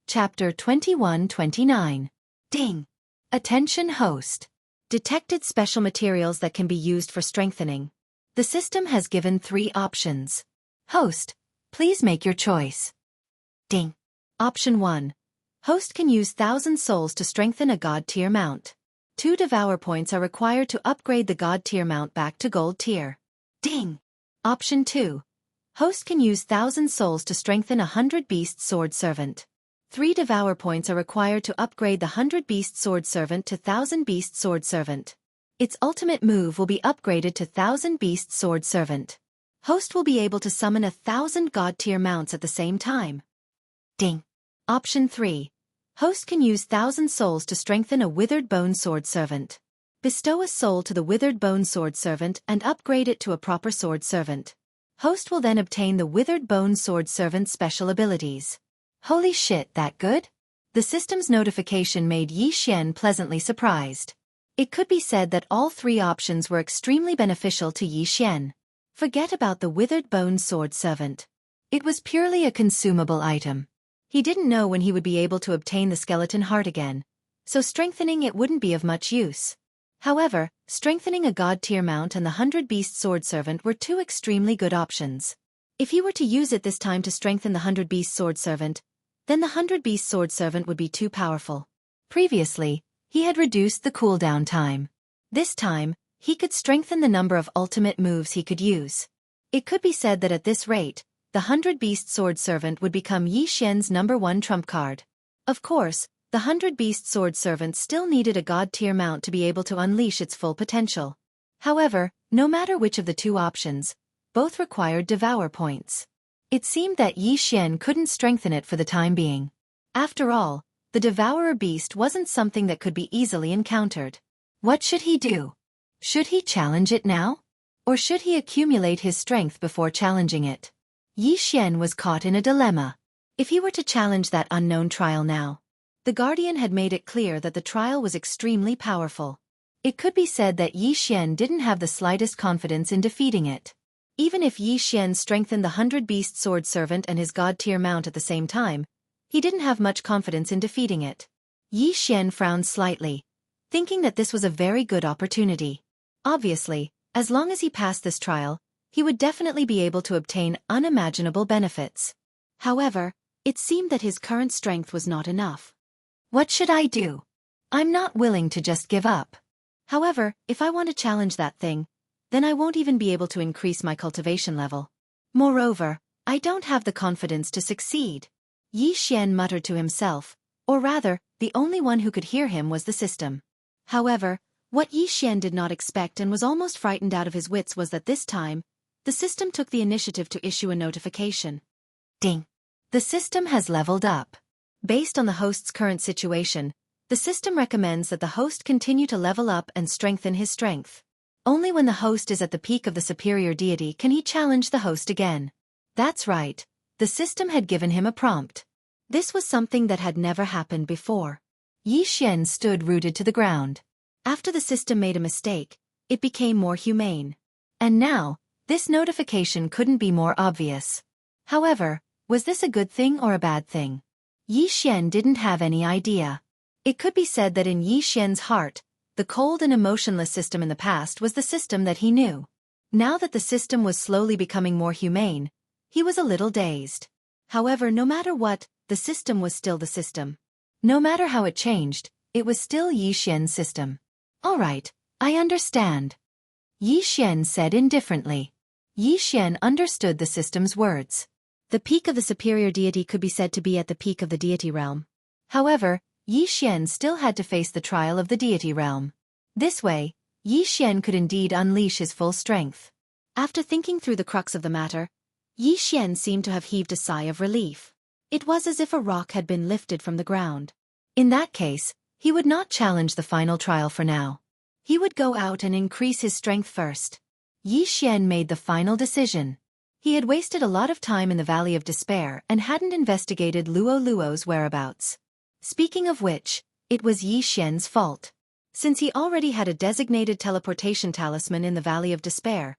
Chapter 21-29. Ding! Attention host. Detected special materials that can be used for strengthening. The system has given 3 options. Host, please make your choice. Ding! Option 1. Host can use 1,000 souls to strengthen a God tier mount. 2 devour points are required to upgrade the God tier mount back to gold tier. Ding! Option 2. Host can use 1,000 souls to strengthen a 100 beast sword servant. 3 devour points are required to upgrade the 100 beast sword servant to 1,000 beast sword servant. Its ultimate move will be upgraded to 1,000 beast sword servant. Host will be able to summon 1,000 God tier mounts at the same time. Ding! Option 3. Host can use 1,000 souls to strengthen a withered bone sword servant. Bestow a soul to the withered bone sword servant and upgrade it to a proper sword servant. Host will then obtain the withered bone sword servant's special abilities. Holy shit, that good? The system's notification made Yi Xian pleasantly surprised. It could be said that all 3 options were extremely beneficial to Yi Xian. Forget about the withered bone sword servant. It was purely a consumable item. He didn't know when he would be able to obtain the skeleton heart again, so strengthening it wouldn't be of much use. However, strengthening a God tier mount and the 100 beast sword servant were 2 extremely good options. If he were to use it this time to strengthen the 100 beast sword servant, then the 100 beast sword servant would be too powerful. Previously, he had reduced the cooldown time. This time, he could strengthen the number of ultimate moves he could use. It could be said that at this rate, the 100 beast sword servant would become Yi Xian's #1 trump card. Of course, the 100 beast sword servant still needed a God tier mount to be able to unleash its full potential. However, no matter which of the 2 options, both required devour points. It seemed that Yi Xian couldn't strengthen it for the time being. After all, the devourer beast wasn't something that could be easily encountered. What should he do? Should he challenge it now? Or should he accumulate his strength before challenging it? Yi Xian was caught in a dilemma. If he were to challenge that unknown trial now, the Guardian had made it clear that the trial was extremely powerful. It could be said that Yi Xian didn't have the slightest confidence in defeating it. Even if Yi Xian strengthened the 100 beast sword servant and his God tier mount at the same time, he didn't have much confidence in defeating it. Yi Xian frowned slightly, thinking that this was a very good opportunity. Obviously, as long as he passed this trial, he would definitely be able to obtain unimaginable benefits. However, it seemed that his current strength was not enough. What should I do? I'm not willing to just give up. However, if I want to challenge that thing, then I won't even be able to increase my cultivation level. Moreover, I don't have the confidence to succeed. Yi Xian muttered to himself, or rather, the only one who could hear him was the system. However, what Yi Xian did not expect and was almost frightened out of his wits was that this time, the system took the initiative to issue a notification. Ding! The system has leveled up. Based on the host's current situation, the system recommends that the host continue to level up and strengthen his strength. Only when the host is at the peak of the superior deity can he challenge the host again. That's right, the system had given him a prompt. This was something that had never happened before. Yi Xian stood rooted to the ground. After the system made a mistake, it became more humane. And now, this notification couldn't be more obvious. However, was this a good thing or a bad thing? Yi Xian didn't have any idea. It could be said that in Yi Xian's heart, the cold and emotionless system in the past was the system that he knew. Now that the system was slowly becoming more humane, he was a little dazed. However, no matter what, the system was still the system. No matter how it changed, it was still Yi Xian's system. All right, I understand. Yi Xian said indifferently. Yi Xian understood the system's words. The peak of the superior deity could be said to be at the peak of the deity realm. However, Yi Xian still had to face the trial of the deity realm. This way, Yi Xian could indeed unleash his full strength. After thinking through the crux of the matter, Yi Xian seemed to have heaved a sigh of relief. It was as if a rock had been lifted from the ground. In that case, he would not challenge the final trial for now. He would go out and increase his strength first. Yi Xian made the final decision. He had wasted a lot of time in the Valley of Despair and hadn't investigated Luo Luo's whereabouts. Speaking of which, it was Yi Xian's fault. Since he already had a designated teleportation talisman in the Valley of Despair,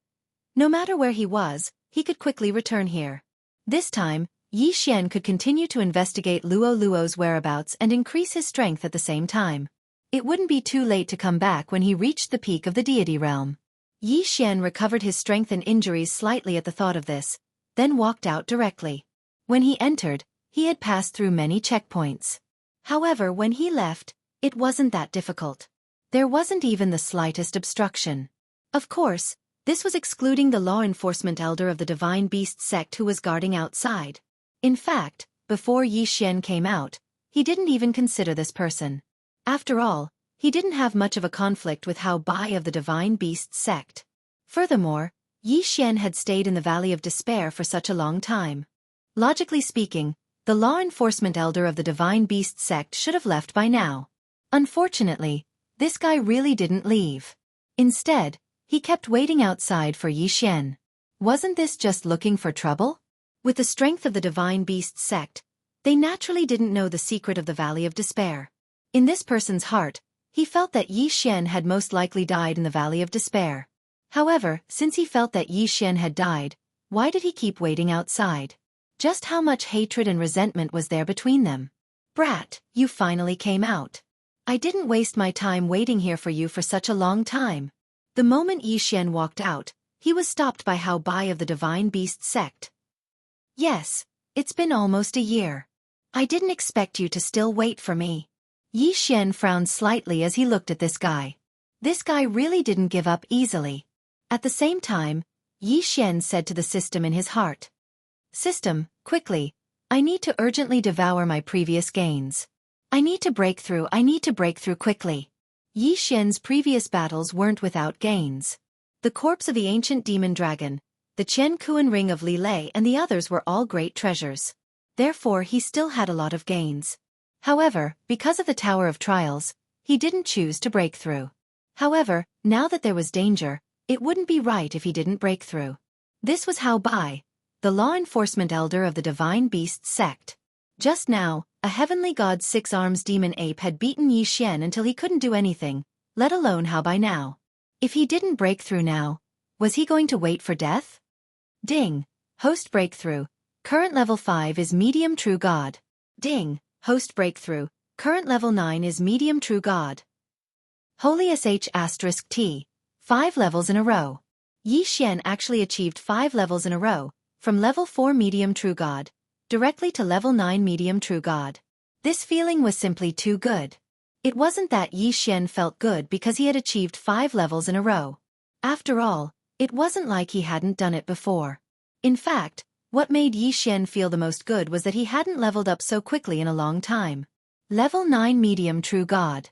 no matter where he was, he could quickly return here. This time, Yi Xian could continue to investigate Luo Luo's whereabouts and increase his strength at the same time. It wouldn't be too late to come back when he reached the peak of the deity realm. Yi Xian recovered his strength and injuries slightly at the thought of this, then walked out directly. When he entered, he had passed through many checkpoints. However, when he left, it wasn't that difficult. There wasn't even the slightest obstruction. Of course, this was excluding the law enforcement elder of the Divine Beast sect who was guarding outside. In fact, before Yi Xian came out, he didn't even consider this person. After all, he didn't have much of a conflict with Hao Bai of the Divine Beast sect. Furthermore, Yi Xian had stayed in the Valley of Despair for such a long time. Logically speaking, the law enforcement elder of the Divine Beast sect should have left by now. Unfortunately, this guy really didn't leave. Instead, he kept waiting outside for Yi Xian. Wasn't this just looking for trouble? With the strength of the Divine Beast sect, they naturally didn't know the secret of the Valley of Despair. In this person's heart, he felt that Yi Xian had most likely died in the Valley of Despair. However, since he felt that Yi Xian had died, why did he keep waiting outside? Just how much hatred and resentment was there between them? Brat, you finally came out. I didn't waste my time waiting here for you for such a long time. The moment Yi Xian walked out, he was stopped by Hao Bai of the Divine Beast sect. Yes, it's been almost a year. I didn't expect you to still wait for me. Yi Xian frowned slightly as he looked at this guy. This guy really didn't give up easily. At the same time, Yi Xian said to the system in his heart. System, quickly, I need to urgently devour my previous gains. I need to break through quickly. Yi Xian's previous battles weren't without gains. The corpse of the ancient demon dragon, the Qian Kuan ring of Li Lei and the others were all great treasures. Therefore he still had a lot of gains. However, because of the Tower of Trials, he didn't choose to break through. However, now that there was danger, it wouldn't be right if he didn't break through. This was Hao Bai, the law enforcement elder of the Divine Beast sect. Just now, a heavenly god's 6 arms demon ape had beaten Yi Xian until he couldn't do anything, let alone Hao Bai now. If he didn't break through now, was he going to wait for death? Ding. Host breakthrough. Current level 5 is medium true god. Ding. Host breakthrough. Current level 9 is medium true god. Holy *T. 5 levels in a row. Yi Xian actually achieved 5 levels in a row, from level 4 medium true god, directly to level 9 medium true god. This feeling was simply too good. It wasn't that Yi Xian felt good because he had achieved 5 levels in a row. After all, it wasn't like he hadn't done it before. In fact, what made Yi Xian feel the most good was that he hadn't leveled up so quickly in a long time. Level 9 medium true god.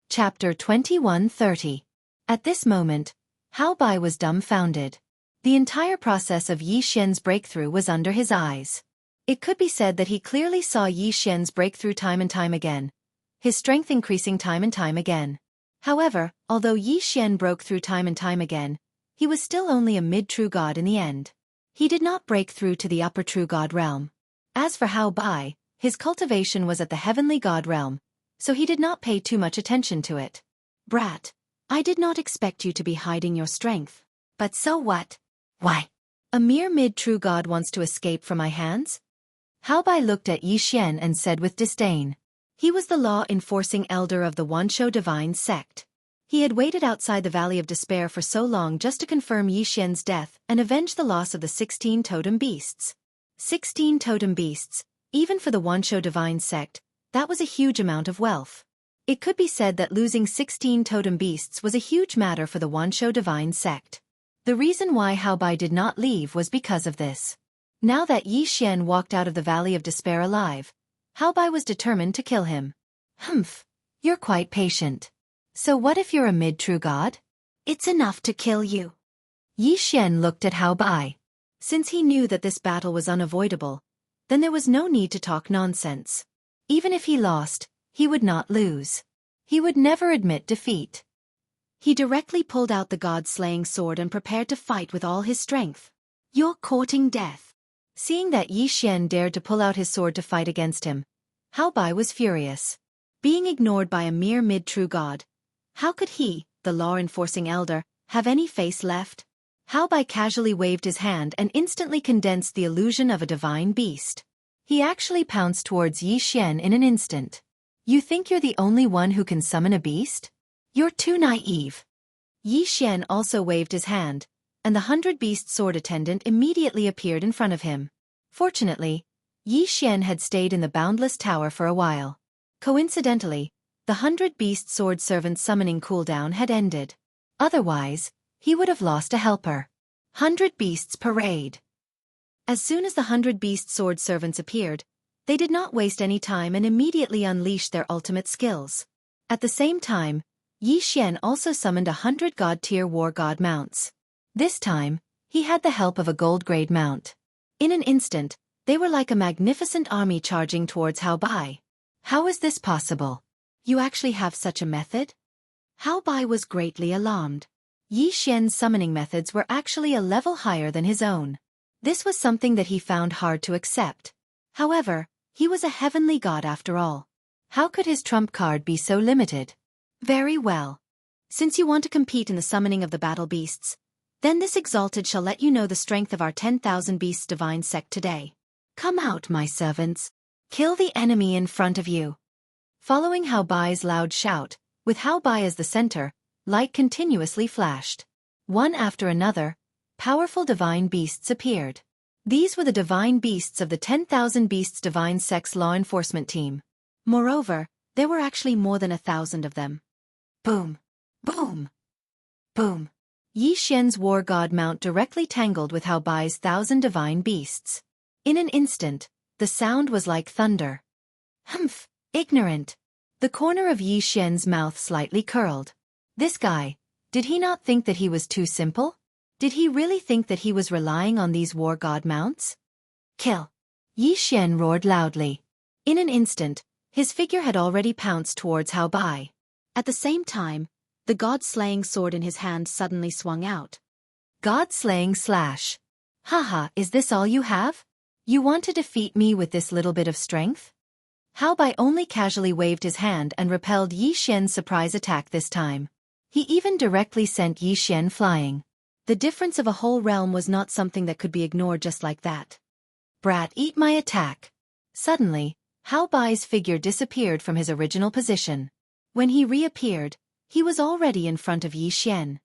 Chapter 21:30. At this moment, Hao Bai was dumbfounded. The entire process of Yi Xian's breakthrough was under his eyes. It could be said that he clearly saw Yi Xian's breakthrough time and time again, his strength increasing time and time again. However, although Yi Xian broke through time and time again, he was still only a mid-true god in the end. He did not break through to the upper true god realm. As for Hao Bai, his cultivation was at the heavenly god realm, so he did not pay too much attention to it. Brat, I did not expect you to be hiding your strength. But so what? Why? A mere mid-true god wants to escape from my hands? Hao Bai looked at Yi Xian and said with disdain. He was the law-enforcing elder of the Wanshou divine sect. He had waited outside the Valley of Despair for so long just to confirm Yi Xian's death and avenge the loss of the 16 totem beasts. 16 totem beasts, even for the Wanshou divine sect, that was a huge amount of wealth. It could be said that losing 16 totem beasts was a huge matter for the Wanshou divine sect. The reason why Hao Bai did not leave was because of this. Now that Yi Xian walked out of the Valley of Despair alive, Hao Bai was determined to kill him. Humph, you're quite patient. So what if you're a mid-true god? It's enough to kill you. Yi Xian looked at Hao Bai. Since he knew that this battle was unavoidable, then there was no need to talk nonsense. Even if he lost, he would not lose. He would never admit defeat. He directly pulled out the god-slaying sword and prepared to fight with all his strength. You're courting death. Seeing that Yi Xian dared to pull out his sword to fight against him, Hao Bai was furious. Being ignored by a mere mid-true god, how could he, the law-enforcing elder, have any face left? Hao Bai casually waved his hand and instantly condensed the illusion of a divine beast. He actually pounced towards Yi Xian in an instant. You think you're the only one who can summon a beast? You're too naive. Yi Xian also waved his hand, and the 100-beast sword attendant immediately appeared in front of him. Fortunately, Yi Xian had stayed in the boundless tower for a while. Coincidentally, the 100-beast sword servant's summoning cooldown had ended. Otherwise, he would have lost a helper. 100 Beasts Parade. As soon as the 100-beast sword servants appeared, they did not waste any time and immediately unleashed their ultimate skills. At the same time, Yi Xian also summoned 100 god-tier war god mounts. This time, he had the help of a gold-grade mount. In an instant, they were like a magnificent army charging towards Hao Bai. How is this possible? You actually have such a method? Hao Bai was greatly alarmed. Yi Xian's summoning methods were actually a level higher than his own. This was something that he found hard to accept. However, he was a heavenly god after all. How could his trump card be so limited? Very well. Since you want to compete in the summoning of the battle beasts, then this exalted shall let you know the strength of our 10,000 beasts divine sect today. Come out, my servants. Kill the enemy in front of you. Following Hao Bai's loud shout, with Hao Bai as the center, light continuously flashed. One after another, powerful divine beasts appeared. These were the divine beasts of the 10,000 Beasts Divine Sect's law enforcement team. Moreover, there were actually more than 1,000 of them. Boom! Boom! Boom! Yi Xian's war god mount directly tangled with Hao Bai's 1,000 divine beasts. In an instant, the sound was like thunder. Humph! Ignorant! The corner of Yi Xian's mouth slightly curled. This guy, did he not think that he was too simple? Did he really think that he was relying on these war god mounts? Kill! Yi Xian roared loudly. In an instant, his figure had already pounced towards Hao Bai. At the same time, the god-slaying sword in his hand suddenly swung out. God-slaying slash. Haha, is this all you have? You want to defeat me with this little bit of strength? Hao Bai only casually waved his hand and repelled Yi Xian's surprise attack this time. He even directly sent Yi Xian flying. The difference of a whole realm was not something that could be ignored just like that. Brat, eat my attack. Suddenly, Hao Bai's figure disappeared from his original position. When he reappeared, he was already in front of Yi Xian.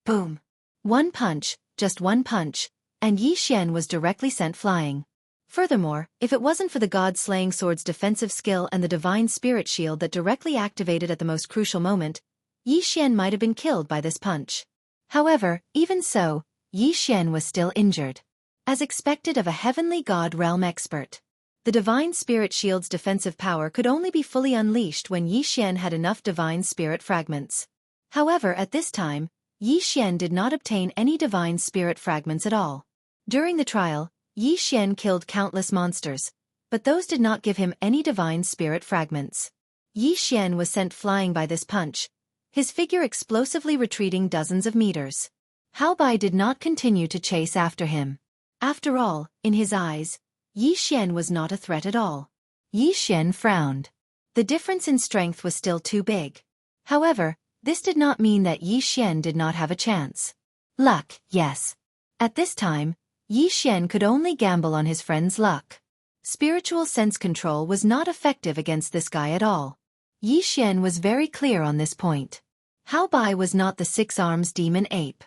Boom! One punch, just one punch, and Yi Xian was directly sent flying. Furthermore, if it wasn't for the god-slaying sword's defensive skill and the divine spirit shield that directly activated at the most crucial moment, Yi Xian might have been killed by this punch. However, even so, Yi Xian was still injured. As expected of a heavenly god realm expert, the divine spirit shield's defensive power could only be fully unleashed when Yi Xian had enough divine spirit fragments. However, at this time, Yi Xian did not obtain any divine spirit fragments at all. During the trial, Yi Xian killed countless monsters, but those did not give him any divine spirit fragments. Yi Xian was sent flying by this punch, his figure explosively retreating dozens of meters. Hao Bai did not continue to chase after him. After all, in his eyes, Yi Xian was not a threat at all. Yi Xian frowned. The difference in strength was still too big. However, this did not mean that Yi Xian did not have a chance. Luck, yes. At this time, Yi Xian could only gamble on his friend's luck. Spiritual sense control was not effective against this guy at all. Yi Xian was very clear on this point. Hao Bai was not the six-arms demon ape.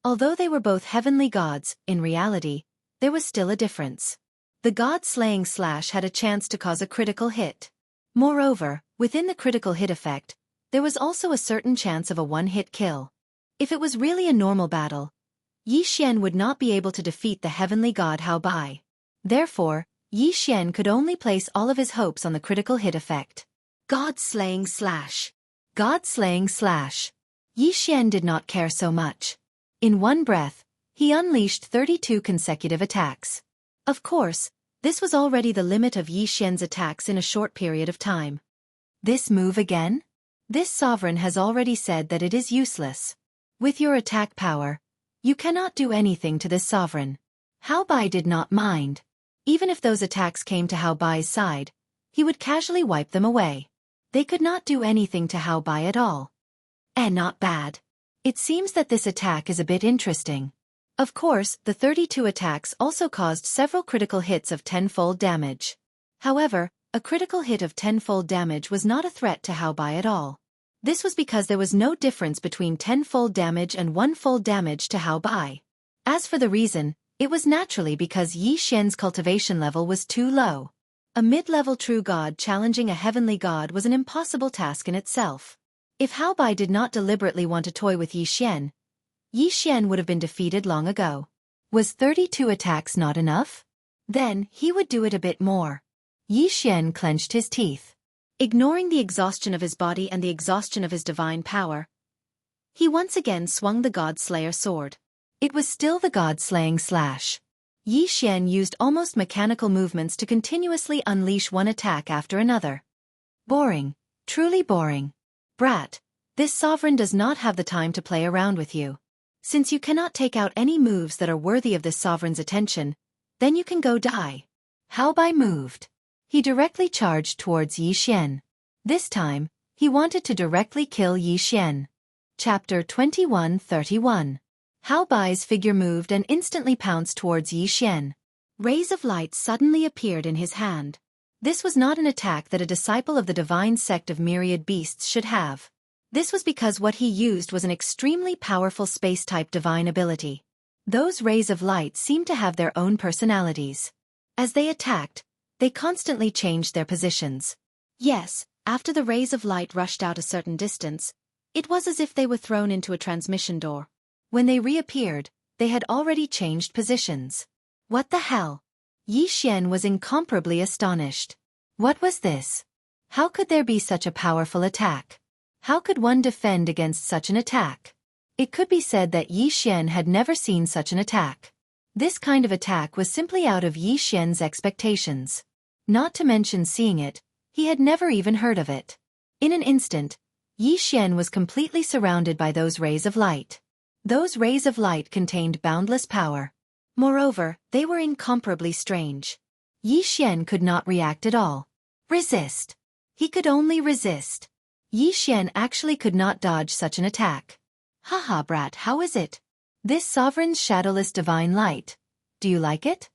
Although they were both heavenly gods, in reality, there was still a difference. The god-slaying slash had a chance to cause a critical hit. Moreover, within the critical hit effect, there was also a certain chance of a one-hit kill. If it was really a normal battle, Yi Xian would not be able to defeat the heavenly god Hao Bai. Therefore, Yi Xian could only place all of his hopes on the critical hit effect. God-slaying slash. God-slaying slash. Yi Xian did not care so much. In one breath, he unleashed 32 consecutive attacks. Of course, this was already the limit of Yi Xian's attacks in a short period of time. This move again? This sovereign has already said that it is useless. With your attack power, you cannot do anything to this sovereign. Hao Bai did not mind. Even if those attacks came to Hao Bai's side, he would casually wipe them away. They could not do anything to Hao Bai at all. Not bad. It seems that this attack is a bit interesting. Of course, the 32 attacks also caused several critical hits of tenfold damage. However, a critical hit of tenfold damage was not a threat to Hao Bai at all. This was because there was no difference between tenfold damage and onefold damage to Hao Bai. As for the reason, it was naturally because Yi Xian's cultivation level was too low. A mid-level true god challenging a heavenly god was an impossible task in itself. If Hao Bai did not deliberately want to toy with Yi Xian would have been defeated long ago. Was 32 attacks not enough? Then, he would do it a bit more. Yi Xian clenched his teeth. Ignoring the exhaustion of his body and the exhaustion of his divine power, he once again swung the God-Slayer sword. It was still the God-slaying slash. Yi Xian used almost mechanical movements to continuously unleash one attack after another. Boring. Truly boring. Brat, this sovereign does not have the time to play around with you. Since you cannot take out any moves that are worthy of this sovereign's attention, then you can go die. Hao Bai moved. He directly charged towards Yi Xian. This time, he wanted to directly kill Yi Xian. Chapter 21:31. Hao Bai's figure moved and instantly pounced towards Yi Xian. Rays of light suddenly appeared in his hand. This was not an attack that a disciple of the divine sect of myriad beasts should have. This was because what he used was an extremely powerful space-type divine ability. Those rays of light seemed to have their own personalities. As they attacked, they constantly changed their positions. Yes, after the rays of light rushed out a certain distance, it was as if they were thrown into a transmission door. When they reappeared, they had already changed positions. What the hell? Yi Xian was incomparably astonished. What was this? How could there be such a powerful attack? How could one defend against such an attack? It could be said that Yi Xian had never seen such an attack. This kind of attack was simply out of Yi Xian's expectations. Not to mention seeing it, he had never even heard of it. In an instant, Yi Xian was completely surrounded by those rays of light. Those rays of light contained boundless power. Moreover, they were incomparably strange. Yi Xian could not react at all. Resist. He could only resist. Yi Xian actually could not dodge such an attack. Haha brat, how is it? This sovereign's shadowless divine light. Do you like it?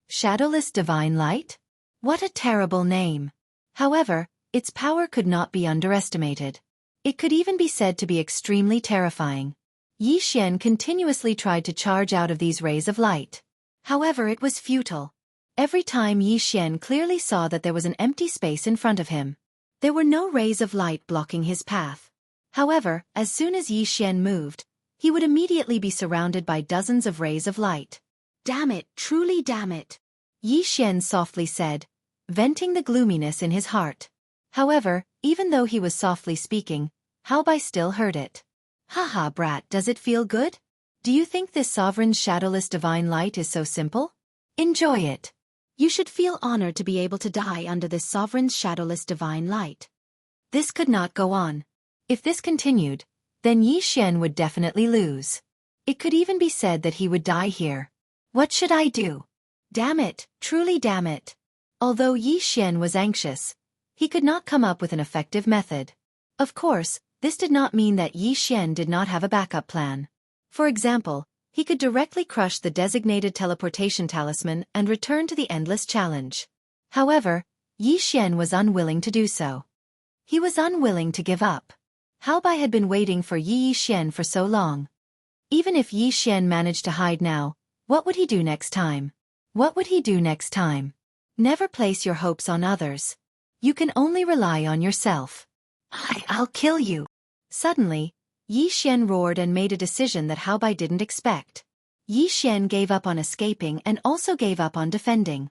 Shadowless divine light? What a terrible name. However, its power could not be underestimated. It could even be said to be extremely terrifying. Yi Xian continuously tried to charge out of these rays of light. However, it was futile. Every time Yi Xian clearly saw that there was an empty space in front of him. There were no rays of light blocking his path. However, as soon as Yi Xian moved, he would immediately be surrounded by dozens of rays of light. Damn it, truly damn it. Yi Xian softly said, venting the gloominess in his heart. However, even though he was softly speaking, Hao Bai still heard it. Haha brat, does it feel good? Do you think this sovereign's shadowless divine light is so simple? Enjoy it. You should feel honored to be able to die under this sovereign's shadowless divine light. This could not go on. If this continued, then Yi Xian would definitely lose. It could even be said that he would die here. What should I do? Damn it, truly damn it. Although Yi Xian was anxious, he could not come up with an effective method. Of course, this did not mean that Yi Xian did not have a backup plan. For example, he could directly crush the designated teleportation talisman and return to the endless challenge. However, Yi Xian was unwilling to do so. He was unwilling to give up. Hao Bai had been waiting for Yi Xian for so long. Even if Yi Xian managed to hide now, what would he do next time? What would he do next time? Never place your hopes on others. You can only rely on yourself. I'll kill you. Suddenly, Yi Xian roared and made a decision that Hao Bai didn't expect. Yi Xian gave up on escaping and also gave up on defending.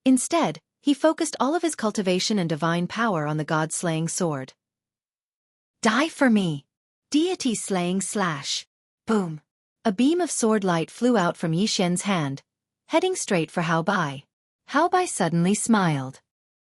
Instead, he focused all of his cultivation and divine power on the god-slaying sword. Die for me! Deity-slaying slash! Boom! A beam of sword light flew out from Yi Xian's hand, heading straight for Hao Bai. Hao Bai suddenly smiled.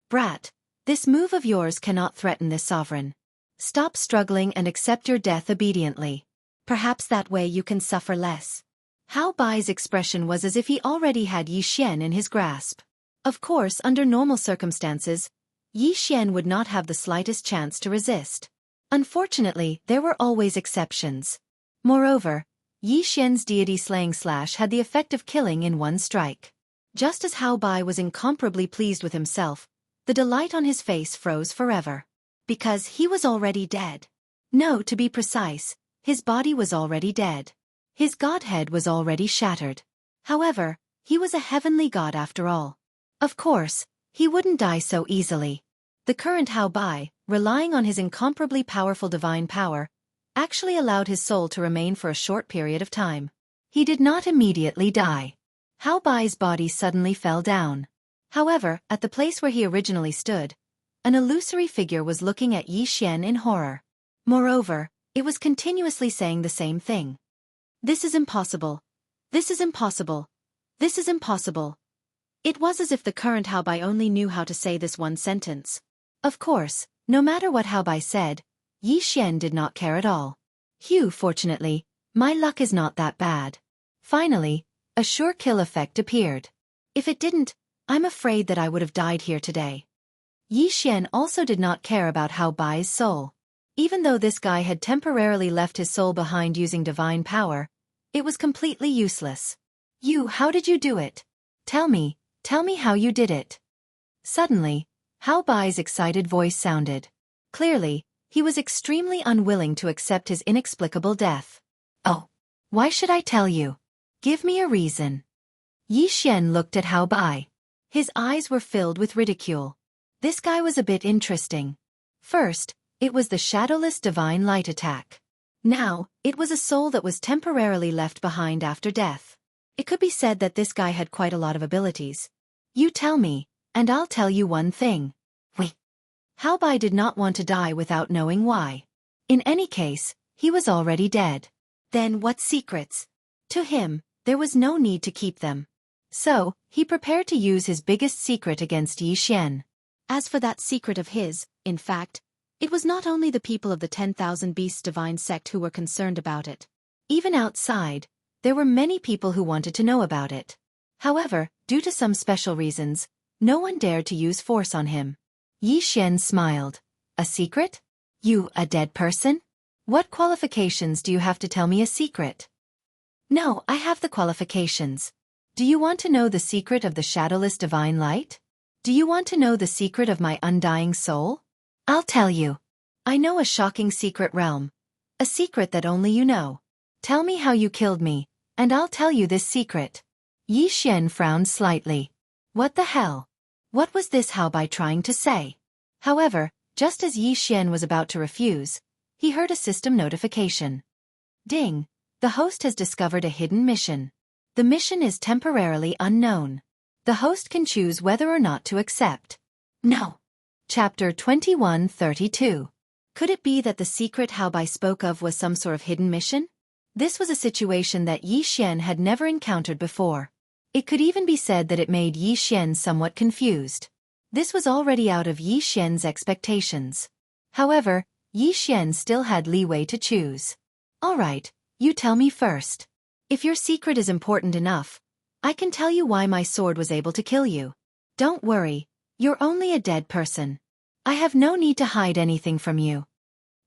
Brat, this move of yours cannot threaten this sovereign. Stop struggling and accept your death obediently. Perhaps that way you can suffer less. Hao Bai's expression was as if he already had Yi Xian in his grasp. Of course, under normal circumstances, Yi Xian would not have the slightest chance to resist. Unfortunately, there were always exceptions. Moreover, Yi Xian's deity-slaying slash had the effect of killing in one strike. Just as Hao Bai was incomparably pleased with himself, The delight on his face froze forever. Because he was already dead. No, to be precise, his body was already dead. His godhead was already shattered. However, he was a heavenly god after all. Of course, he wouldn't die so easily. The current Hao Bai, relying on his incomparably powerful divine power, actually allowed his soul to remain for a short period of time. He did not immediately die. Hao Bai's body suddenly fell down. However, at the place where he originally stood, an illusory figure was looking at Yi Xian in horror. Moreover, it was continuously saying the same thing. This is impossible. This is impossible. This is impossible. It was as if the current Hao Bai only knew how to say this one sentence. Of course, no matter what Hao Bai said, Yi Xian did not care at all. Phew, fortunately, my luck is not that bad. Finally, a sure kill effect appeared. If it didn't, I'm afraid that I would have died here today. Yi Xian also did not care about Hao Bai's soul. Even though this guy had temporarily left his soul behind using divine power, it was completely useless. How did you do it? Tell me how you did it. Suddenly, Hao Bai's excited voice sounded. Clearly, he was extremely unwilling to accept his inexplicable death. Oh, why should I tell you? Give me a reason. Yi Xian looked at Hao Bai. His eyes were filled with ridicule. This guy was a bit interesting. First, it was the shadowless divine light attack. Now, it was a soul that was temporarily left behind after death. It could be said that this guy had quite a lot of abilities. You tell me, and I'll tell you one thing. Hao Bai did not want to die without knowing why. In any case, he was already dead. Then what secrets? To him, there was no need to keep them. So, he prepared to use his biggest secret against Yi Xian. As for that secret of his, in fact, it was not only the people of the 10,000 Beasts divine sect who were concerned about it. Even outside, there were many people who wanted to know about it. However, due to some special reasons, no one dared to use force on him. Yi Xian smiled. A secret? You, a dead person? What qualifications do you have to tell me a secret? No, I have the qualifications. Do you want to know the secret of the shadowless divine light? Do you want to know the secret of my undying soul? I'll tell you. I know a shocking secret realm. A secret that only you know. Tell me how you killed me, and I'll tell you this secret. Yi Xian frowned slightly. What the hell? What was this Hao Bai trying to say? However, just as Yi Xian was about to refuse, he heard a system notification. Ding! The host has discovered a hidden mission. The mission is temporarily unknown. The host can choose whether or not to accept. No. Chapter 2132. Could it be that the secret Hao Bai spoke of was some sort of hidden mission? This was a situation that Yi Xian had never encountered before. It could even be said that it made Yi Xian somewhat confused. This was already out of Yi Xian's expectations. However, Yi Xian still had leeway to choose. All right, you tell me first. If your secret is important enough, I can tell you why my sword was able to kill you. Don't worry, you're only a dead person. I have no need to hide anything from you.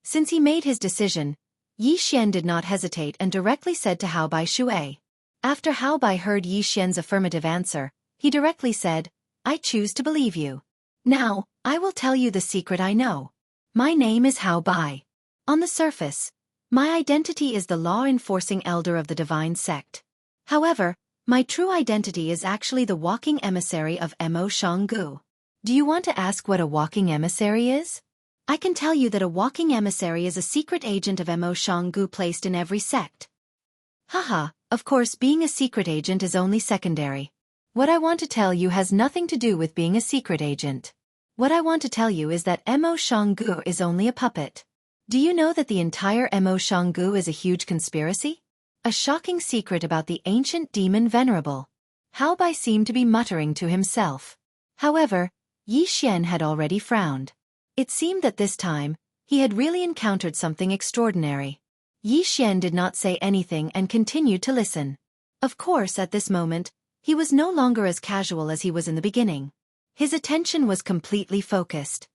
Since he made his decision, Yi Xian did not hesitate and directly said to Hao Bai Shui. After Hao Bai heard Yi Xian's affirmative answer, he directly said, I choose to believe you. Now, I will tell you the secret I know. My name is Hao Bai. On the surface, my identity is the law-enforcing elder of the divine sect. However, my true identity is actually the walking emissary of Mo Shanggu. Do you want to ask what a walking emissary is? I can tell you that a walking emissary is a secret agent of Mo Shanggu placed in every sect. Haha, of course being a secret agent is only secondary. What I want to tell you has nothing to do with being a secret agent. What I want to tell you is that Mo Shanggu is only a puppet. Do you know that the entire Mo Shanggu is a huge conspiracy? A shocking secret about the ancient demon Venerable. Hao Bai seemed to be muttering to himself. However, Yi Xian had already frowned. It seemed that this time, he had really encountered something extraordinary. Yi Xian did not say anything and continued to listen. Of course, at this moment, he was no longer as casual as he was in the beginning. His attention was completely focused.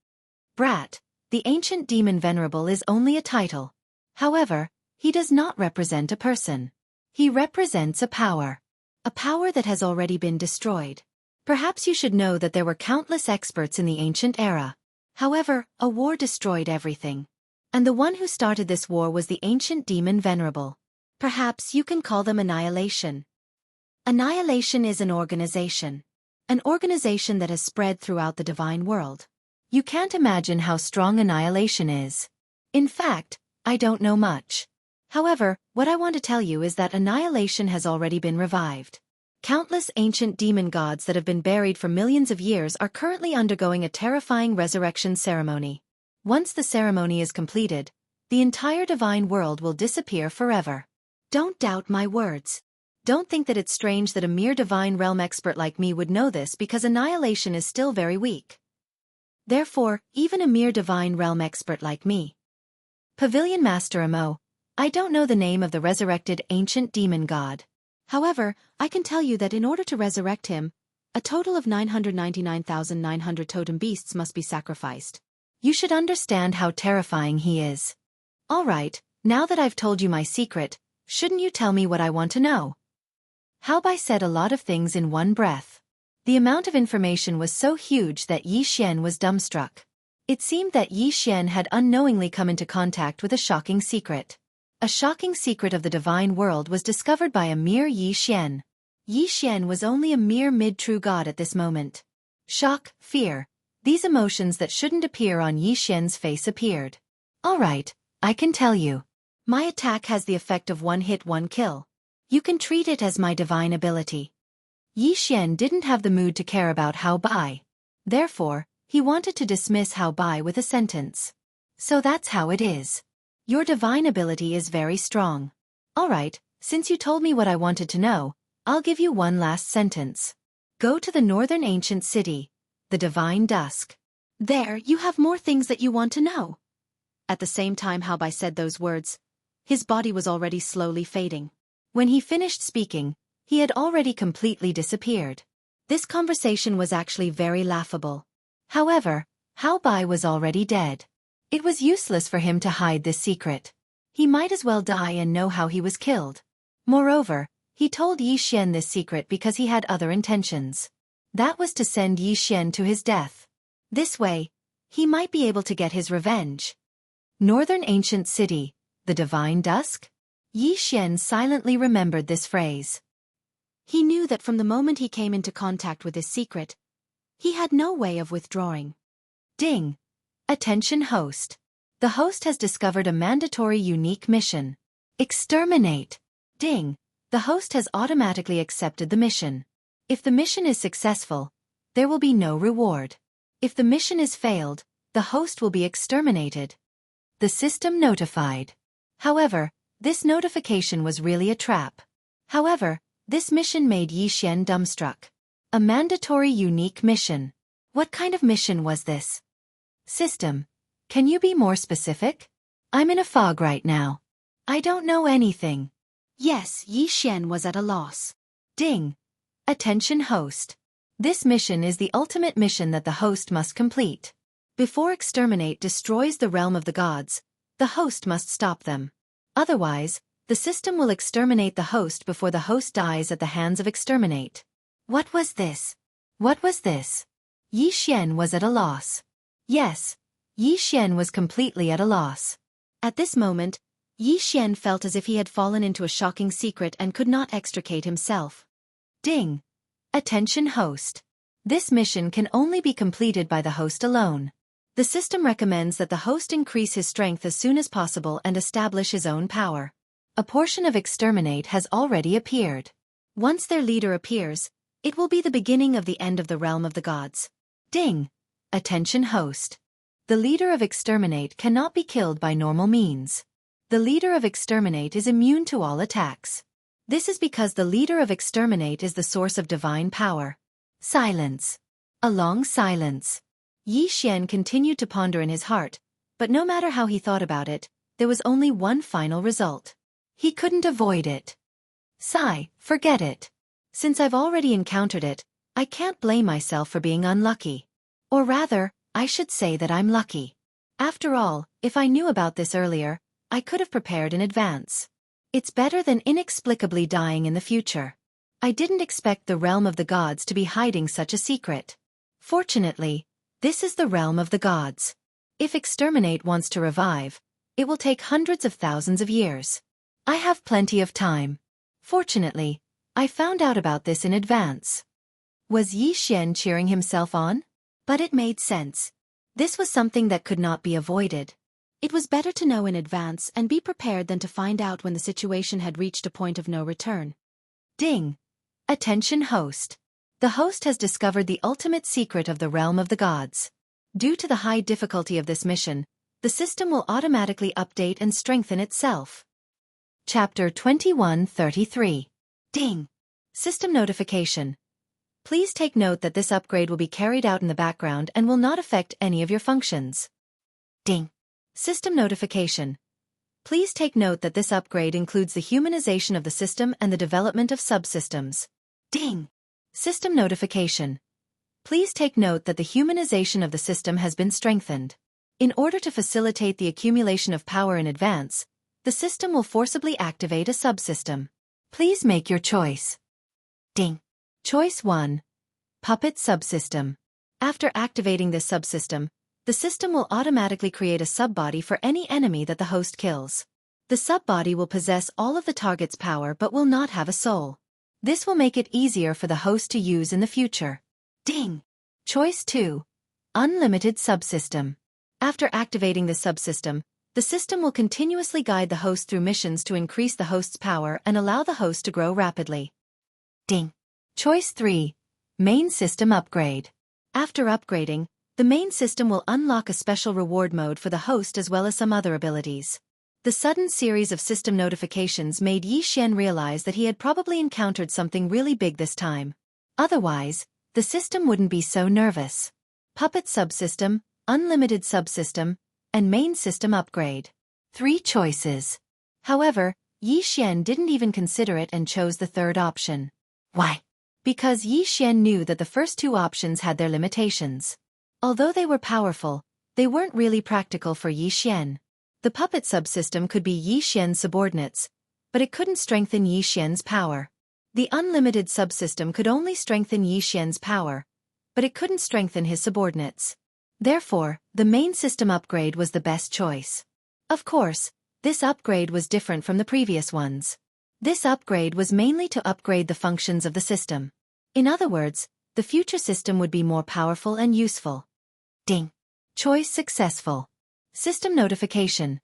Brat, the ancient demon Venerable is only a title. However, he does not represent a person. He represents a power. A power that has already been destroyed. Perhaps you should know that there were countless experts in the ancient era. However, a war destroyed everything. And the one who started this war was the ancient demon Venerable. Perhaps you can call them Annihilation. Annihilation is an organization. An organization that has spread throughout the divine world. You can't imagine how strong Annihilation is. In fact, I don't know much. However, what I want to tell you is that Annihilation has already been revived. Countless ancient demon gods that have been buried for millions of years are currently undergoing a terrifying resurrection ceremony. Once the ceremony is completed, the entire divine world will disappear forever. Don't doubt my words. Don't think that it's strange that a mere divine realm expert like me would know this because Annihilation is still very weak. Therefore, even a mere divine realm expert like me. Pavilion Master Mo, I don't know the name of the resurrected ancient demon god. However, I can tell you that in order to resurrect him, a total of 999,900 totem beasts must be sacrificed. You should understand how terrifying he is. Alright, now that I've told you my secret, shouldn't you tell me what I want to know? Haobai said a lot of things in one breath. The amount of information was so huge that Yi Xian was dumbstruck. It seemed that Yi Xian had unknowingly come into contact with a shocking secret. A shocking secret of the divine world was discovered by a mere Yi Xian. Yi Xian was only a mere mid-true god at this moment. Shock, fear, these emotions that shouldn't appear on Yi Xian's face appeared. Alright, I can tell you. My attack has the effect of one hit, one kill. You can treat it as my divine ability. Yi Xian didn't have the mood to care about Haobai. Therefore, he wanted to dismiss Haobai with a sentence. So that's how it is. Your divine ability is very strong. Alright, since you told me what I wanted to know, I'll give you one last sentence. Go to the northern ancient city, the divine dusk. There you have more things that you want to know. At the same time Haobai said those words, his body was already slowly fading. When he finished speaking, he had already completely disappeared. This conversation was actually very laughable. However, Haobai was already dead. It was useless for him to hide this secret. He might as well die and know how he was killed. Moreover, he told Yi Xian this secret because he had other intentions. That was to send Yi Xian to his death. This way, he might be able to get his revenge. Northern Ancient City, the Divine Dusk? Yi Xian silently remembered this phrase. He knew that from the moment he came into contact with this secret, he had no way of withdrawing. Ding! Attention host. The host has discovered a mandatory unique mission. Exterminate. Ding! The host has automatically accepted the mission. If the mission is successful, there will be no reward. If the mission is failed, the host will be exterminated. The system notified. However, this notification was really a trap. However, this mission made Yi Xian dumbstruck. A mandatory unique mission. What kind of mission was this? System, can you be more specific? I'm in a fog right now. I don't know anything. Yes, Yi Xian was at a loss. Ding! Attention host. This mission is the ultimate mission that the host must complete. Before exterminate destroys the realm of the gods, the host must stop them. Otherwise, the system will exterminate the host before the host dies at the hands of exterminate. What was this? What was this? Yi Xian was at a loss. Yes, Yi Xian was completely at a loss. At this moment, Yi Xian felt as if he had fallen into a shocking secret and could not extricate himself. Ding! Attention host. This mission can only be completed by the host alone. The system recommends that the host increase his strength as soon as possible and establish his own power. A portion of exterminate has already appeared. Once their leader appears, it will be the beginning of the end of the realm of the gods. Ding! Attention host. The leader of exterminate cannot be killed by normal means. The leader of exterminate is immune to all attacks. This is because the leader of exterminate is the source of divine power. Silence. A long silence. Yi Xian continued to ponder in his heart, but no matter how he thought about it, there was only one final result. He couldn't avoid it. Sigh, forget it. Since I've already encountered it, I can't blame myself for being unlucky. Or rather, I should say that I'm lucky. After all, if I knew about this earlier, I could have prepared in advance. It's better than inexplicably dying in the future. I didn't expect the realm of the gods to be hiding such a secret. Fortunately, this is the realm of the gods. If Exterminate wants to revive, it will take hundreds of thousands of years. I have plenty of time. Fortunately, I found out about this in advance. Was Yi Xian cheering himself on? But it made sense. This was something that could not be avoided. It was better to know in advance and be prepared than to find out when the situation had reached a point of no return. Ding! Attention host. The host has discovered the ultimate secret of the realm of the gods. Due to the high difficulty of this mission, the system will automatically update and strengthen itself. Chapter 2133. Ding! System notification. Please take note that this upgrade will be carried out in the background and will not affect any of your functions. Ding! System notification. Please take note that this upgrade includes the humanization of the system and the development of subsystems. Ding! System notification. Please take note that the humanization of the system has been strengthened. In order to facilitate the accumulation of power in advance, the system will forcibly activate a subsystem. Please make your choice. Ding! Choice 1. Puppet Subsystem. After activating this subsystem, the system will automatically create a subbody for any enemy that the host kills. The subbody will possess all of the target's power but will not have a soul. This will make it easier for the host to use in the future. Ding! Choice 2. Unlimited Subsystem. After activating the subsystem, the system will continuously guide the host through missions to increase the host's power and allow the host to grow rapidly. Ding! Choice 3. Main System Upgrade. After upgrading, the main system will unlock a special reward mode for the host as well as some other abilities. The sudden series of system notifications made Yi Xian realize that he had probably encountered something really big this time. Otherwise, the system wouldn't be so nervous. Puppet Subsystem, Unlimited Subsystem, and Main System Upgrade. 3 choices. However, Yi Xian didn't even consider it and chose the third option. Why? Because Yi Xian knew that the first 2 options had their limitations. Although they were powerful, they weren't really practical for Yi Xian. The puppet subsystem could be Yi Xian's subordinates, but it couldn't strengthen Yi Xian's power. The unlimited subsystem could only strengthen Yi Xian's power, but it couldn't strengthen his subordinates. Therefore, the main system upgrade was the best choice. Of course, this upgrade was different from the previous ones. This upgrade was mainly to upgrade the functions of the system. In other words, the future system would be more powerful and useful. Ding! Choice successful. System notification.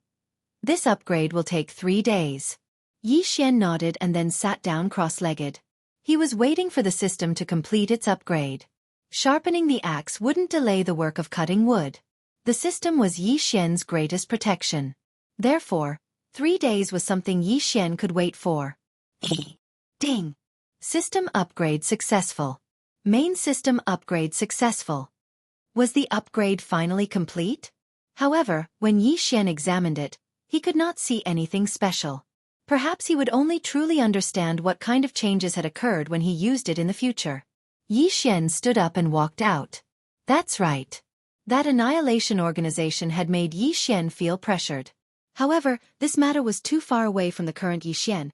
This upgrade will take 3 days. Yi Xian nodded and then sat down cross-legged. He was waiting for the system to complete its upgrade. Sharpening the axe wouldn't delay the work of cutting wood. The system was Yi Xian's greatest protection. Therefore, 3 days was something Yi Xian could wait for. Ding! System upgrade successful. Main system upgrade successful. Was the upgrade finally complete? However, when Yi Xian examined it, he could not see anything special. Perhaps he would only truly understand what kind of changes had occurred when he used it in the future. Yi Xian stood up and walked out. That's right. That annihilation organization had made Yi Xian feel pressured. However, this matter was too far away from the current Yi Xian,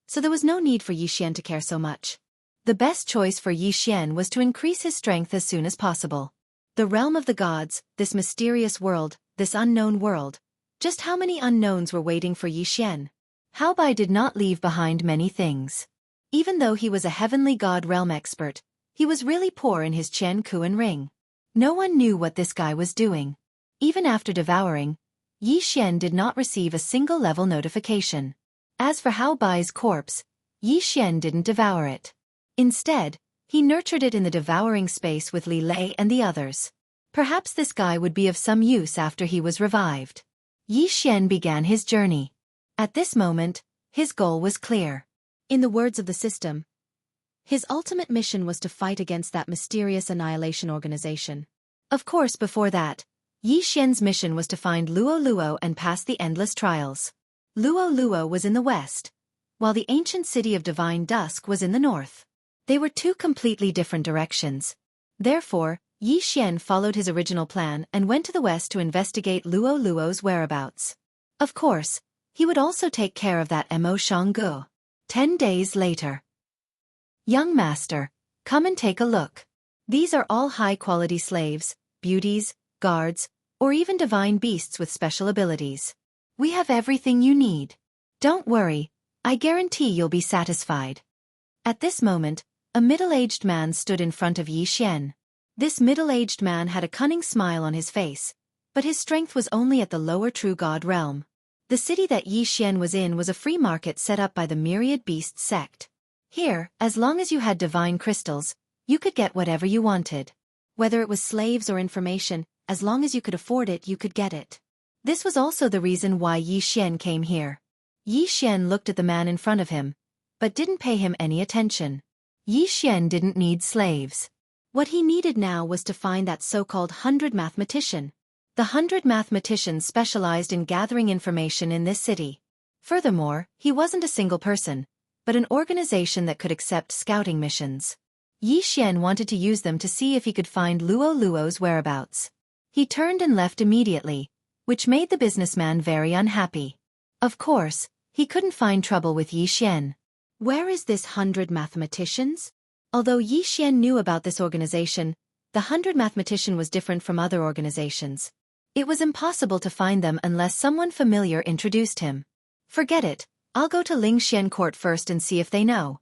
so there was no need for Yi Xian to care so much. The best choice for Yi Xian was to increase his strength as soon as possible. The realm of the gods, this mysterious world, this unknown world. Just how many unknowns were waiting for Yi Xian? Hao Bai did not leave behind many things. Even though he was a heavenly god realm expert, he was really poor in his Qian Kuan ring. No one knew what this guy was doing. Even after devouring, Yi Xian did not receive a single level notification. As for Hao Bai's corpse, Yi Xian didn't devour it. Instead, he nurtured it in the devouring space with Li Lei and the others. Perhaps this guy would be of some use after he was revived. Yi Xian began his journey. At this moment, his goal was clear. In the words of the system, his ultimate mission was to fight against that mysterious annihilation organization. Of course, before that, Yi Xian's mission was to find Luo Luo and pass the endless trials. Luo Luo was in the west, while the ancient city of Divine Dusk was in the north. They were 2 completely different directions. Therefore, Yi Xian followed his original plan and went to the west to investigate Luo Luo's whereabouts. Of course, he would also take care of that Mo Shanggu. 10 days later. Young master, come and take a look. These are all high-quality slaves, beauties, guards, or even divine beasts with special abilities. We have everything you need. Don't worry, I guarantee you'll be satisfied. At this moment, a middle-aged man stood in front of Yi Xian. This middle-aged man had a cunning smile on his face, but his strength was only at the lower true god realm. The city that Yi Xian was in was a free market set up by the Myriad Beasts sect. Here, as long as you had divine crystals, you could get whatever you wanted. Whether it was slaves or information, as long as you could afford it, you could get it. This was also the reason why Yi Xian came here. Yi Xian looked at the man in front of him, but didn't pay him any attention. Yi Xian didn't need slaves. What he needed now was to find that so-called 100 mathematician. The 100 mathematicians specialized in gathering information in this city. Furthermore, he wasn't a single person, but an organization that could accept scouting missions. Yi Xian wanted to use them to see if he could find Luo Luo's whereabouts. He turned and left immediately, which made the businessman very unhappy. Of course, he couldn't find trouble with Yi Xian. Where is this 100 mathematicians? Although Yi Xian knew about this organization, the 100 mathematician was different from other organizations. It was impossible to find them unless someone familiar introduced him. Forget it, I'll go to Lingxian Court first and see if they know.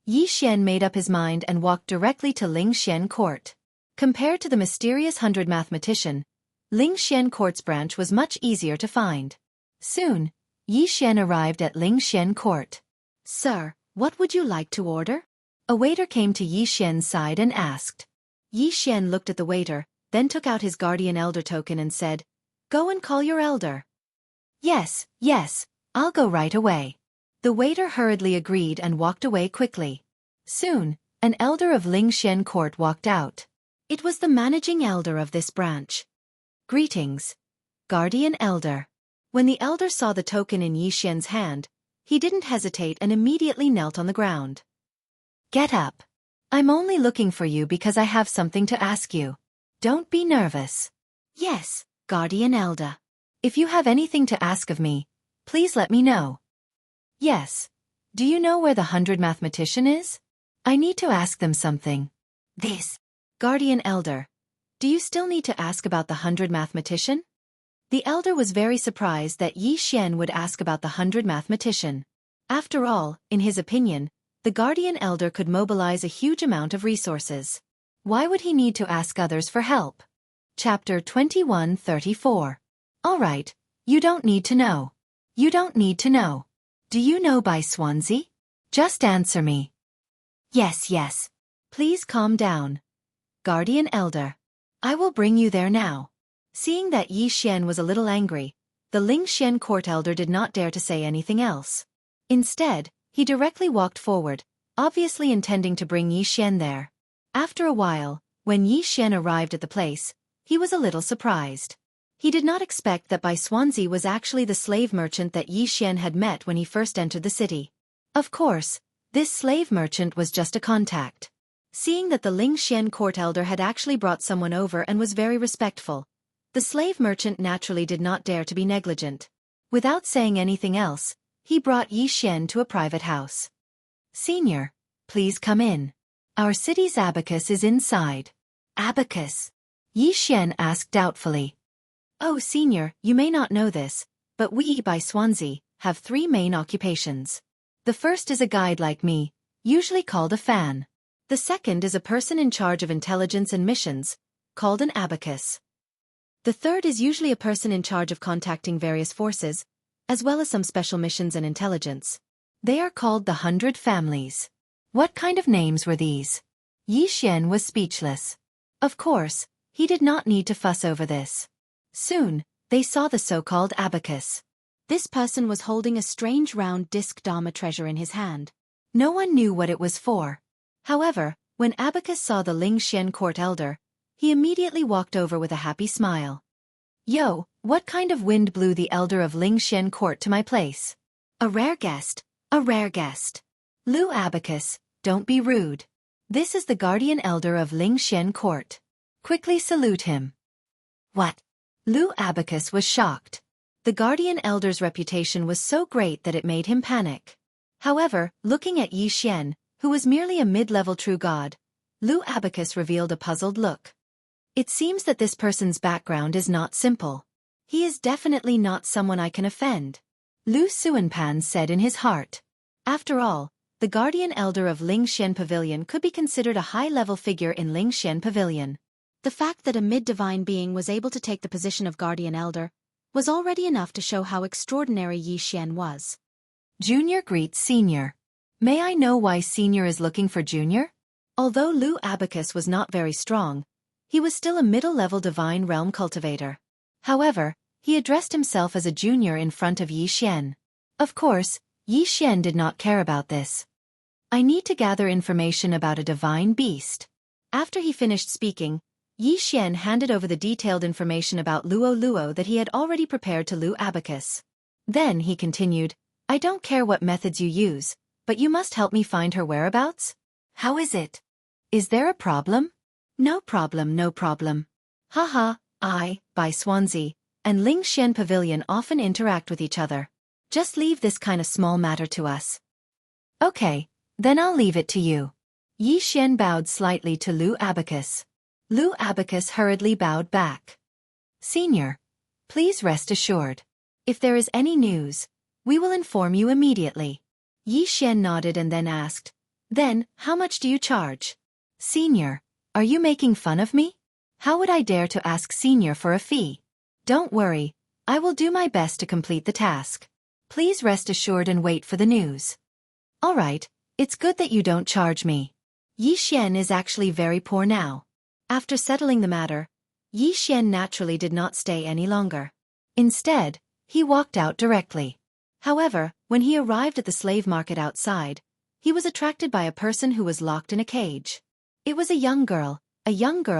Yi Xian made up his mind and walked directly to Lingxian Court. Compared to the mysterious 100 mathematician, Lingxian Court's branch was much easier to find. Soon, Yi Xian arrived at Lingxian Court. Sir, what would you like to order? A waiter came to Yi Xian's side and asked. Yi Xian looked at the waiter, then took out his guardian elder token and said, "Go and call your elder." Yes, I'll go right away. The waiter hurriedly agreed and walked away quickly. Soon, an elder of Lingxian Court walked out. It was the managing elder of this branch. Greetings, guardian elder. When the elder saw the token in Yi Xian's hand, he didn't hesitate and immediately knelt on the ground. Get up. I'm only looking for you because I have something to ask you. Don't be nervous. Yes, guardian elder. If you have anything to ask of me, please let me know. Yes. Do you know where the 100 mathematician is? I need to ask them something. This. Guardian elder. Do you still need to ask about the 100 mathematician? The elder was very surprised that Yi Xian would ask about the 100 mathematician. After all, in his opinion, the guardian elder could mobilize a huge amount of resources. Why would he need to ask others for help? Chapter 21:34. Alright, you don't need to know. You don't need to know. Do you know by Swansea? Just answer me. Yes. Please calm down. Guardian elder. I will bring you there now. Seeing that Yi Xian was a little angry, the Lingxian court elder did not dare to say anything else. Instead, he directly walked forward, obviously intending to bring Yi Xian there. After a while, when Yi Xian arrived at the place, he was a little surprised. He did not expect that Bai Swansea was actually the slave merchant that Yi Xian had met when he first entered the city. Of course, this slave merchant was just a contact. Seeing that the Lingxian court elder had actually brought someone over and was very respectful, the slave merchant naturally did not dare to be negligent. Without saying anything else, he brought Yi Xian to a private house. Senior, please come in. Our city's abacus is inside. Abacus? Yi Xian asked doubtfully. Oh, senior, you may not know this, but we by Swansea have 3 main occupations. The first is a guide like me, usually called a fan. The second is a person in charge of intelligence and missions, called an abacus. The third is usually a person in charge of contacting various forces, as well as some special missions and intelligence. They are called the 100 families. What kind of names were these? Yi Xian was speechless. Of course, he did not need to fuss over this. Soon, they saw the so-called abacus. This person was holding a strange round disc Dharma treasure in his hand. No one knew what it was for. However, when Abacus saw the Lingxian court elder, he immediately walked over with a happy smile. Yo, what kind of wind blew the elder of Lingxian court to my place? A rare guest, a rare guest. Lu Abacus, don't be rude. This is the guardian elder of Lingxian court. Quickly salute him. What? Lu Abacus was shocked. The guardian elder's reputation was so great that it made him panic. However, looking at Yi Xian, who was merely a mid-level true god, Lu Abacus revealed a puzzled look. It seems that this person's background is not simple. He is definitely not someone I can offend, Lu Suanpan said in his heart. After all, the guardian elder of Lingxian Pavilion could be considered a high-level figure in Lingxian Pavilion. The fact that a mid-divine being was able to take the position of guardian elder was already enough to show how extraordinary Yi Xian was. Junior greets Senior. May I know why Senior is looking for Junior? Although Lu Abacus was not very strong, he was still a middle-level divine realm cultivator. However, he addressed himself as a junior in front of Yi Xian. Of course, Yi Xian did not care about this. I need to gather information about a divine beast. After he finished speaking, Yi Xian handed over the detailed information about Luo that he had already prepared to Lu Abacus. Then he continued, I don't care what methods you use, but you must help me find her whereabouts? How is it? Is there a problem? No problem, no problem. Haha, by Swansea, and Lingxian Pavilion often interact with each other. Just leave this kind of small matter to us. Okay, then I'll leave it to you. Yi Xian bowed slightly to Lu Abacus. Lu Abacus hurriedly bowed back. Senior, please rest assured. If there is any news, we will inform you immediately. Yi Xian nodded and then asked, Then, how much do you charge? Senior, are you making fun of me? How would I dare to ask Senior for a fee? Don't worry, I will do my best to complete the task. Please rest assured and wait for the news. All right, it's good that you don't charge me. Yi Xian is actually very poor now. After settling the matter, Yi Xian naturally did not stay any longer. Instead, he walked out directly. However, when he arrived at the slave market outside, he was attracted by a person who was locked in a cage. It was a young girl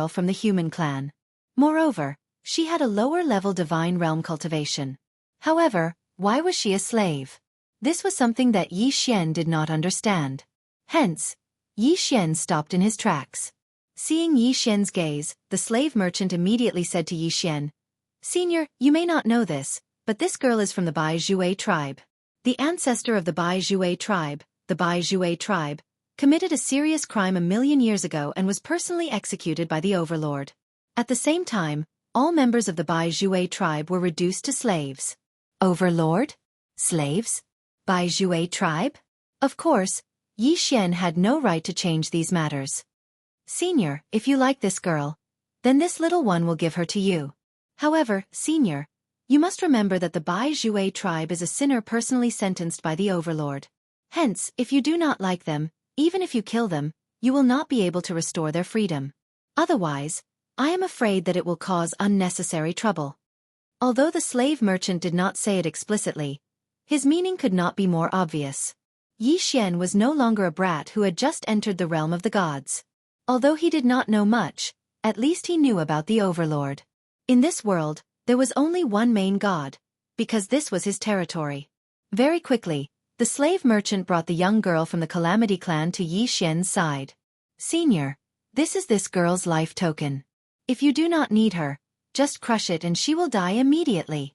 from the human clan. Moreover, she had a lower-level divine realm cultivation. However, why was she a slave? This was something that Yi Xian did not understand. Hence, Yi Xian stopped in his tracks. Seeing Yi Xian's gaze, the slave merchant immediately said to Yi Xian, Senior, you may not know this, but this girl is from the Bai Zhui tribe. The ancestor of the Bai Zhui tribe, committed a serious crime 1,000,000 years ago and was personally executed by the overlord. At the same time, all members of the Bai Zhui tribe were reduced to slaves. Overlord? Slaves? Bai Zhui tribe? Of course, Yi Xian had no right to change these matters. Senior, if you like this girl, then this little one will give her to you. However, Senior, you must remember that the Bai Zhui tribe is a sinner personally sentenced by the overlord. Hence, if you do not like them, even if you kill them, you will not be able to restore their freedom. Otherwise, I am afraid that it will cause unnecessary trouble. Although the slave merchant did not say it explicitly, his meaning could not be more obvious. Yi Xian was no longer a brat who had just entered the realm of the gods. Although he did not know much, at least he knew about the overlord. In this world, there was only one main god, because this was his territory. Very quickly, the slave merchant brought the young girl from the Calamity clan to Yi Xian's side. Senior, this is this girl's life token. If you do not need her, just crush it and she will die immediately.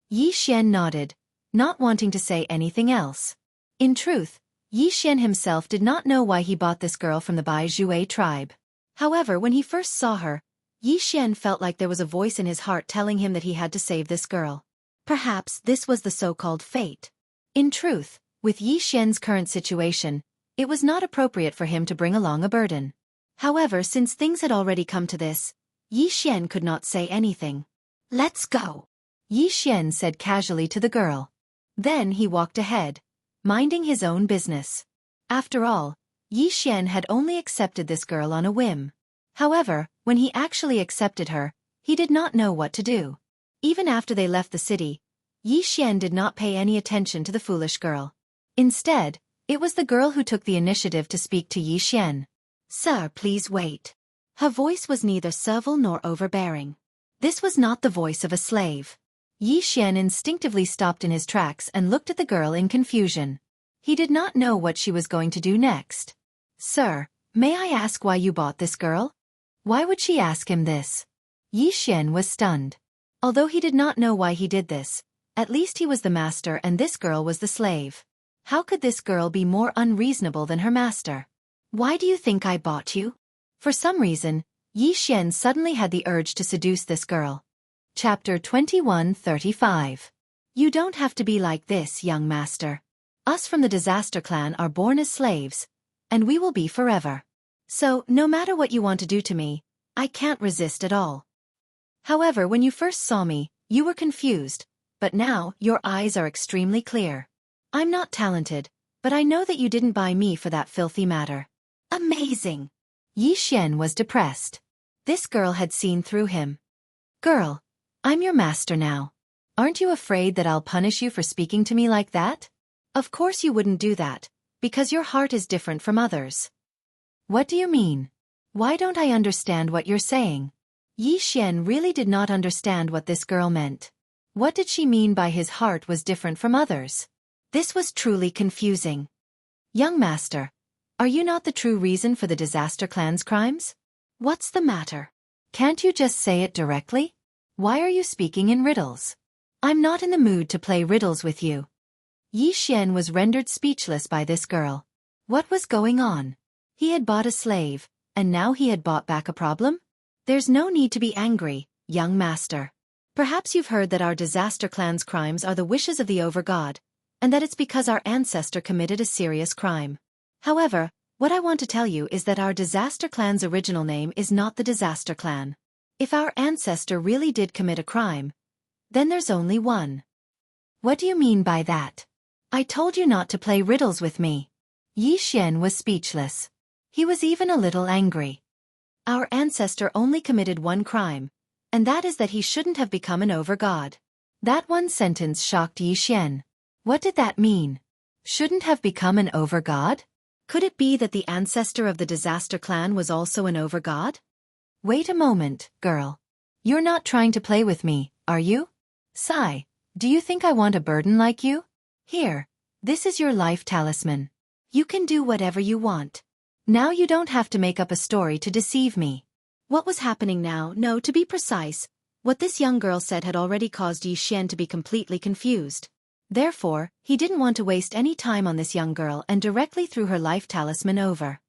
Yi Xian nodded, not wanting to say anything else. In truth, Yi Xian himself did not know why he bought this girl from the Bai Zhui tribe. However, when he first saw her, Yi Xian felt like there was a voice in his heart telling him that he had to save this girl. Perhaps this was the so-called fate. In truth, with Yi Xian's current situation, it was not appropriate for him to bring along a burden. However, since things had already come to this, Yi Xian could not say anything. Let's go, Yi Xian said casually to the girl. Then he walked ahead, minding his own business. After all, Yi Xian had only accepted this girl on a whim. However, when he actually accepted her, he did not know what to do. Even after they left the city, Yi Xian did not pay any attention to the foolish girl. Instead, it was the girl who took the initiative to speak to Yi Xian. Sir, please wait. Her voice was neither servile nor overbearing. This was not the voice of a slave. Yi Xian instinctively stopped in his tracks and looked at the girl in confusion. He did not know what she was going to do next. Sir, may I ask why you bought this girl? Why would she ask him this? Yi Xian was stunned. Although he did not know why he did this, at least he was the master and this girl was the slave. How could this girl be more unreasonable than her master? Why do you think I bought you? For some reason, Yi Xian suddenly had the urge to seduce this girl. Chapter 21:35. You don't have to be like this, young master. Us from the Disaster Clan are born as slaves, and we will be forever. So, no matter what you want to do to me, I can't resist at all. However, when you first saw me, you were confused, but now your eyes are extremely clear. I'm not talented, but I know that you didn't buy me for that filthy matter. Amazing! Yi Xian was depressed. This girl had seen through him. Girl, I'm your master now. Aren't you afraid that I'll punish you for speaking to me like that? Of course you wouldn't do that, because your heart is different from others. What do you mean? Why don't I understand what you're saying? Yi Xian really did not understand what this girl meant. What did she mean by his heart was different from others? This was truly confusing. Young master, are you not the true reason for the Disaster Clan's crimes? What's the matter? Can't you just say it directly? Why are you speaking in riddles? I'm not in the mood to play riddles with you. Yi Xian was rendered speechless by this girl. What was going on? He had bought a slave, and now he had bought back a problem? There's no need to be angry, young master. Perhaps you've heard that our Disaster Clan's crimes are the wishes of the Overgod, and that it's because our ancestor committed a serious crime. However, what I want to tell you is that our Disaster Clan's original name is not the Disaster Clan. If our ancestor really did commit a crime, then there's only one. What do you mean by that? I told you not to play riddles with me. Yi Xian was speechless. He was even a little angry. Our ancestor only committed one crime, and that is that he shouldn't have become an overgod. That one sentence shocked Yi Xian. What did that mean? Shouldn't have become an overgod? Could it be that the ancestor of the Disaster Clan was also an overgod? Wait a moment, girl. You're not trying to play with me, are you? Sigh, do you think I want a burden like you? Here, this is your life talisman. You can do whatever you want. Now you don't have to make up a story to deceive me. What was happening now? No, to be precise, what this young girl said had already caused Yi Xian to be completely confused. Therefore, he didn't want to waste any time on this young girl and directly threw her life talisman over.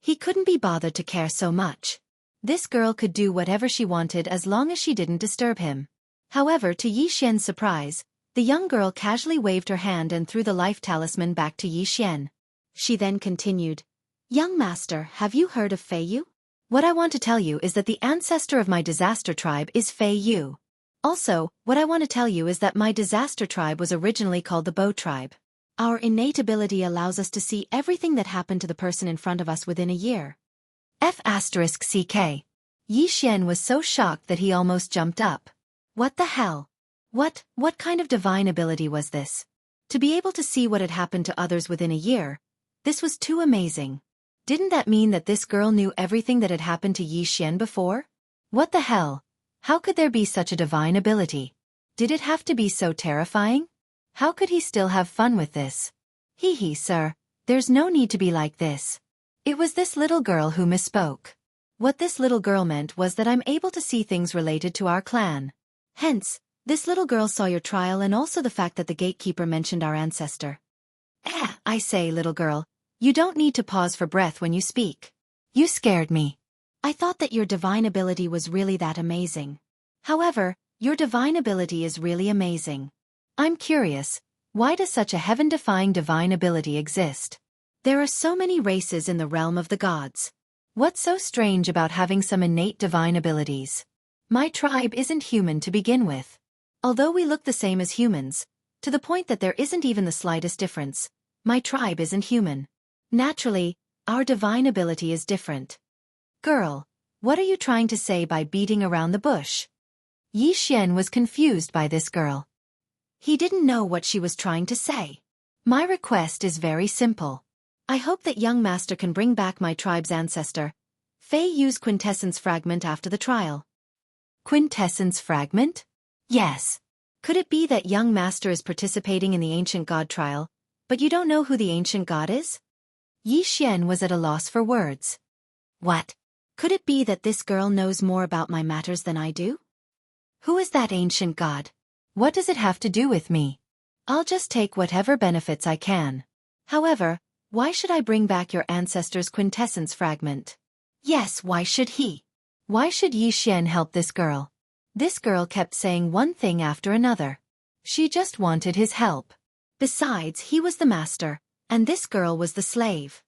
He couldn't be bothered to care so much. This girl could do whatever she wanted as long as she didn't disturb him. However, to Yi Xian's surprise, the young girl casually waved her hand and threw the life talisman back to Yi Xian. She then continued, Young master, have you heard of Fei Yu? What I want to tell you is that the ancestor of my disaster tribe is Fei Yu. Also, what I want to tell you is that my disaster tribe was originally called the Bow tribe. Our innate ability allows us to see everything that happened to the person in front of us within a year. F***CK. Yi Xian was so shocked that he almost jumped up. What the hell? What kind of divine ability was this? To be able to see what had happened to others within a year, this was too amazing. Didn't that mean that this girl knew everything that had happened to Yi Xian before? What the hell? How could there be such a divine ability? Did it have to be so terrifying? How could he still have fun with this? Hee hee, sir, there's no need to be like this. It was this little girl who misspoke. What this little girl meant was that I'm able to see things related to our clan. Hence, this little girl saw your trial and also the fact that the gatekeeper mentioned our ancestor. I say, little girl, you don't need to pause for breath when you speak. You scared me. I thought that your divine ability was really that amazing. However, your divine ability is really amazing. I'm curious, why does such a heaven-defying divine ability exist? There are so many races in the realm of the gods. What's so strange about having some innate divine abilities? My tribe isn't human to begin with. Although we look the same as humans, to the point that there isn't even the slightest difference, my tribe isn't human. Naturally, our divine ability is different. Girl, what are you trying to say by beating around the bush? Yi Xian was confused by this girl. He didn't know what she was trying to say. My request is very simple. I hope that young master can bring back my tribe's ancestor, Fei Yu's quintessence fragment after the trial. Quintessence fragment? Yes. Could it be that young master is participating in the ancient god trial, but you don't know who the ancient god is? Yi Xian was at a loss for words. What? Could it be that this girl knows more about my matters than I do? Who is that ancient god? What does it have to do with me? I'll just take whatever benefits I can. However, why should I bring back your ancestor's quintessence fragment? Yes, why should he? Why should Yi Xian help this girl? This girl kept saying one thing after another. She just wanted his help. Besides, he was the master, and this girl was the slave.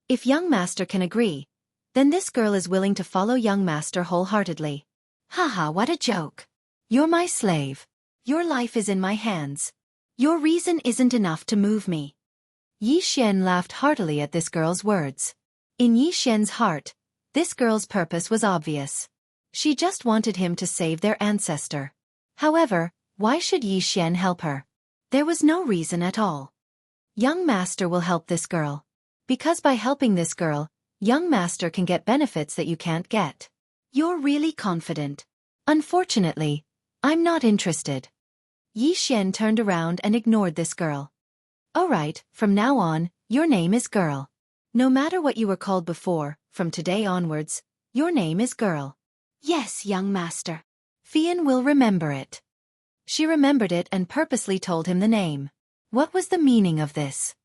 If young master can agree, then this girl is willing to follow young master wholeheartedly. Haha, what a joke. You're my slave. Your life is in my hands. Your reason isn't enough to move me. Yi Xian laughed heartily at this girl's words. In Yi Xian's heart, this girl's purpose was obvious. She just wanted him to save their ancestor. However, why should Yi Xian help her? There was no reason at all. Young master will help this girl. Because by helping this girl, young master can get benefits that you can't get. You're really confident. Unfortunately, I'm not interested. Yi Xian turned around and ignored this girl. Alright, from now on, your name is Girl. No matter what you were called before, from today onwards, your name is Girl. Yes, young master. Fian will remember it. She remembered it and purposely told him the name. What was the meaning of this?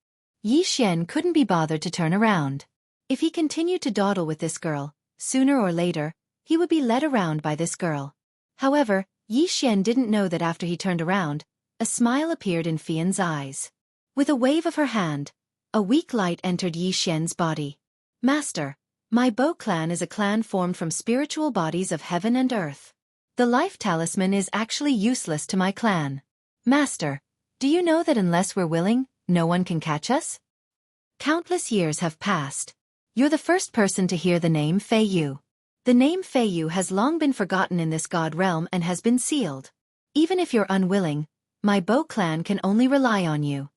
Yi Xian couldn't be bothered to turn around. If he continued to dawdle with this girl, sooner or later, he would be led around by this girl. However, Yi Xian didn't know that after he turned around, a smile appeared in Fian's eyes. With a wave of her hand, a weak light entered Yi Xian's body. Master, my Bo clan is a clan formed from spiritual bodies of heaven and earth. The life talisman is actually useless to my clan. Master, do you know that unless we're willing, no one can catch us? Countless years have passed. You're the first person to hear the name Fei Yu. The name Fei Yu has long been forgotten in this god realm and has been sealed. Even if you're unwilling, my Bo clan can only rely on you.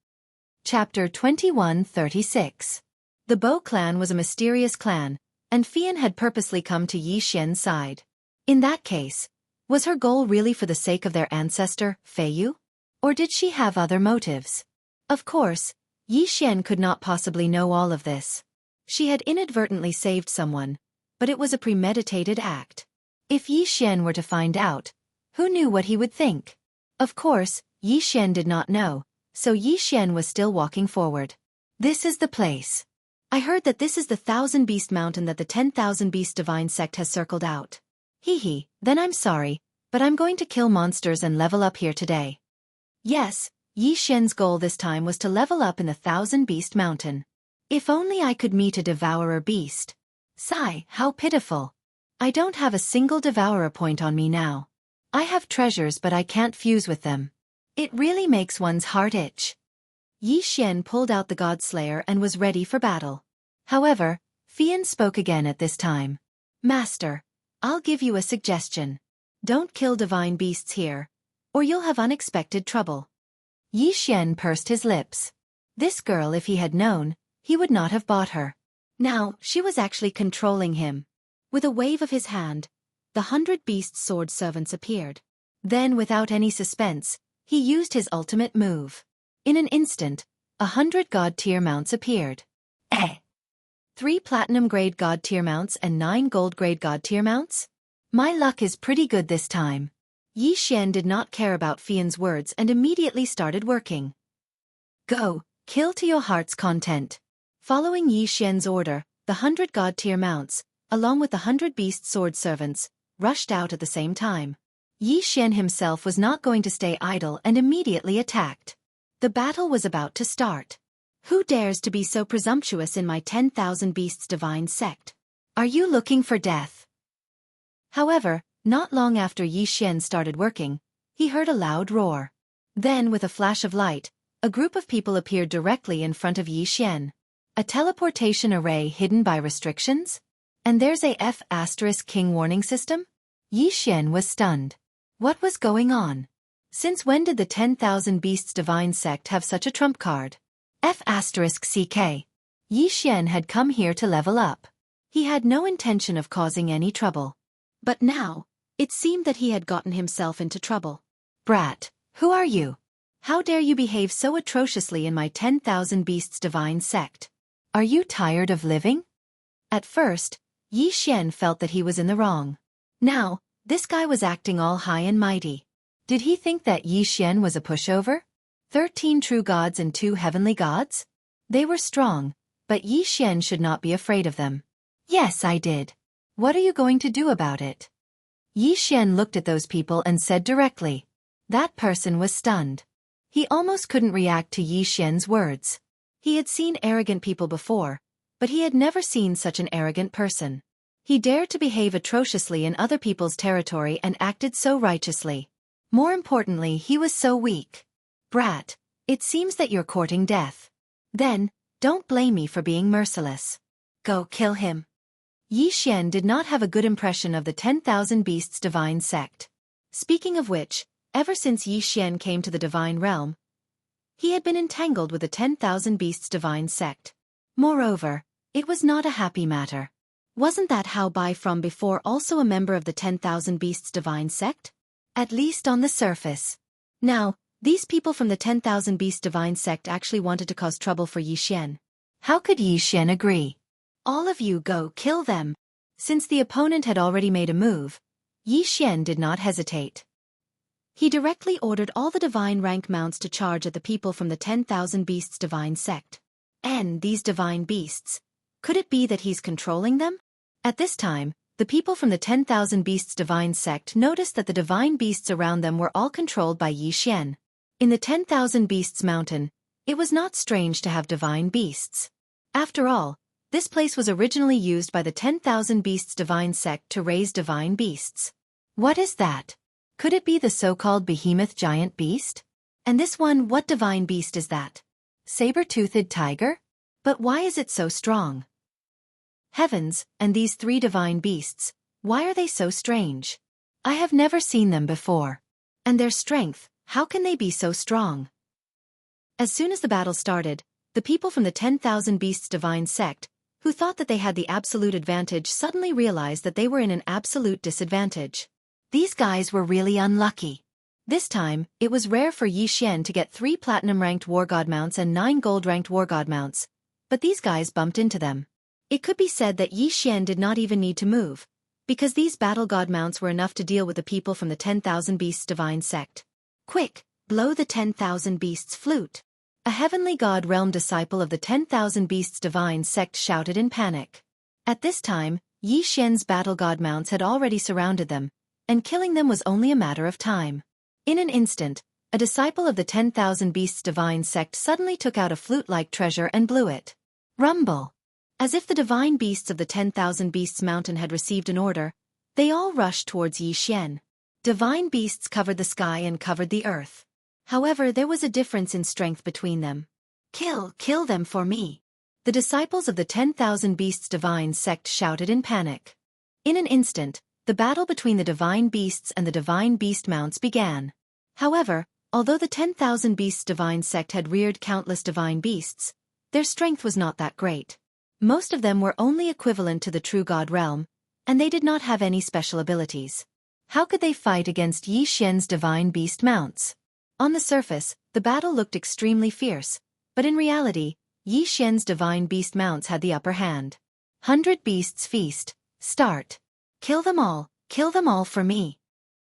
Chapter 2136. The Bo clan was a mysterious clan, and Fian had purposely come to Yi Xian's side. In that case, was her goal really for the sake of their ancestor, Fei Yu? Or did she have other motives? Of course, Yi Xian could not possibly know all of this. She had inadvertently saved someone, but it was a premeditated act. If Yi Xian were to find out, who knew what he would think? Of course, Yi Xian did not know, so Yi Xian was still walking forward. This is the place. I heard that this is the 1,000 Beast Mountain that the 10,000 Beast Divine Sect has circled out. Hee, then I'm sorry, but I'm going to kill monsters and level up here today. Yes, Yi Xian's goal this time was to level up in the 1,000 Beast Mountain. If only I could meet a devourer beast. Sigh, how pitiful. I don't have a single devourer point on me now. I have treasures but I can't fuse with them. It really makes one's heart itch. Yi Xian pulled out the God Slayer and was ready for battle. However, Fian spoke again at this time. Master, I'll give you a suggestion. Don't kill divine beasts here, or you'll have unexpected trouble. Yi Xian pursed his lips. This girl, if he had known, he would not have bought her. Now, she was actually controlling him. With a wave of his hand, the 100 Beast Sword Servants appeared. Then, without any suspense, he used his ultimate move. In an instant, 100 God tier mounts appeared. 3 Platinum grade God tier mounts and 9 Gold grade God tier mounts? My luck is pretty good this time. Yi Xian did not care about Fian's words and immediately started working. Go, kill to your heart's content. Following Yi Xian's order, the 100 God tier mounts, along with the 100 Beast Sword Servants, rushed out at the same time. Yi Xian himself was not going to stay idle and immediately attacked. The battle was about to start. Who dares to be so presumptuous in my 10,000 Beasts Divine Sect? Are you looking for death? However, not long after Yi Xian started working, he heard a loud roar. Then, with a flash of light, a group of people appeared directly in front of Yi Xian. A teleportation array hidden by restrictions? And there's a F*King warning system? Yi Xian was stunned. What was going on? Since when did the 10,000 Beasts Divine Sect have such a trump card? F***CK. Yi Xian had come here to level up. He had no intention of causing any trouble. But now, it seemed that he had gotten himself into trouble. Brat, who are you? How dare you behave so atrociously in my 10,000 Beasts Divine Sect? Are you tired of living? At first, Yi Xian felt that he was in the wrong. Now, this guy was acting all high and mighty. Did he think that Yi Xian was a pushover? 13 true gods and 2 heavenly gods? They were strong, but Yi Xian should not be afraid of them. Yes, I did. What are you going to do about it? Yi Xian looked at those people and said directly. That person was stunned. He almost couldn't react to Yi Xian's words. He had seen arrogant people before, but he had never seen such an arrogant person. He dared to behave atrociously in other people's territory and acted so righteously. More importantly, he was so weak. Brat, it seems that you're courting death. Then, don't blame me for being merciless. Go kill him. Yi Xian did not have a good impression of the 10,000 Beasts divine sect. Speaking of which, ever since Yi Xian came to the divine realm, he had been entangled with the 10,000 Beasts divine sect. Moreover, it was not a happy matter. Wasn't that Hao Bai from before also a member of the 10,000 Beasts divine sect? At least on the surface. Now, these people from the 10,000 Beasts divine sect actually wanted to cause trouble for Yi Xian. How could Yi Xian agree? All of you go kill them. Since the opponent had already made a move, Yi Xian did not hesitate. He directly ordered all the divine rank mounts to charge at the people from the 10,000 Beasts divine sect. And these divine beasts, could it be that he's controlling them? At this time, the people from the 10,000 Beasts divine sect noticed that the divine beasts around them were all controlled by Yi Xian. In the 10,000 Beasts mountain, it was not strange to have divine beasts. After all, this place was originally used by the 10,000 Beasts divine sect to raise divine beasts. What is that? Could it be the so-called behemoth giant beast? And this one, what divine beast is that? Saber-toothed tiger? But why is it so strong? Heavens, and these 3 divine beasts, why are they so strange? I have never seen them before. And their strength, how can they be so strong? As soon as the battle started, the people from the 10,000 Beasts divine sect, who thought that they had the absolute advantage, suddenly realized that they were in an absolute disadvantage. These guys were really unlucky. This time, it was rare for Yi Xian to get 3 platinum-ranked war god mounts and 9 gold-ranked war god mounts, but these guys bumped into them. It could be said that Yi Xian did not even need to move, because these battle god mounts were enough to deal with the people from the 10,000 Beasts divine sect. Quick, blow the 10,000 Beasts flute. A heavenly god realm disciple of the 10,000 Beasts divine sect shouted in panic. At this time, Yi Xian's battle god mounts had already surrounded them, and killing them was only a matter of time. In an instant, a disciple of the 10,000 Beasts divine sect suddenly took out a flute-like treasure and blew it. Rumble! As if the divine beasts of the 10,000 Beasts mountain had received an order, they all rushed towards Yi Xian. Divine beasts covered the sky and covered the earth. However, there was a difference in strength between them. Kill them for me. The disciples of the 10,000 Beasts divine sect shouted in panic. In an instant, the battle between the divine beasts and the divine beast mounts began. However, although the 10,000 Beasts divine sect had reared countless divine beasts, their strength was not that great. Most of them were only equivalent to the true god realm, and they did not have any special abilities. How could they fight against Yi Xian's divine beast mounts? On the surface, the battle looked extremely fierce, but in reality, Yi Xian's divine beast mounts had the upper hand. 100 Beasts Feast, start. Kill them all for me.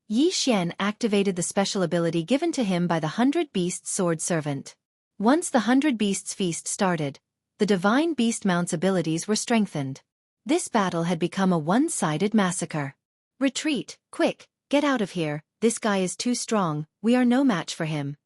Yi Xian activated the special ability given to him by the 100 Beasts Sword Servant. Once the 100 Beasts Feast started, the divine beast mounts' abilities were strengthened. This battle had become a one-sided massacre. Retreat, quick, get out of here, this guy is too strong, we are no match for him.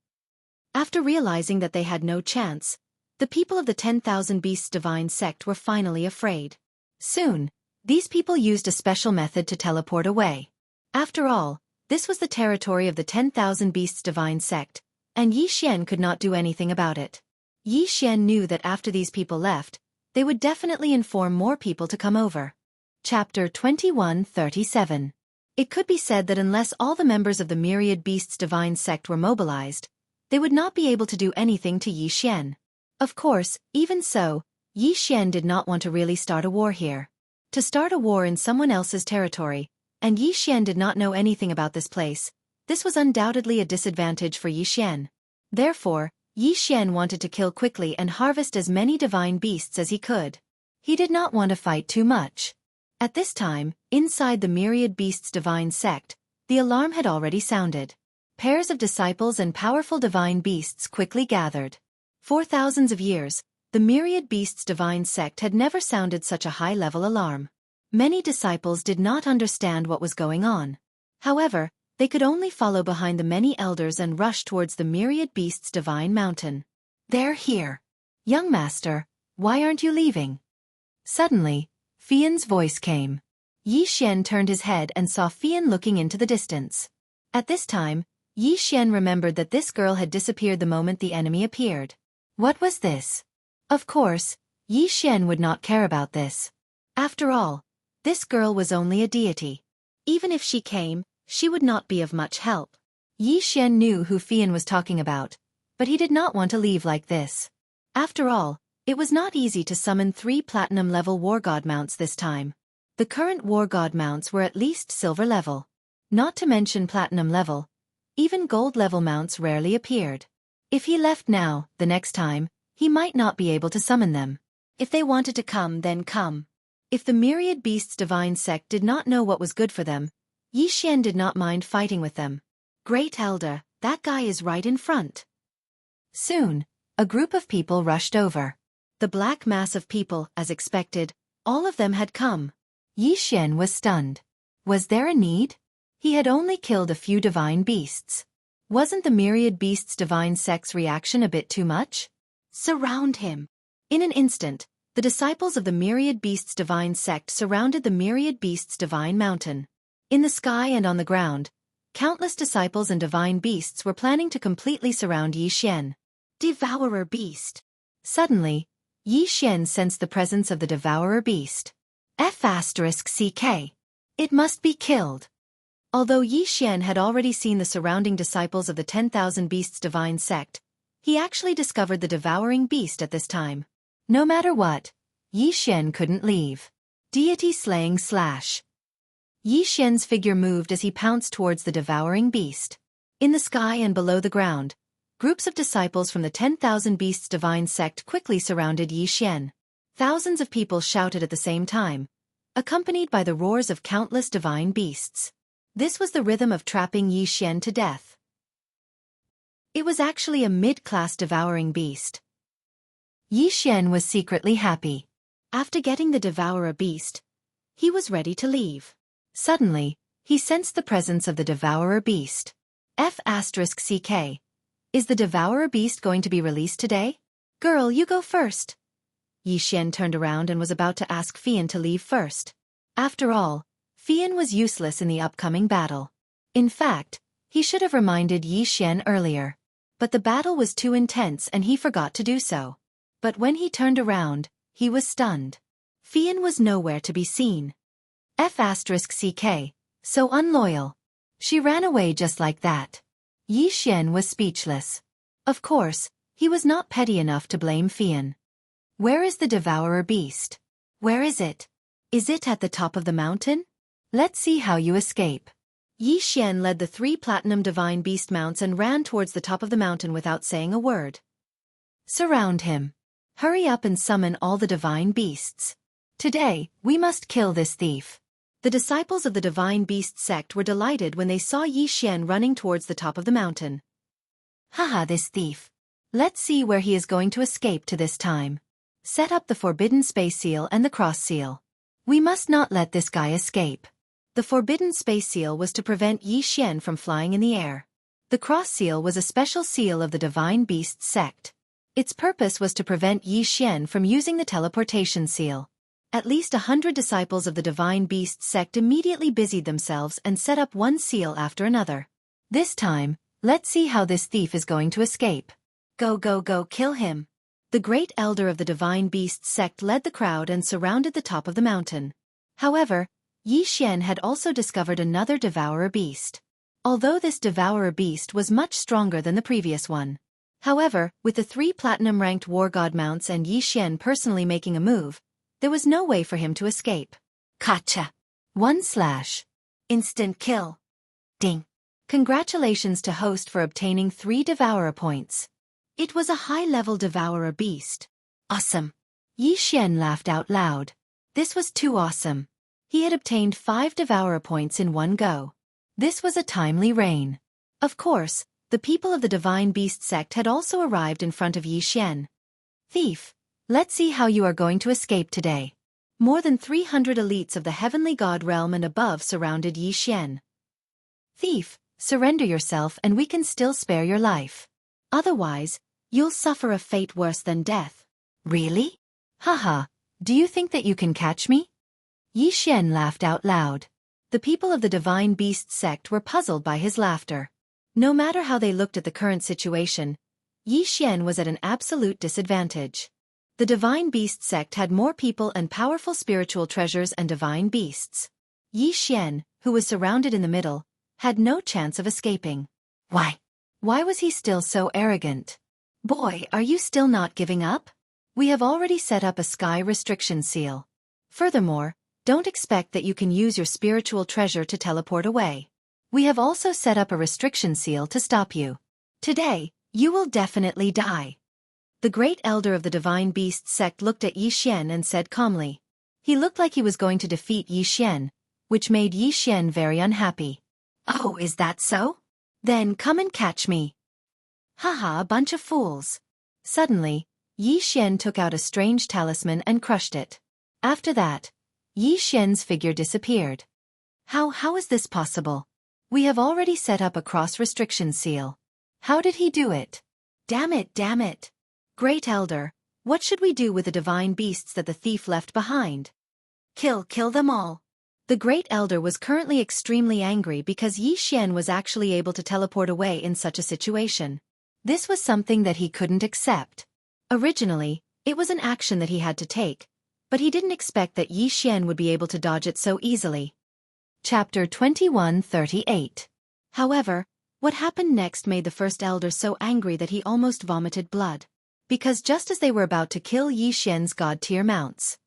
After realizing that they had no chance, the people of the 10,000 Beasts divine sect were finally afraid. Soon, these people used a special method to teleport away. After all, this was the territory of the 10,000 Beasts divine sect, and Yi Xian could not do anything about it. Yi Xian knew that after these people left, they would definitely inform more people to come over. Chapter 2137. It could be said that unless all the members of the myriad beasts divine sect were mobilized, they would not be able to do anything to Yi Xian. Of course, even so, Yi Xian did not want to really start a war here. To start a war in someone else's territory, and Yi Xian did not know anything about this place, this was undoubtedly a disadvantage for Yi Xian. Therefore, Yi Xian wanted to kill quickly and harvest as many divine beasts as he could. He did not want to fight too much. At this time, inside the myriad beasts divine sect, the alarm had already sounded. pairs of disciples and powerful divine beasts quickly gathered. For thousands of years, the myriad beasts divine sect had never sounded such a high-level alarm. Many disciples did not understand what was going on. However, they could only follow behind the many elders and rush towards the myriad beasts divine mountain. "They're here. Young master, why aren't you leaving?" Suddenly, Fian's voice came. Yi Xian turned his head and saw Fian looking into the distance. At this time, Yi Xian remembered that this girl had disappeared the moment the enemy appeared. What was this? Of course, Yi Xian would not care about this. After all, this girl was only a deity. Even if she came, she would not be of much help. Yi Xian knew who Fian was talking about, but he did not want to leave like this. After all, it was not easy to summon 3 platinum-level war god mounts this time. The current war god mounts were at least silver level. Not to mention platinum level, even gold level mounts rarely appeared. If he left now, the next time, he might not be able to summon them. If they wanted to come, then come. If the myriad beasts divine sect did not know what was good for them, Yi Xian did not mind fighting with them. "Great Elder, that guy is right in front." Soon, a group of people rushed over. The black mass of people, as expected, all of them had come. Yi Xian was stunned. Was there a need? He had only killed a few divine beasts. Wasn't the myriad beasts divine sect's reaction a bit too much? Surround him. In an instant, the disciples of the myriad beasts divine sect surrounded the myriad beasts divine mountain. In the sky and on the ground, countless disciples and divine beasts were planning to completely surround Yi Xian. Devourer beast. Suddenly, Yi Xian sensed the presence of the devourer beast. F***CK. It must be killed. Although Yi Xian had already seen the surrounding disciples of the 10,000 Beasts divine sect, he actually discovered the devouring beast at this time. No matter what, Yi Xian couldn't leave. Deity slaying slash. Yi Xian's figure moved as he pounced towards the devouring beast. In the sky and below the ground, groups of disciples from the 10,000 Beasts divine sect quickly surrounded Yi Xian. Thousands of people shouted at the same time, accompanied by the roars of countless divine beasts. This was the rhythm of trapping Yi Xian to death. It was actually a mid-class devouring beast. Yi Xian was secretly happy. After getting the devourer beast, he was ready to leave. Suddenly, he sensed the presence of the devourer beast. F***CK. Is the devourer beast going to be released today? Girl, you go first. Yi Xian turned around and was about to ask Fian to leave first. After all, Fian was useless in the upcoming battle. In fact, he should have reminded Yi Xian earlier. But the battle was too intense and he forgot to do so. But when he turned around, he was stunned. Fian was nowhere to be seen. F***CK. So unloyal. She ran away just like that. Yi Xian was speechless. Of course, he was not petty enough to blame Fian. Where is the devourer beast? Where is it? Is it at the top of the mountain? Let's see how you escape. Yi Xian led the 3 platinum divine beast mounts and ran towards the top of the mountain without saying a word. Surround him. Hurry up and summon all the divine beasts. Today, we must kill this thief. The disciples of the divine beast sect were delighted when they saw Yi Xian running towards the top of the mountain. Haha, this thief. Let's see where he is going to escape to this time. Set up the forbidden space seal and the cross seal. We must not let this guy escape. The forbidden space seal was to prevent Yi Xian from flying in the air. The cross seal was a special seal of the divine beast sect. Its purpose was to prevent Yi Xian from using the teleportation seal. At least 100 disciples of the divine beast sect immediately busied themselves and set up one seal after another. This time, let's see how this thief is going to escape. Go, go, go, kill him. The great elder of the divine beast sect led the crowd and surrounded the top of the mountain. However, Yi Xian had also discovered another devourer beast. Although this devourer beast was much stronger than the previous one. However, with the 3 platinum-ranked war god mounts and Yi Xian personally making a move, there was no way for him to escape. Gotcha. 1/. Instant kill. Ding. Congratulations to host for obtaining 3 devourer points. It was a high-level devourer beast. Awesome. Yi Xian laughed out loud. This was too awesome. He had obtained 5 devourer points in one go. This was a timely reign. Of course, the people of the Divine Beast sect had also arrived in front of Yi Xian. Thief, let's see how you are going to escape today. More than 300 elites of the heavenly god realm and above surrounded Yi Xian. Thief, surrender yourself and we can still spare your life. Otherwise, you'll suffer a fate worse than death. Really? Haha, do you think that you can catch me? Yi Xian laughed out loud. The people of the Divine Beast sect were puzzled by his laughter. No matter how they looked at the current situation, Yi Xian was at an absolute disadvantage. The Divine Beast sect had more people and powerful spiritual treasures and divine beasts. Yi Xian, who was surrounded in the middle, had no chance of escaping. Why? Why was he still so arrogant? Boy, are you still not giving up? We have already set up a sky restriction seal. Furthermore, don't expect that you can use your spiritual treasure to teleport away. We have also set up a restriction seal to stop you. Today, you will definitely die. The great elder of the Divine Beast sect looked at Yi Xian and said calmly. He looked like he was going to defeat Yi Xian, which made Yi Xian very unhappy. Oh, is that so? Then come and catch me. Haha, a bunch of fools. Suddenly, Yi Xian took out a strange talisman and crushed it. After that, Yi Xian's figure disappeared. How is this possible? We have already set up a cross-restriction seal. How did he do it? Damn it. Great Elder, what should we do with the divine beasts that the thief left behind? Kill them all. The Great Elder was currently extremely angry because Yi Xian was actually able to teleport away in such a situation. This was something that he couldn't accept. Originally, it was an action that he had to take, but he didn't expect that Yi Xian would be able to dodge it so easily. Chapter 2138. However, what happened next made the First Elder so angry that he almost vomited blood. Because just as they were about to kill Yi Xian's god-tier mounts,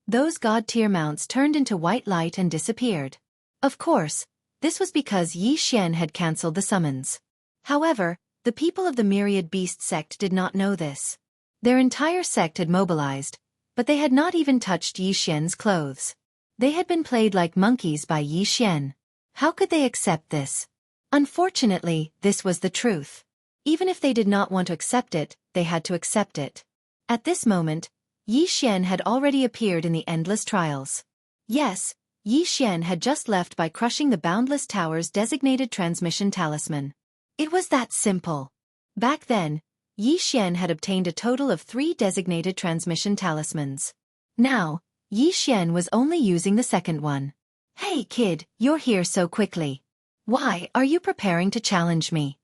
those god-tier mounts turned into white light and disappeared. Of course, this was because Yi Xian had cancelled the summons. However, the people of the Myriad Beast sect did not know this. Their entire sect had mobilized, but they had not even touched Yi Xian's clothes. They had been played like monkeys by Yi Xian. How could they accept this? Unfortunately, this was the truth. Even if they did not want to accept it, they had to accept it. At this moment, Yi Xian had already appeared in the endless trials. Yes, Yi Xian had just left by crushing the Boundless Tower's designated transmission talisman. It was that simple. Back then, Yi Xian had obtained a total of 3 designated transmission talismans. Now, Yi Xian was only using the second one. Hey kid, you're here so quickly. Why are you preparing to challenge me?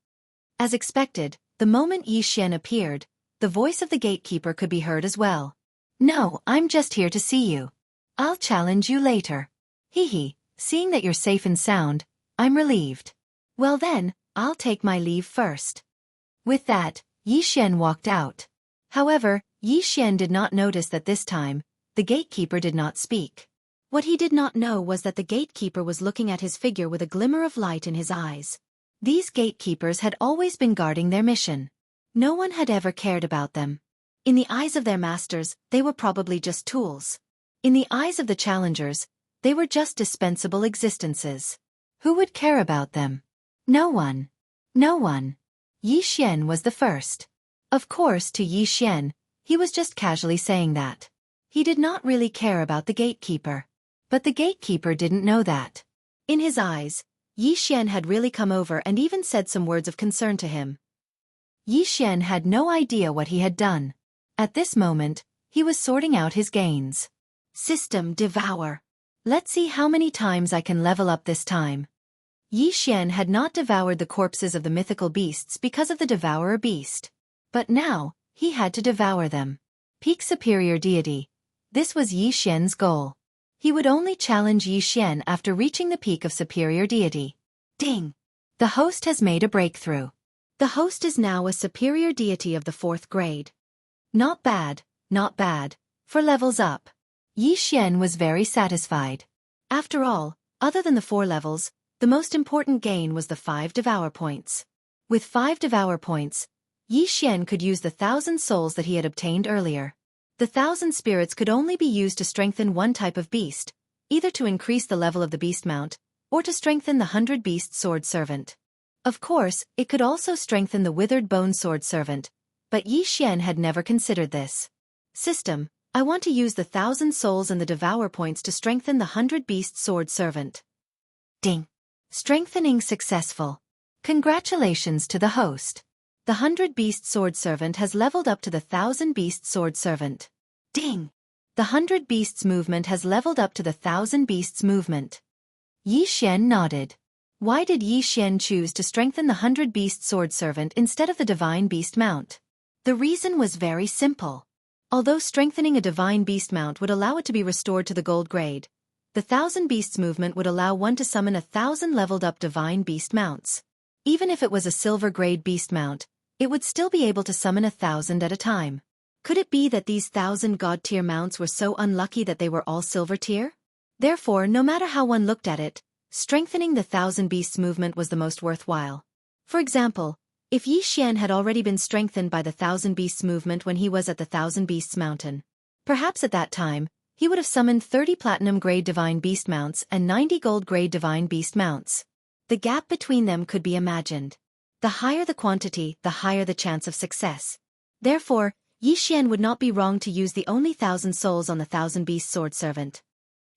As expected, the moment Yi Xian appeared, the voice of the gatekeeper could be heard as well. No, I'm just here to see you. I'll challenge you later. Hee, seeing that you're safe and sound, I'm relieved. Well then, I'll take my leave first. With that, Yi Xian walked out. However, Yi Xian did not notice that this time, the gatekeeper did not speak. What he did not know was that the gatekeeper was looking at his figure with a glimmer of light in his eyes. These gatekeepers had always been guarding their mission. No one had ever cared about them. In the eyes of their masters, they were probably just tools. In the eyes of the challengers, they were just dispensable existences. Who would care about them? No one. No one. Yi Xian was the first. Of course, to Yi Xian, he was just casually saying that. He did not really care about the gatekeeper. But the gatekeeper didn't know that. In his eyes, Yi Xian had really come over and even said some words of concern to him. Yi Xian had no idea what he had done. At this moment, he was sorting out his gains. System Devour. Let's see how many times I can level up this time. Yi Xian had not devoured the corpses of the mythical beasts because of the Devourer beast. But now, he had to devour them. Peak Superior Deity. This was Yi Xian's goal. He would only challenge Yi Xian after reaching the peak of Superior Deity. Ding! The host has made a breakthrough. The host is now a Superior Deity of the 4th grade. Not bad, for levels up. Yi Xian was very satisfied. After all, other than the 4 levels, the most important gain was the 5 Devour points. With 5 Devour points, Yi Xian could use the 1,000 souls that he had obtained earlier. The 1,000 spirits could only be used to strengthen one type of beast, either to increase the level of the beast mount, or to strengthen the 100 beast sword servant. Of course, it could also strengthen the withered bone sword servant, but Yi Xian had never considered this. System, I want to use the 1,000 souls and the devour points to strengthen the 100 beast sword servant. Ding. Strengthening successful. Congratulations to the host. The 100 beast sword servant has leveled up to the 1,000 beast sword servant. Ding. The 100 beasts movement has leveled up to the 1,000 beasts movement. Yi Xian nodded. Why did Yi Xian choose to strengthen the 100 beast sword servant instead of the divine beast mount? The reason was very simple. Although strengthening a divine beast mount would allow it to be restored to the gold grade, the 1,000 beasts movement would allow one to summon 1,000 leveled up divine beast mounts. Even if it was a silver grade beast mount, it would still be able to summon 1,000 at a time. Could it be that these 1,000 god tier mounts were so unlucky that they were all silver tier? Therefore, no matter how one looked at it, strengthening the 1,000 beasts movement was the most worthwhile. For example, if Yi Xian had already been strengthened by the 1,000 beasts movement when he was at the 1,000 beasts mountain, perhaps at that time, he would have summoned 30 platinum grade divine beast mounts and 90 gold grade divine beast mounts. The gap between them could be imagined. The higher the quantity, the higher the chance of success. Therefore, Yi Xian would not be wrong to use the only 1,000 souls on the 1,000 beast sword servant.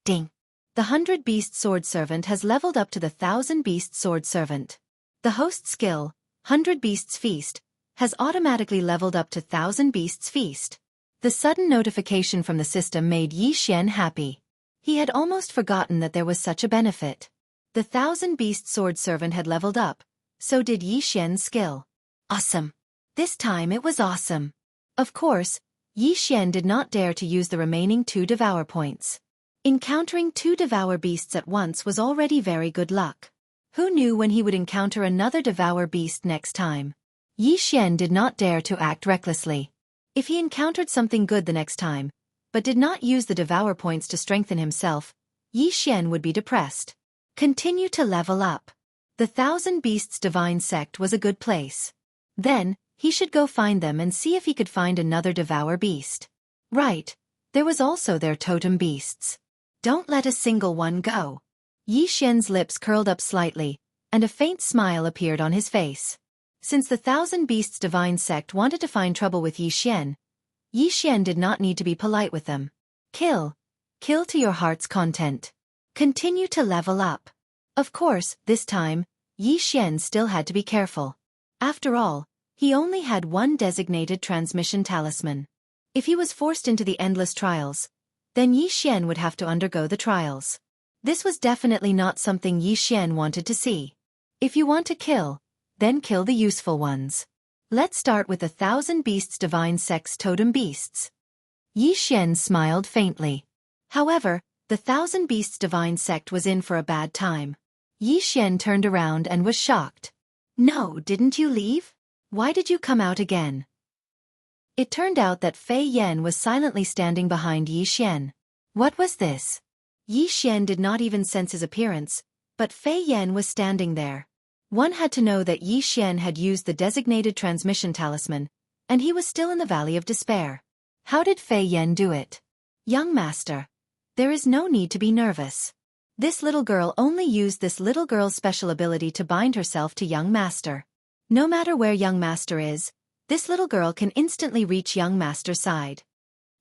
Ding. The 100 beast sword servant has leveled up to the 1,000 beast sword servant. The host skill, 100 Beasts Feast, has automatically leveled up to 1,000 Beasts Feast. The sudden notification from the system made Yi Xian happy. He had almost forgotten that there was such a benefit. The 1,000 Beast Sword Servant had leveled up, so did Yi Xian's skill. Awesome. This time it was awesome. Of course, Yi Xian did not dare to use the remaining 2 Devour points. Encountering 2 Devour beasts at once was already very good luck. Who knew when he would encounter another Devour beast next time? Yi Xian did not dare to act recklessly. If he encountered something good the next time, but did not use the Devour points to strengthen himself, Yi Xian would be depressed. Continue to level up. The 1,000 Beasts Divine Sect was a good place. Then, he should go find them and see if he could find another Devour beast. Right, there was also their totem beasts. Don't let a single one go. Yi Xian's lips curled up slightly, and a faint smile appeared on his face. Since the 1,000 Beasts Divine Sect wanted to find trouble with Yi Xian did not need to be polite with them. Kill to your heart's content. Continue to level up. Of course, this time, Yi Xian still had to be careful. After all, he only had one designated transmission talisman. If he was forced into the endless trials, then Yi Xian would have to undergo the trials. This was definitely not something Yi Xian wanted to see. If you want to kill, then kill the useful ones. Let's start with the 1,000 Beasts Divine Sect's totem beasts. Yi Xian smiled faintly. However, the 1,000 Beasts Divine Sect was in for a bad time. Yi Xian turned around and was shocked. No, didn't you leave? Why did you come out again? It turned out that Fei Yan was silently standing behind Yi Xian. What was this? Yi Xian did not even sense his appearance, but Fei Yan was standing there. One had to know that Yi Xian had used the designated transmission talisman, and he was still in the Valley of Despair. How did Fei Yan do it? Young master. There is no need to be nervous. This little girl only used this little girl's special ability to bind herself to young master. No matter where young master is, this little girl can instantly reach young master's side.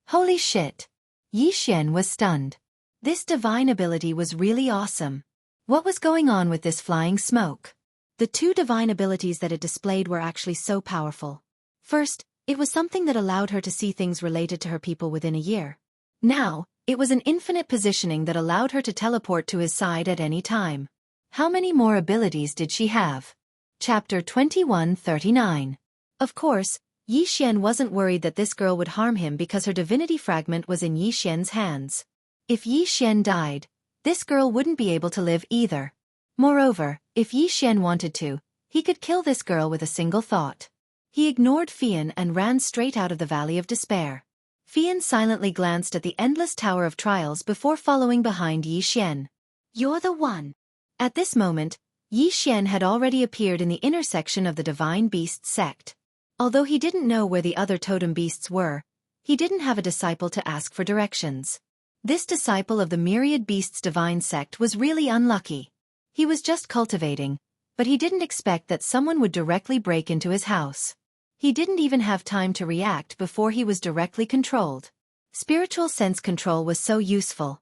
Holy shit! Yi Xian was stunned. This divine ability was really awesome. What was going on with this flying smoke? The 2 divine abilities that it displayed were actually so powerful. First, it was something that allowed her to see things related to her people within a year. Now, it was an infinite positioning that allowed her to teleport to his side at any time. How many more abilities did she have? Chapter 2139. Of course, Yi Xian wasn't worried that this girl would harm him because her divinity fragment was in Yi Xian's hands. If Yi Xian died, this girl wouldn't be able to live either. Moreover, if Yi Xian wanted to, he could kill this girl with a single thought. He ignored Fian and ran straight out of the Valley of Despair. Fian silently glanced at the endless Tower of Trials before following behind Yi Xian. You're the one. At this moment, Yi Xian had already appeared in the intersection of the Divine Beasts sect. Although he didn't know where the other totem beasts were, he didn't have a disciple to ask for directions. This disciple of the Myriad Beasts Divine Sect was really unlucky. He was just cultivating, But he didn't expect that someone would directly break into his house. He didn't even have time to react before he was directly controlled. Spiritual sense control was so useful.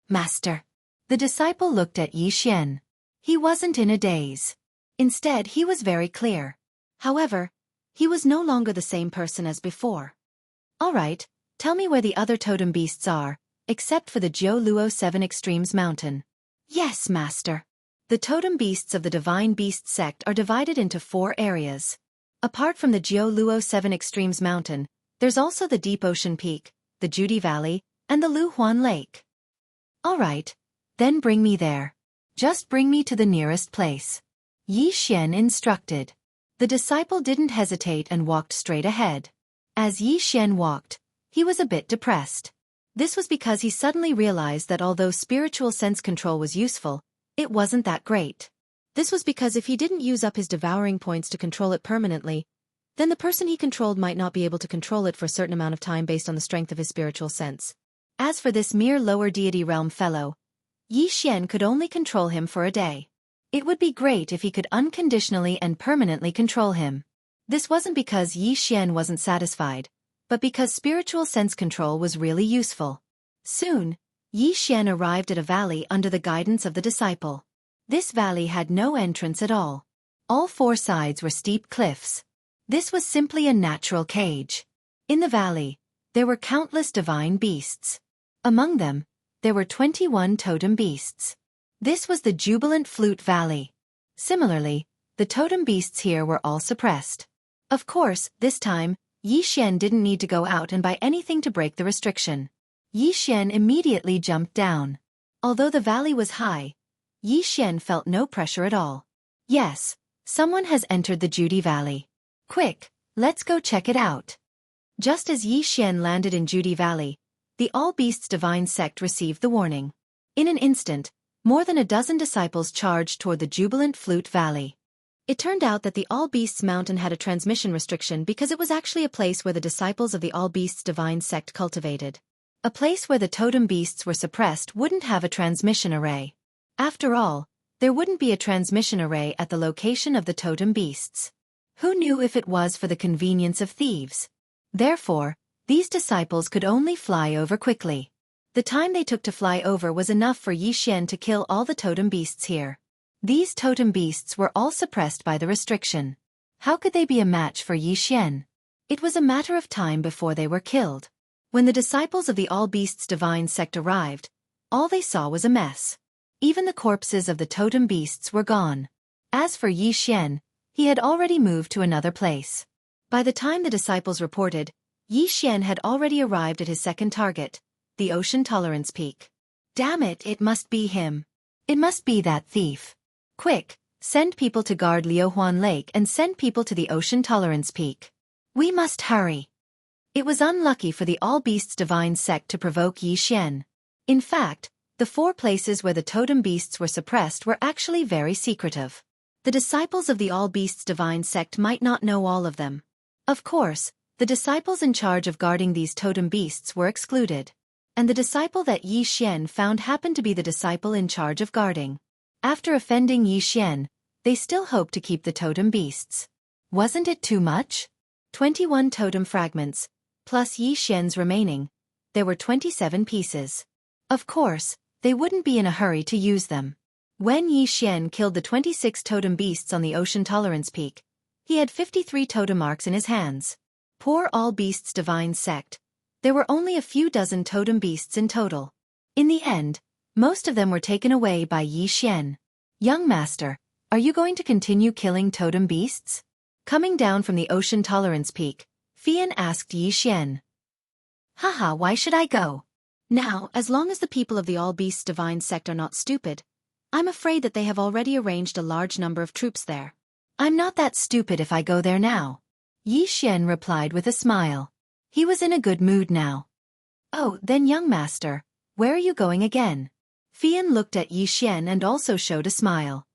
Master. The disciple looked at Yi Xian. He wasn't in a daze. Instead, he was very clear. However, he was no longer the same person as before. All right, tell me where the other totem beasts are, except for the Jiu Luo 7 Extremes Mountain. Yes, Master. The totem beasts of the Divine Beast sect are divided into 4 areas. Apart from the Jiu Luo 7 Extremes Mountain, there's also the Deep Ocean Peak, the Judy Valley, and the Lu Huan Lake. All right, then bring me there. Just bring me to the nearest place. Yi Xian instructed. The disciple didn't hesitate and walked straight ahead. As Yi Xian walked, he was a bit depressed. This was because he suddenly realized that although spiritual sense control was useful, it wasn't that great. This was because if he didn't use up his devouring points to control it permanently, then the person he controlled might not be able to control it for a certain amount of time based on the strength of his spiritual sense. As for this mere lower deity realm fellow, Yi Xian could only control him for a day. It would be great if he could unconditionally and permanently control him. This wasn't because Yi Xian wasn't satisfied, but because spiritual sense control was really useful. Soon, Yi Xian arrived at a valley under the guidance of the disciple. This valley had no entrance at all. All 4 sides were steep cliffs. This was simply a natural cage. In the valley, there were countless divine beasts. Among them, there were 21 totem beasts. This was the Jubilant Flute Valley. Similarly, the totem beasts here were all suppressed. Of course, this time, Yi Xian didn't need to go out and buy anything to break the restriction. Yi Xian immediately jumped down. Although the valley was high, Yi Xian felt no pressure at all. Yes, someone has entered the Judy Valley. Quick, let's go check it out. Just as Yi Xian landed in Judy Valley, the All Beasts Divine Sect received the warning. In an instant, more than a dozen disciples charged toward the Jubilant Flute Valley. It turned out that the All Beasts Mountain had a transmission restriction because it was actually a place where the disciples of the All Beasts Divine Sect cultivated. A place where the totem beasts were suppressed wouldn't have a transmission array. After all, there wouldn't be a transmission array at the location of the totem beasts. Who knew if it was for the convenience of thieves? Therefore, these disciples could only fly over quickly. The time they took to fly over was enough for Yi Xian to kill all the totem beasts here. These totem beasts were all suppressed by the restriction. How could they be a match for Yi Xian? It was a matter of time before they were killed. When the disciples of the All Beasts Divine Sect arrived, all they saw was a mess. Even the corpses of the totem beasts were gone. As for Yi Xian, he had already moved to another place. By the time the disciples reported, Yi Xian had already arrived at his second target, the Ocean Tolerance Peak. Damn it, it must be him. It must be that thief. Quick, send people to guard Liuhuan Lake and send people to the Ocean Tolerance Peak. We must hurry. It was unlucky for the All Beasts Divine Sect to provoke Yi Xian. In fact, the 4 places where the totem beasts were suppressed were actually very secretive. The disciples of the All Beasts Divine Sect might not know all of them. Of course, the disciples in charge of guarding these totem beasts were excluded. And the disciple that Yi Xian found happened to be the disciple in charge of guarding. After offending Yi Xian, they still hoped to keep the totem beasts. Wasn't it too much? 21 totem fragments, plus Yi Xian's remaining. There were 27 pieces. Of course, they wouldn't be in a hurry to use them. When Yi Xian killed the 26 totem beasts on the Ocean Tolerance Peak, he had 53 totem marks in his hands. Poor All Beasts Divine Sect. There were only a few dozen totem beasts in total. In the end, most of them were taken away by Yi Xian. Young master, are you going to continue killing totem beasts? Coming down from the Ocean Tolerance Peak, Fian asked Yi Xian. Haha, why should I go? Now, as long as the people of the All Beasts Divine Sect are not stupid, I'm afraid that they have already arranged a large number of troops there. I'm not that stupid if I go there now. Yi Xian replied with a smile. He was in a good mood now. Oh, then young master, where are you going again? Fian looked at Yi Xian and also showed a smile.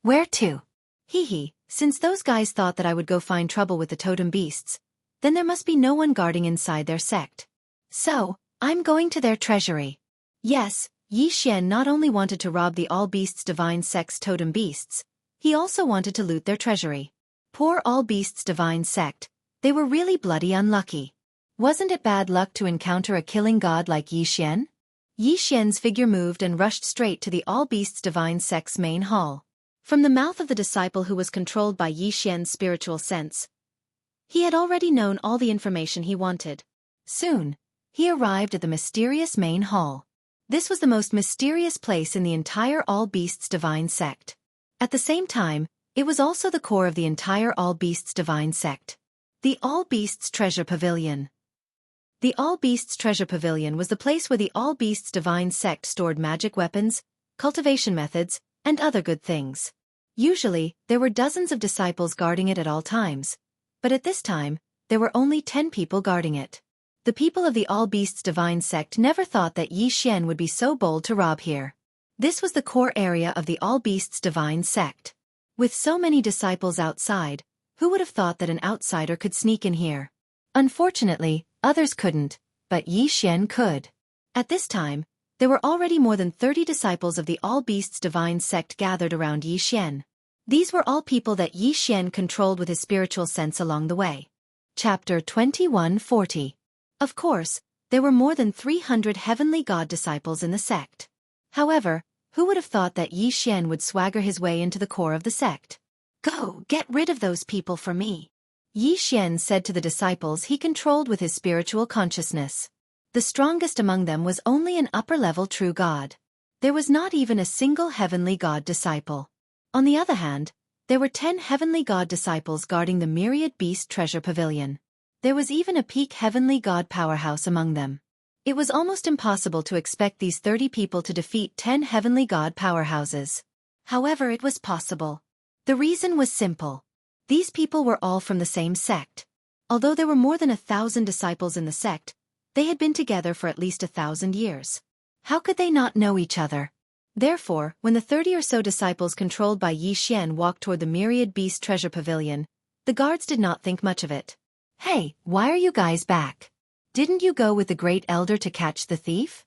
Where to? Hee, since those guys thought that I would go find trouble with the totem beasts, then there must be no one guarding inside their sect. So, I'm going to their treasury. Yes, Yi Xian not only wanted to rob the All Beasts Divine Sect's totem beasts, He also wanted to loot their treasury. Poor All Beasts Divine Sect, they were really bloody unlucky. Wasn't it bad luck to encounter a killing god like Yi Xian? Yi Xian's figure moved and rushed straight to the All Beasts Divine Sect's main hall. From the mouth of the disciple who was controlled by Yi Xian's spiritual sense, he had already known all the information he wanted. Soon, he arrived at the mysterious main hall. This was the most mysterious place in the entire All Beasts Divine Sect. At the same time, it was also the core of the entire All Beasts Divine Sect. The All Beasts Treasure Pavilion. The All Beasts Treasure Pavilion was the place where the All Beasts Divine Sect stored magic weapons, cultivation methods, and other good things. Usually, there were dozens of disciples guarding it at all times, but at this time, there were only 10 people guarding it. The people of the All Beasts Divine Sect never thought that Yi Xian would be so bold to rob here. This was the core area of the All Beasts Divine Sect. With so many disciples outside, who would have thought that an outsider could sneak in here? Unfortunately, others couldn't, but Yi Xian could. At this time, there were already more than 30 disciples of the All Beasts Divine Sect gathered around Yi Xian. These were all people that Yi Xian controlled with his spiritual sense along the way. Chapter 2140. Of course, there were more than 300 heavenly god disciples in the sect. However, who would have thought that Yi Xian would swagger his way into the core of the sect? Go, get rid of those people for me, Yi Xian said to the disciples he controlled with his spiritual consciousness. The strongest among them was only an upper-level true god. There was not even a single heavenly god disciple. On the other hand, there were 10 heavenly god disciples guarding the Myriad Beast Treasure Pavilion. There was even a peak heavenly god powerhouse among them. It was almost impossible to expect these 30 people to defeat 10 heavenly god powerhouses. However, it was possible. The reason was simple. These people were all from the same sect. Although there were more than 1,000 disciples in the sect, they had been together for at least 1,000 years. How could they not know each other? Therefore, when the 30 or so disciples controlled by Yi Xian walked toward the Myriad Beast Treasure Pavilion, the guards did not think much of it. Hey, why are you guys back? Didn't you go with the Great Elder to catch the thief?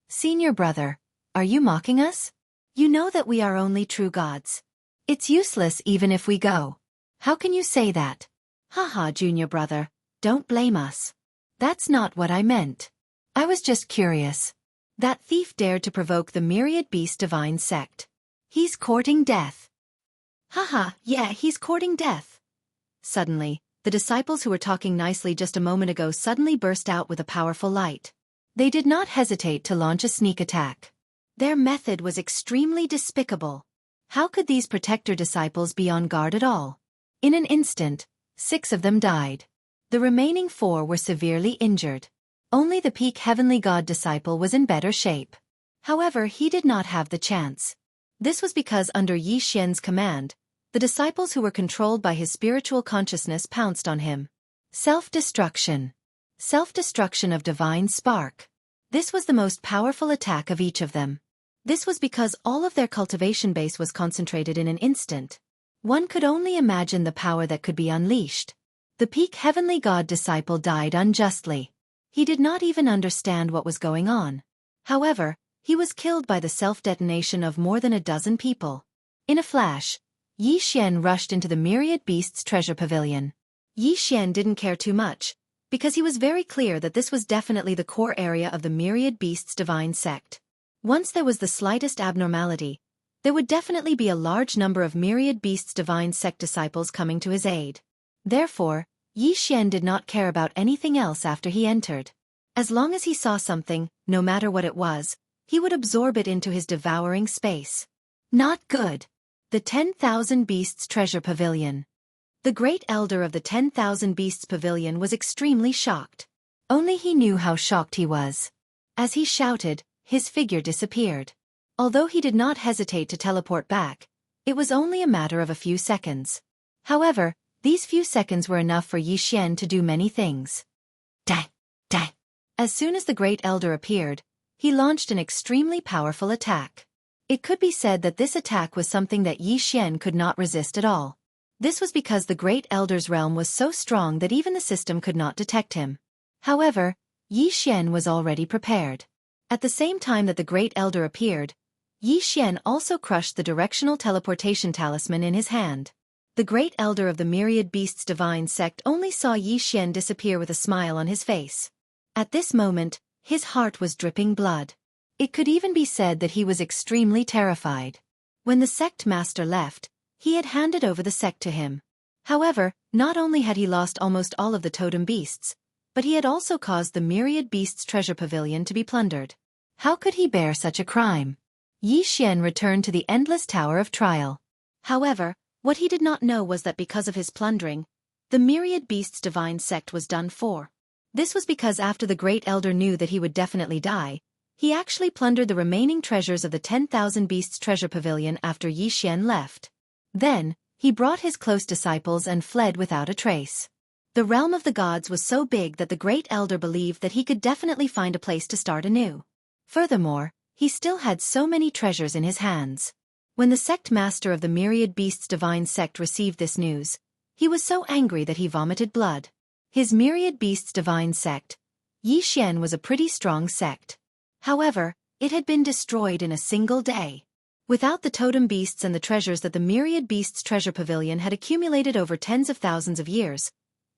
Senior brother, are you mocking us? You know that we are only true gods. It's useless even if we go. How can you say that? Haha, junior brother, don't blame us. That's not what I meant. I was just curious. That thief dared to provoke the Myriad Beast Divine Sect. He's courting death. Haha, yeah, he's courting death. Suddenly, the disciples who were talking nicely just a moment ago suddenly burst out with a powerful light. They did not hesitate to launch a sneak attack. Their method was extremely despicable. How could these protector disciples be on guard at all? In an instant, 6 of them died. The remaining 4 were severely injured. Only the peak heavenly god disciple was in better shape. However, he did not have the chance. This was because under Yi Xian's command, the disciples who were controlled by his spiritual consciousness pounced on him. Self-destruction. Self-destruction of divine spark. This was the most powerful attack of each of them. This was because all of their cultivation base was concentrated in an instant. One could only imagine the power that could be unleashed. The peak heavenly god disciple died unjustly. He did not even understand what was going on. However, he was killed by the self-detonation of more than a dozen people. In a flash, Yi Xian rushed into the Myriad Beasts Treasure Pavilion. Yi Xian didn't care too much, because he was very clear that this was definitely the core area of the Myriad Beasts Divine Sect. Once there was the slightest abnormality, there would definitely be a large number of Myriad Beasts Divine Sect disciples coming to his aid. Therefore, Yi Xian did not care about anything else after he entered. As long as he saw something, no matter what it was, he would absorb it into his devouring space. Not good. The 10,000 Beasts Treasure Pavilion. The Great Elder of the 10,000 Beasts Pavilion was extremely shocked. Only he knew how shocked he was. As he shouted, his figure disappeared. Although he did not hesitate to teleport back, it was only a matter of a few seconds. However, these few seconds were enough for Yi Xian to do many things. Dang! Dang! As soon as the Great Elder appeared, he launched an extremely powerful attack. It could be said that this attack was something that Yi Xian could not resist at all. This was because the Great Elder's realm was so strong that even the system could not detect him. However, Yi Xian was already prepared. At the same time that the Great Elder appeared, Yi Xian also crushed the directional teleportation talisman in his hand. The great elder of the myriad beasts divine sect only saw Yi Xian disappear with a smile on his face. At this moment, his heart was dripping blood. It could even be said that he was extremely terrified. When the sect master left, he had handed over the sect to him. However, not only had he lost almost all of the totem beasts, but he had also caused the myriad beasts treasure pavilion to be plundered. How could he bear such a crime? Yi Xian returned to the endless tower of trial. However, what he did not know was that because of his plundering, the myriad beasts divine sect was done for. This was because after the great elder knew that he would definitely die, he actually plundered the remaining treasures of the 10,000 beasts treasure pavilion after Yi Xian left. Then, he brought his close disciples and fled without a trace. The realm of the gods was so big that the great elder believed that he could definitely find a place to start anew. Furthermore, he still had so many treasures in his hands. When the sect master of the myriad beasts divine sect received this news, he was so angry that he vomited blood. His myriad beasts divine sect, Yi Xian, was a pretty strong sect. However, it had been destroyed in a single day. Without the totem beasts and the treasures that the myriad beasts treasure pavilion had accumulated over tens of thousands of years,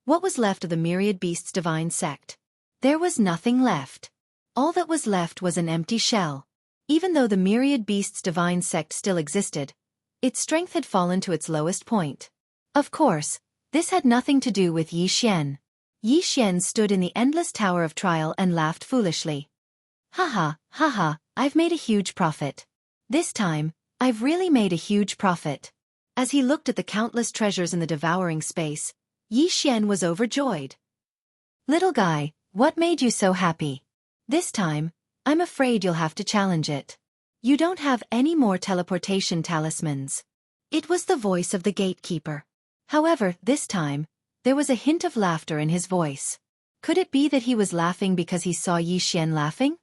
what was left of the myriad beasts divine sect? There was nothing left. All that was left was an empty shell. Even though the myriad beasts divine sect still existed, its strength had fallen to its lowest point. Of course, this had nothing to do with Yi Xian. Yi Xian stood in the endless tower of trial and laughed foolishly. Haha, haha, I've made a huge profit. This time, I've really made a huge profit. As he looked at the countless treasures in the devouring space, Yi Xian was overjoyed. Little guy, what made you so happy? This time, I'm afraid you'll have to challenge it. You don't have any more teleportation talismans. It was the voice of the gatekeeper. However, this time, there was a hint of laughter in his voice. Could it be that he was laughing because he saw Yi Xian laughing?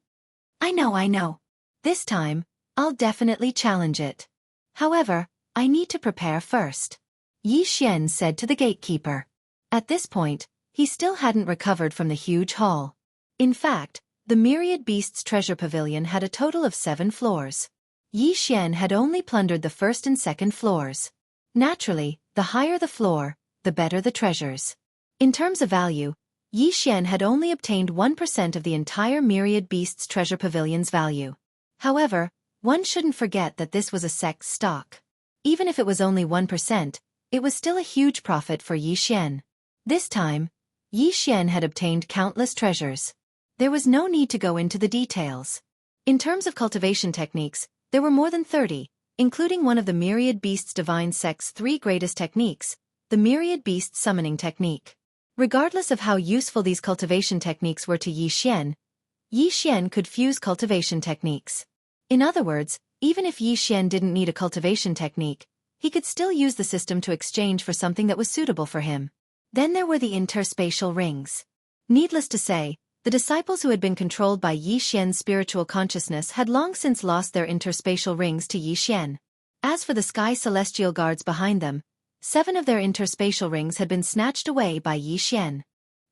I know. This time, I'll definitely challenge it. However, I need to prepare first. Yi Xian said to the gatekeeper. At this point, he still hadn't recovered from the huge haul. In fact, the myriad beasts treasure pavilion had a total of 7 floors. Yi Xian had only plundered the first and second floors. Naturally, the higher the floor, the better the treasures. In terms of value, Yi Xian had only obtained 1% of the entire myriad beasts treasure pavilion's value. However, one shouldn't forget that this was a sect's stock. Even if it was only 1%, it was still a huge profit for Yi Xian. This time, Yi Xian had obtained countless treasures. There was no need to go into the details. In terms of cultivation techniques, there were more than 30, including one of the myriad beasts divine sect's 3 greatest techniques, the myriad beast summoning technique. Regardless of how useful these cultivation techniques were to Yi Xian could fuse cultivation techniques. In other words, even if Yi Xian didn't need a cultivation technique, he could still use the system to exchange for something that was suitable for him. Then there were the interspatial rings. Needless to say, the disciples who had been controlled by Yi Xian's spiritual consciousness had long since lost their interspatial rings to Yi Xian. As for the sky celestial guards behind them, 7 of their interspatial rings had been snatched away by Yi Xian.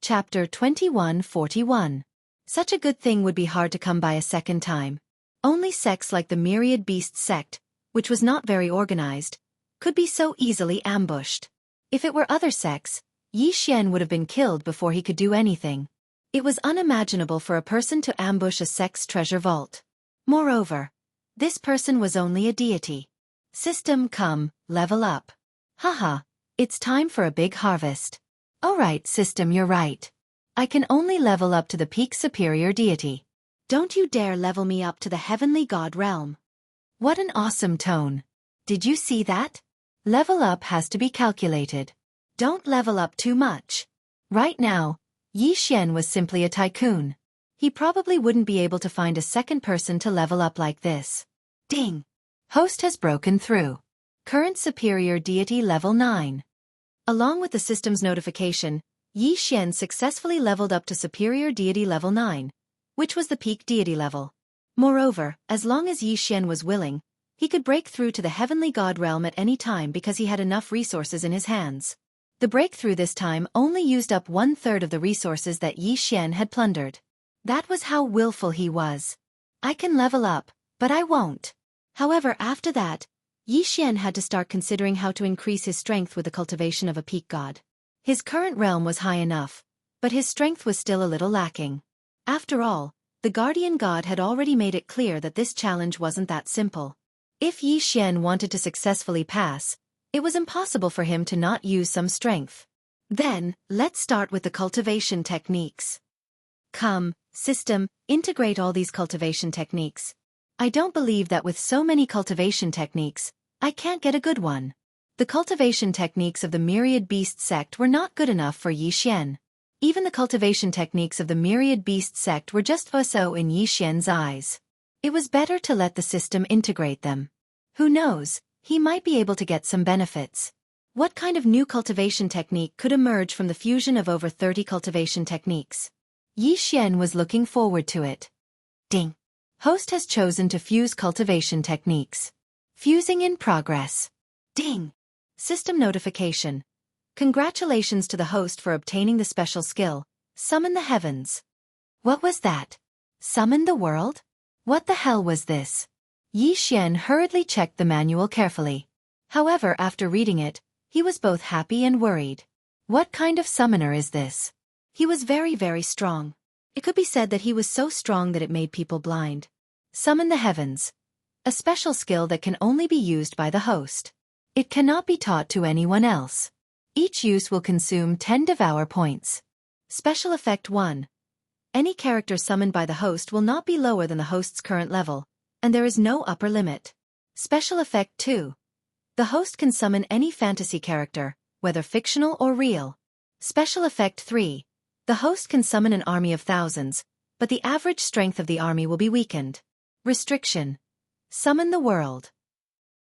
Chapter 2141. Such a good thing would be hard to come by a second time. Only sects like the Myriad Beasts sect, which was not very organized, could be so easily ambushed. If it were other sects, Yi Xian would have been killed before he could do anything. It was unimaginable for a person to ambush a sect's treasure vault. Moreover, this person was only a deity. System come, level up. Haha, it's time for a big harvest. Alright system, you're right. I can only level up to the peak superior deity. Don't you dare level me up to the heavenly god realm. What an awesome tone. Did you see that? Level up has to be calculated. Don't level up too much. Right now, Yi Xian was simply a tycoon. He probably wouldn't be able to find a second person to level up like this. Ding! Host has broken through. Current superior deity level 9. Along with the system's notification, Yi Xian successfully leveled up to superior deity level 9, which was the peak deity level. Moreover, as long as Yi Xian was willing, he could break through to the heavenly god realm at any time because he had enough resources in his hands. The breakthrough this time only used up 1/3 of the resources that Yi Xian had plundered. That was how willful he was. I can level up, but I won't. However, after that, Yi Xian had to start considering how to increase his strength with the cultivation of a peak god. His current realm was high enough, but his strength was still a little lacking. After all, the guardian god had already made it clear that this challenge wasn't that simple. If Yi Xian wanted to successfully pass, it was impossible for him to not use some strength. Then, let's start with the cultivation techniques. Come, system, integrate all these cultivation techniques. I don't believe that with so many cultivation techniques, I can't get a good one. The cultivation techniques of the Myriad Beast sect were not good enough for Yi Xian. Even the cultivation techniques of the Myriad Beast sect were just so in Yi Xian's eyes. It was better to let the system integrate them. Who knows, he might be able to get some benefits. What kind of new cultivation technique could emerge from the fusion of over 30 cultivation techniques? Yi Xian was looking forward to it. Ding. Host has chosen to fuse cultivation techniques. Fusing in progress. Ding. System notification. Congratulations to the host for obtaining the special skill, Summon the Heavens. What was that? Summon the world? What the hell was this? Yi Xian hurriedly checked the manual carefully. However, after reading it, he was both happy and worried. What kind of summoner is this? He was very, very strong. It could be said that he was so strong that it made people blind. Summon the Heavens. A special skill that can only be used by the host. It cannot be taught to anyone else. Each use will consume 10 Devour points. Special Effect 1. Any character summoned by the host will not be lower than the host's current level, and there is no upper limit. Special Effect 2. The host can summon any fantasy character, whether fictional or real. Special Effect 3. The host can summon an army of thousands, but the average strength of the army will be weakened. Restriction. Summon the world.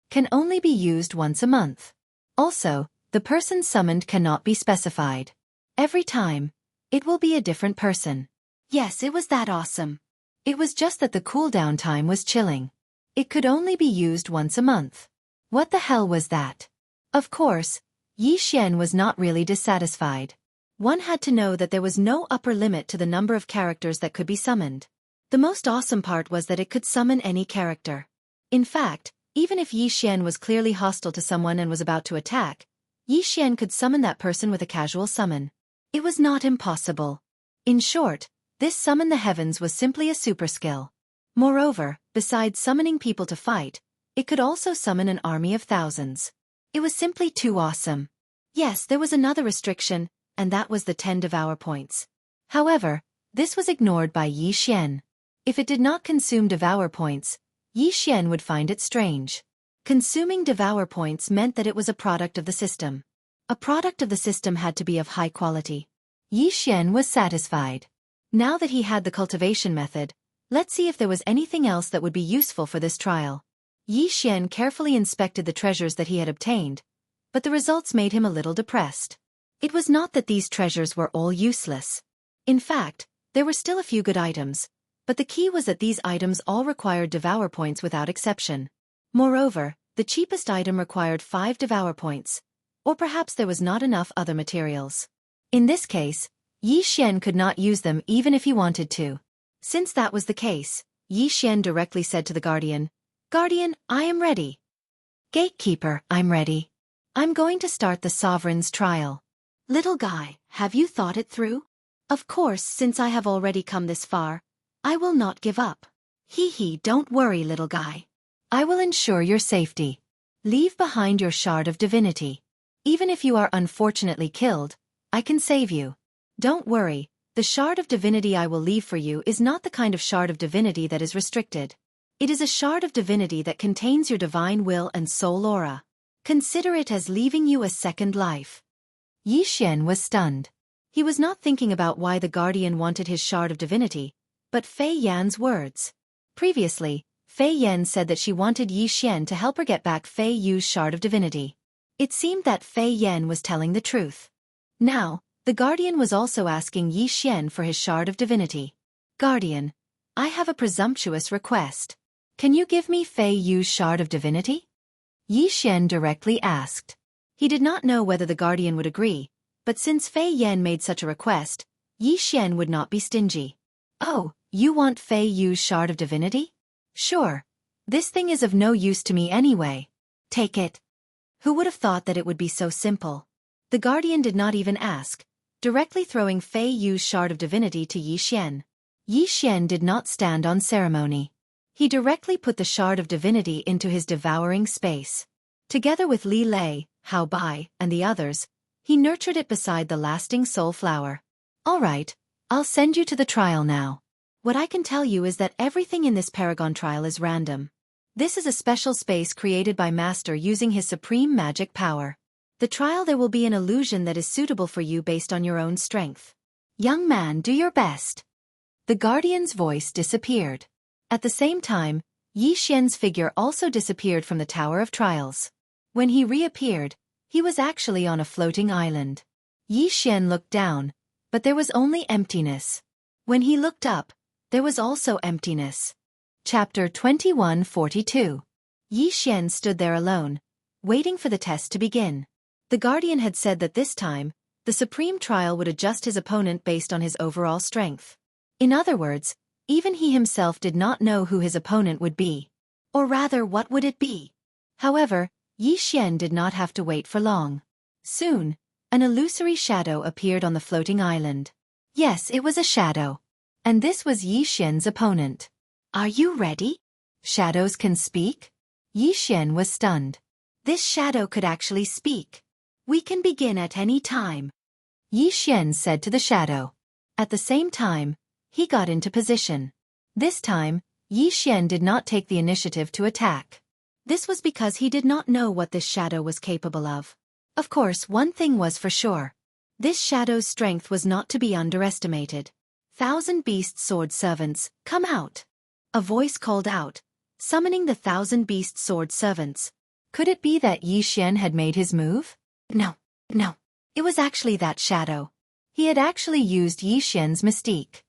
Can only be used once a month. Also, the person summoned cannot be specified. Every time, it will be a different person. Yes, it was that awesome. It was just that the cooldown time was chilling. It could only be used once a month. What the hell was that? Of course, Yi Xian was not really dissatisfied. One had to know that there was no upper limit to the number of characters that could be summoned. The most awesome part was that it could summon any character. In fact, even if Yi Xian was clearly hostile to someone and was about to attack, Yi Xian could summon that person with a casual summon. It was not impossible. In short, this Summon the Heavens was simply a super skill. Moreover, besides summoning people to fight, it could also summon an army of thousands. It was simply too awesome. Yes, there was another restriction, and that was the 10 Devour points. However, this was ignored by Yi Xian. If it did not consume Devour points, Yi Xian would find it strange. Consuming Devour points meant that it was a product of the system. A product of the system had to be of high quality. Yi Xian was satisfied. Now that he had the cultivation method, let's see if there was anything else that would be useful for this trial. Yi Xian carefully inspected the treasures that he had obtained, but the results made him a little depressed. It was not that these treasures were all useless. In fact, there were still a few good items, but the key was that these items all required Devour points without exception. Moreover, the cheapest item required 5 Devour points, or perhaps there was not enough other materials. In this case, Yi Xian could not use them even if he wanted to. Since that was the case, Yi Xian directly said to the Guardian, "Guardian, I am ready." "Gatekeeper, I'm ready. I'm going to start the Sovereign's trial." "Little guy, have you thought it through?" "Of course, since I have already come this far, I will not give up." "Hee, don't worry, little guy. I will ensure your safety. Leave behind your shard of divinity. Even if you are unfortunately killed, I can save you. Don't worry, the shard of divinity I will leave for you is not the kind of shard of divinity that is restricted. It is a shard of divinity that contains your divine will and soul aura. Consider it as leaving you a second life." Yi Xian was stunned. He was not thinking about why the Guardian wanted his shard of divinity, but Fei Yan's words. Previously, Fei Yan said that she wanted Yi Xian to help her get back Fei Yu's shard of divinity. It seemed that Fei Yan was telling the truth. Now, the Guardian was also asking Yi Xian for his shard of divinity. "Guardian, I have a presumptuous request. Can you give me Fei Yu's shard of divinity?" Yi Xian directly asked. He did not know whether the Guardian would agree, but since Fei Yan made such a request, Yi Xian would not be stingy. "Oh, you want Fei Yu's shard of divinity? Sure. This thing is of no use to me anyway. Take it. Who would have thought that it would be so simple? The guardian did not even ask, directly throwing Fei Yu's shard of divinity to Yi Xian. Yi Xian did not stand on ceremony. He directly put the shard of divinity into his devouring space. Together with Li Lei, Hao Bai, and the others, he nurtured it beside the lasting soul flower. All right, I'll send you to the trial now. What I can tell you is that everything in this Paragon trial is random. This is a special space created by Master using his supreme magic power. The trial there will be an illusion that is suitable for you based on your own strength. Young man, do your best. The guardian's voice disappeared. At the same time, Yi Xian's figure also disappeared from the Tower of Trials. When he reappeared, he was actually on a floating island. Yi Xian looked down, but there was only emptiness. When he looked up, there was also emptiness. Chapter 2142. Yi Xian stood there alone, waiting for the test to begin. The guardian had said that this time, the supreme trial would adjust his opponent based on his overall strength. In other words, even he himself did not know who his opponent would be. Or rather, what would it be? However, Yi Xian did not have to wait for long. Soon, an illusory shadow appeared on the floating island. Yes, it was a shadow. And this was Yi Xian's opponent. Are you ready? Shadows can speak? Yi Xian was stunned. This shadow could actually speak. We can begin at any time. Yi Xian said to the shadow. At the same time, he got into position. This time, Yi Xian did not take the initiative to attack. This was because he did not know what this shadow was capable of. Of course, one thing was for sure. This shadow's strength was not to be underestimated. 1,000 beast sword servants, come out. A voice called out, summoning the 1,000 beast sword servants. Could it be that Yi Xian had made his move? No. It was actually that shadow. He had actually used Yi Xian's mystique.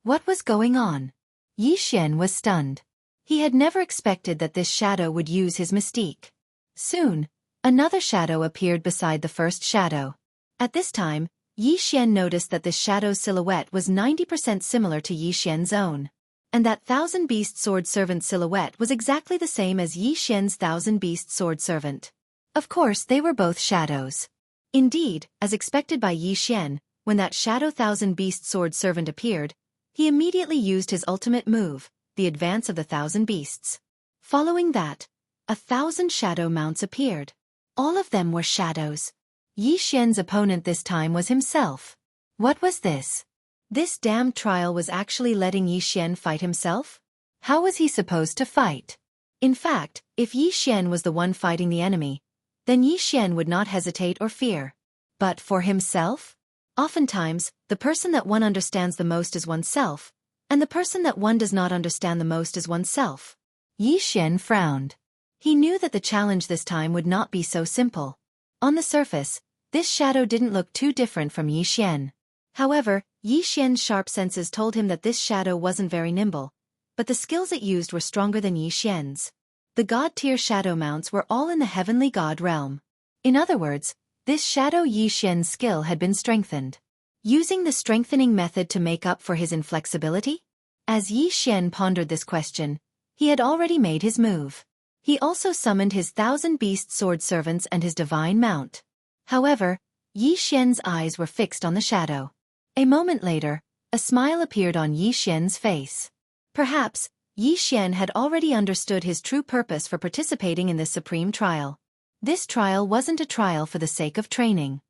What was going on? Yi Xian was stunned. He had never expected that this shadow would use his mystique. Soon, another shadow appeared beside the first shadow. At this time, Yi Xian noticed that this shadow's silhouette was 90% similar to Yi Xian's own. And that 1,000 beast sword servant silhouette was exactly the same as Yi Xian's 1,000 beast sword servant. Of course, they were both shadows. Indeed, as expected by Yi Xian, when that shadow 1,000 beast sword servant appeared, he immediately used his ultimate move, the advance of the 1,000 beasts. Following that, 1,000 shadow mounts appeared. All of them were shadows. Yi Xian's opponent this time was himself. What was this? This damned trial was actually letting Yi Xian fight himself? How was he supposed to fight? In fact, if Yi Xian was the one fighting the enemy, then Yi Xian would not hesitate or fear. But for himself? Oftentimes, the person that one understands the most is oneself, and the person that one does not understand the most is oneself. Yi Xian frowned. He knew that the challenge this time would not be so simple. On the surface, this shadow didn't look too different from Yi Xian. However, Yi Xian's sharp senses told him that this shadow wasn't very nimble, but the skills it used were stronger than Yi Xian's. The god-tier shadow mounts were all in the heavenly god realm. In other words, this shadow Yi Xian's skill had been strengthened. Using the strengthening method to make up for his inflexibility? As Yi Xian pondered this question, he had already made his move. He also summoned his 1,000 beast sword servants and his divine mount. However, Yi Xian's eyes were fixed on the shadow. A moment later, a smile appeared on Yi Xian's face. Perhaps, Yi Xian had already understood his true purpose for participating in this supreme trial. This trial wasn't a trial for the sake of training.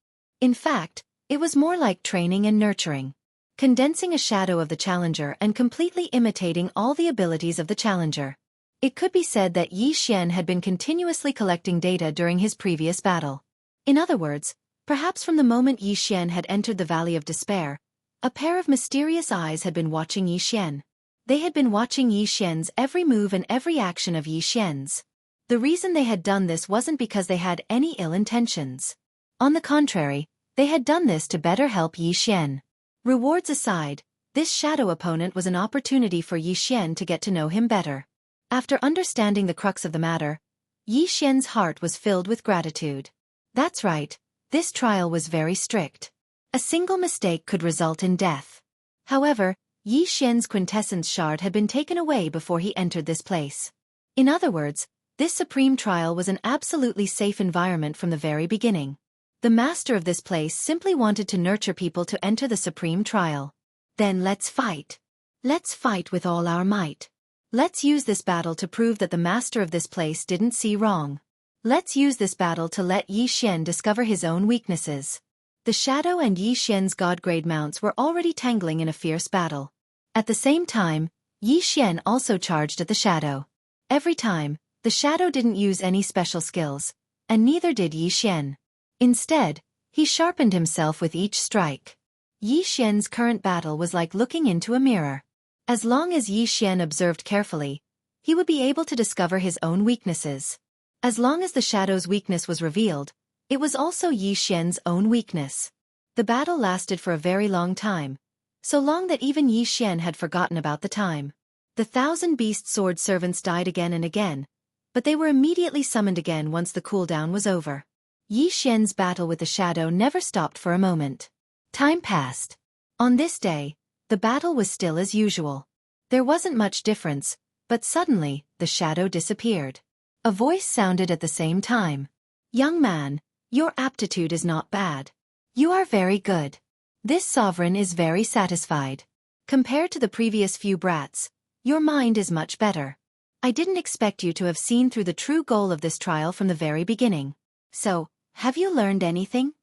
In fact, it was more like training and nurturing. Condensing a shadow of the challenger and completely imitating all the abilities of the challenger. It could be said that Yi Xian had been continuously collecting data during his previous battle. In other words, perhaps from the moment Yi Xian had entered the Valley of Despair, a pair of mysterious eyes had been watching Yi Xian. They had been watching Yi Xian's every move and every action of Yi Xian's. The reason they had done this wasn't because they had any ill intentions. On the contrary, they had done this to better help Yi Xian. Rewards aside, this shadow opponent was an opportunity for Yi Xian to get to know him better. After understanding the crux of the matter, Yi Xian's heart was filled with gratitude. That's right, this trial was very strict. A single mistake could result in death. However, Yi Xian's quintessence shard had been taken away before he entered this place. In other words, this supreme trial was an absolutely safe environment from the very beginning. The master of this place simply wanted to nurture people to enter the supreme trial. Then let's fight. Let's fight with all our might. Let's use this battle to prove that the master of this place didn't see wrong. Let's use this battle to let Yi Xian discover his own weaknesses. The Shadow and Yi Xian's God-grade mounts were already tangling in a fierce battle. At the same time, Yi Xian also charged at the Shadow. Every time, the Shadow didn't use any special skills, and neither did Yi Xian. Instead, he sharpened himself with each strike. Yi Xian's current battle was like looking into a mirror. As long as Yi Xian observed carefully, he would be able to discover his own weaknesses. As long as the Shadow's weakness was revealed, it was also Yi Xian's own weakness. The battle lasted for a very long time, so long that even Yi Xian had forgotten about the time. The 1,000-beast sword servants died again and again, but they were immediately summoned again once the cooldown was over. Yi Xian's battle with the Shadow never stopped for a moment. Time passed. On this day, the battle was still as usual. There wasn't much difference, but suddenly, the Shadow disappeared. A voice sounded at the same time. "Young man, your aptitude is not bad. You are very good. This sovereign is very satisfied. Compared to the previous few brats, your mind is much better. I didn't expect you to have seen through the true goal of this trial from the very beginning. So, have you learned anything?"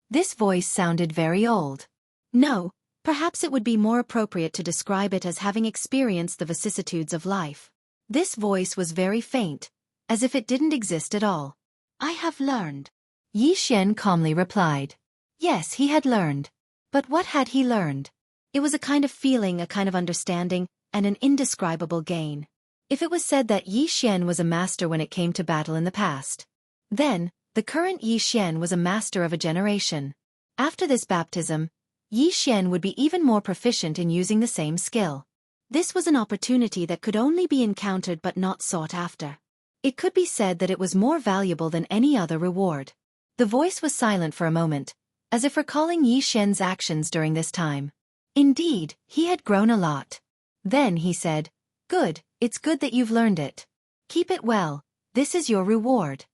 This voice sounded very old. No, perhaps it would be more appropriate to describe it as having experienced the vicissitudes of life. This voice was very faint, as if it didn't exist at all. "I have learned," Yi Xian calmly replied. Yes, he had learned. But what had he learned? It was a kind of feeling, a kind of understanding, and an indescribable gain. If it was said that Yi Xian was a master when it came to battle in the past, then, the current Yi Xian was a master of a generation. After this baptism, Yi Xian would be even more proficient in using the same skill. This was an opportunity that could only be encountered but not sought after. It could be said that it was more valuable than any other reward. The voice was silent for a moment, as if recalling Yi Xian's actions during this time. Indeed, he had grown a lot. Then he said, "Good, it's good that you've learned it. Keep it well, this is your reward."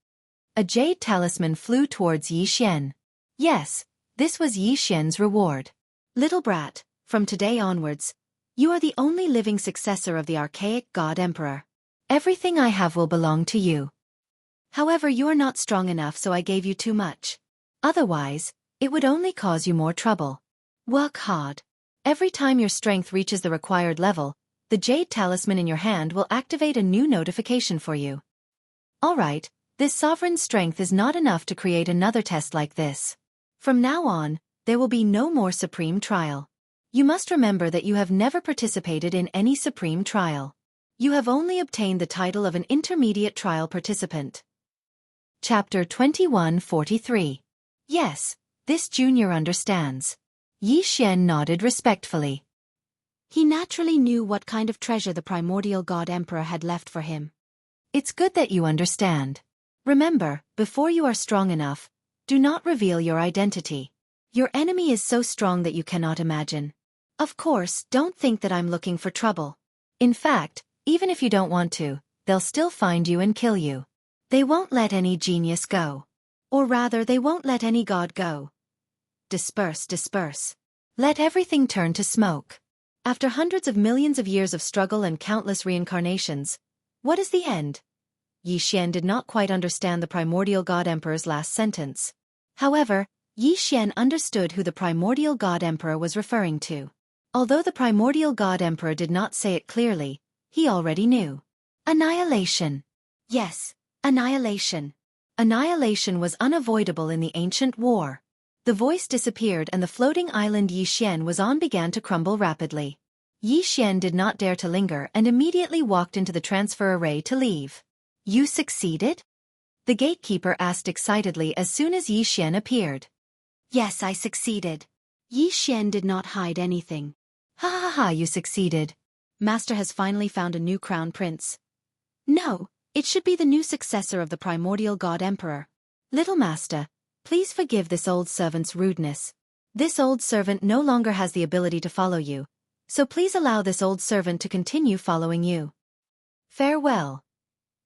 A jade talisman flew towards Yi Xian. Yes, this was Yi Xian's reward. "Little brat, from today onwards, you are the only living successor of the archaic God Emperor. Everything I have will belong to you. However, you are not strong enough, so I gave you too much. Otherwise, it would only cause you more trouble. Work hard. Every time your strength reaches the required level, the jade talisman in your hand will activate a new notification for you." Alright, this sovereign strength is not enough to create another test like this. From now on, there will be no more supreme trial. You must remember that you have never participated in any supreme trial. You have only obtained the title of an intermediate trial participant. Chapter 2143. Yes, this junior understands. Yi Xian nodded respectfully. He naturally knew what kind of treasure the primordial God Emperor had left for him. It's good that you understand. Remember, before you are strong enough, do not reveal your identity. Your enemy is so strong that you cannot imagine. Of course, don't think that I'm looking for trouble. In fact, even if you don't want to, they'll still find you and kill you. They won't let any genius go. Or rather, they won't let any god go. Disperse, disperse. Let everything turn to smoke. After hundreds of millions of years of struggle and countless reincarnations, what is the end? Yi Xian did not quite understand the primordial God Emperor's last sentence. However, Yi Xian understood who the primordial God Emperor was referring to. Although the primordial God Emperor did not say it clearly, he already knew. Annihilation. Yes, annihilation. Annihilation was unavoidable in the ancient war. The voice disappeared and the floating island Yi Xian was on began to crumble rapidly. Yi Xian did not dare to linger and immediately walked into the transfer array to leave. You succeeded? The gatekeeper asked excitedly as soon as Yi Xian appeared. Yes, I succeeded. Yi Xian did not hide anything. Ha ha ha, you succeeded. Master has finally found a new crown prince. No, it should be the new successor of the primordial God Emperor. Little master, please forgive this old servant's rudeness. This old servant no longer has the ability to follow you, so please allow this old servant to continue following you. Farewell.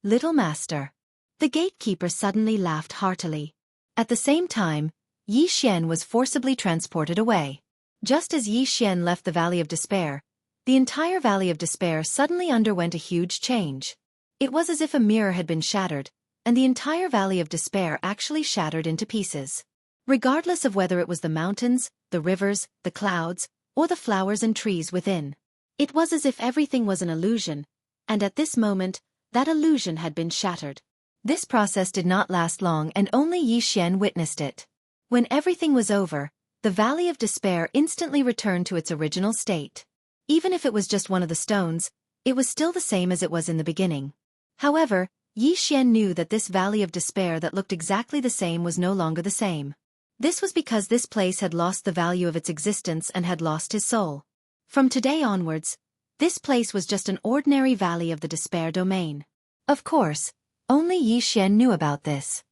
Little master. The gatekeeper suddenly laughed heartily. At the same time, Yi Xian was forcibly transported away. Just as Yi Xian left the Valley of Despair, the entire Valley of Despair suddenly underwent a huge change. It was as if a mirror had been shattered, and the entire Valley of Despair actually shattered into pieces. Regardless of whether it was the mountains, the rivers, the clouds, or the flowers and trees within. It was as if everything was an illusion, and at this moment, that illusion had been shattered. This process did not last long and only Yi Xian witnessed it. When everything was over, the Valley of Despair instantly returned to its original state. Even if it was just one of the stones, it was still the same as it was in the beginning. However, Yi Xian knew that this Valley of Despair that looked exactly the same was no longer the same. This was because this place had lost the value of its existence and had lost his soul. From today onwards, this place was just an ordinary Valley of the Despair domain. Of course, only Yi Xian knew about this.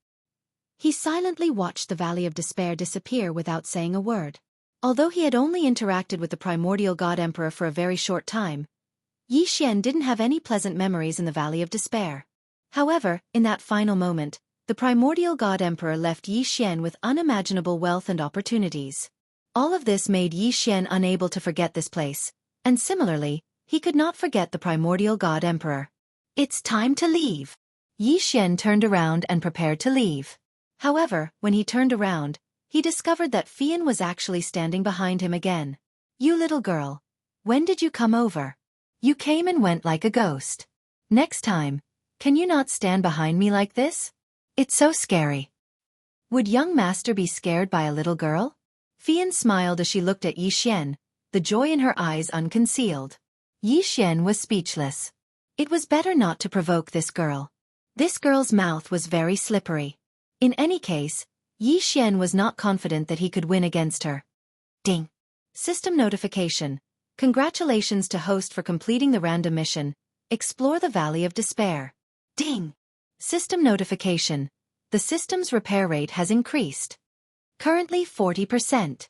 He silently watched the Valley of Despair disappear without saying a word. Although he had only interacted with the primordial God Emperor for a very short time, Yi Xian didn't have any pleasant memories in the Valley of Despair. However, in that final moment, the primordial God Emperor left Yi Xian with unimaginable wealth and opportunities. All of this made Yi Xian unable to forget this place, and similarly, he could not forget the primordial God Emperor. It's time to leave. Yi Xian turned around and prepared to leave. However, when he turned around, he discovered that Fian was actually standing behind him again. You little girl. When did you come over? You came and went like a ghost. Next time, can you not stand behind me like this? It's so scary. Would young master be scared by a little girl? Fian smiled as she looked at Yi Xian, the joy in her eyes unconcealed. Yi Xian was speechless. It was better not to provoke this girl. This girl's mouth was very slippery. In any case, Yi Xian was not confident that he could win against her. Ding. System notification. Congratulations to host for completing the random mission. Explore the Valley of Despair. Ding. System notification. The system's repair rate has increased. Currently 40%.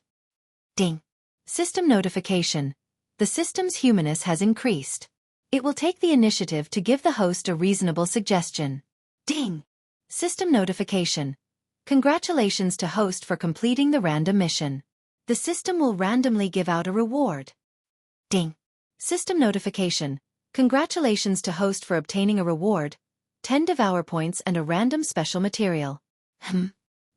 Ding. System notification. The system's humanness has increased. It will take the initiative to give the host a reasonable suggestion. Ding. System notification. Congratulations to host for completing the random mission. The system will randomly give out a reward. Ding. System notification. Congratulations to host for obtaining a reward, 10 Devour points and a random special material.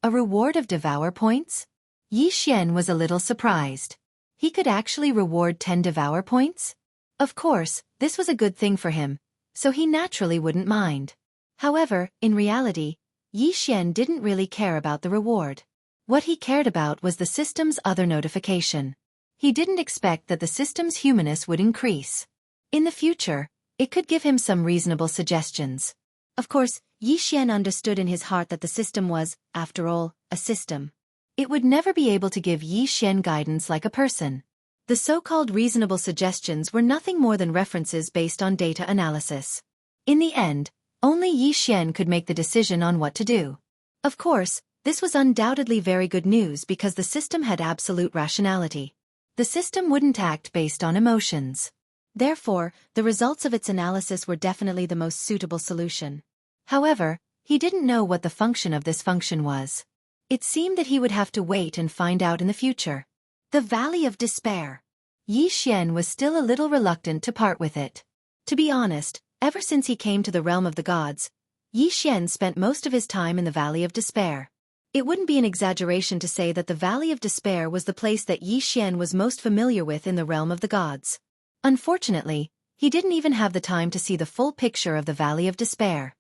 A reward of Devour points? Yi Xian was a little surprised. He could actually reward 10 Devour points? Of course, this was a good thing for him, so he naturally wouldn't mind. However, in reality, Yi Xian didn't really care about the reward. What he cared about was the system's other notification. He didn't expect that the system's humanness would increase. In the future, it could give him some reasonable suggestions. Of course, Yi Xian understood in his heart that the system was, after all, a system. It would never be able to give Yi Xian guidance like a person. The so-called reasonable suggestions were nothing more than references based on data analysis. In the end, only Yi Xian could make the decision on what to do. Of course, this was undoubtedly very good news because the system had absolute rationality. The system wouldn't act based on emotions. Therefore, the results of its analysis were definitely the most suitable solution. However, he didn't know what the function of this function was. It seemed that he would have to wait and find out in the future. The Valley of Despair. Yi Xian was still a little reluctant to part with it. To be honest, ever since he came to the realm of the gods, Yi Xian spent most of his time in the Valley of Despair. It wouldn't be an exaggeration to say that the Valley of Despair was the place that Yi Xian was most familiar with in the realm of the gods. Unfortunately, he didn't even have the time to see the full picture of the Valley of Despair.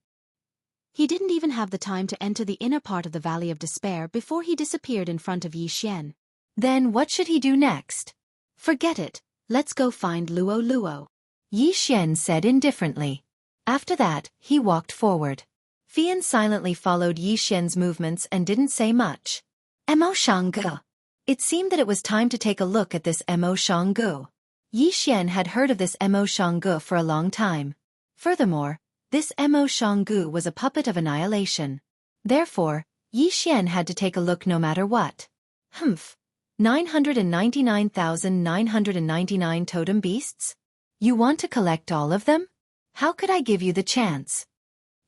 He didn't even have the time to enter the inner part of the Valley of Despair before he disappeared in front of Yi Xian. Then what should he do next? Forget it, let's go find Luo Luo. Yi Xian said indifferently. After that, he walked forward. Fian silently followed Yi Xian's movements and didn't say much. Mo Shanggu. It seemed that it was time to take a look at this Mo Shanggu. Yi Xian had heard of this Mo Shanggu for a long time. Furthermore, this Mo Shanggu was a puppet of annihilation. Therefore, Yi Xian had to take a look no matter what. 999,999 totem beasts? You want to collect all of them? How could I give you the chance?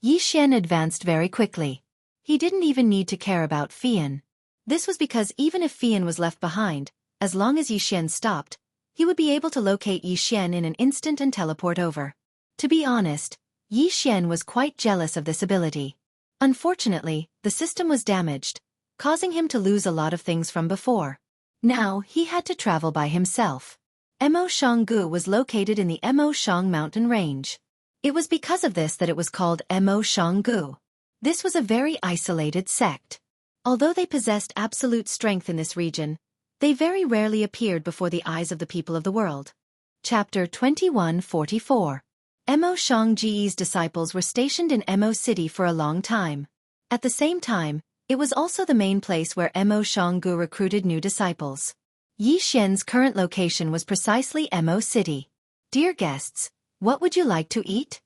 Yi Xian advanced very quickly. He didn't even need to care about Fian. This was because even if Fian was left behind, as long as Yi Xian stopped, he would be able to locate Yi Xian in an instant and teleport over. To be honest, Yi Xian was quite jealous of this ability. Unfortunately, the system was damaged, causing him to lose a lot of things from before. Now, he had to travel by himself. Emo Shanggu was located in the Emo Shang mountain range. It was because of this that it was called Emo Shanggu. This was a very isolated sect. Although they possessed absolute strength in this region, they very rarely appeared before the eyes of the people of the world. Chapter 2144. Emo Shangji's disciples were stationed in Emo City for a long time. At the same time, it was also the main place where Emo Shanggu recruited new disciples. Yi Xian's current location was precisely Emo City. Dear guests, what would you like to eat?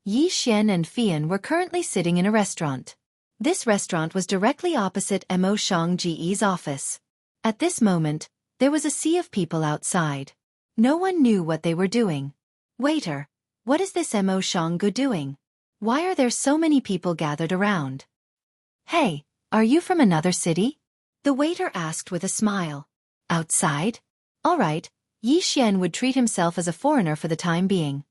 Yi Xian and Fian were currently sitting in a restaurant. This restaurant was directly opposite Emo Shangji's office. At this moment, there was a sea of people outside. No one knew what they were doing. Waiter, what is this Emo Shanggu doing? Why are there so many people gathered around? Hey, are you from another city? The waiter asked with a smile. Outside? All right, Yi Xian would treat himself as a foreigner for the time being.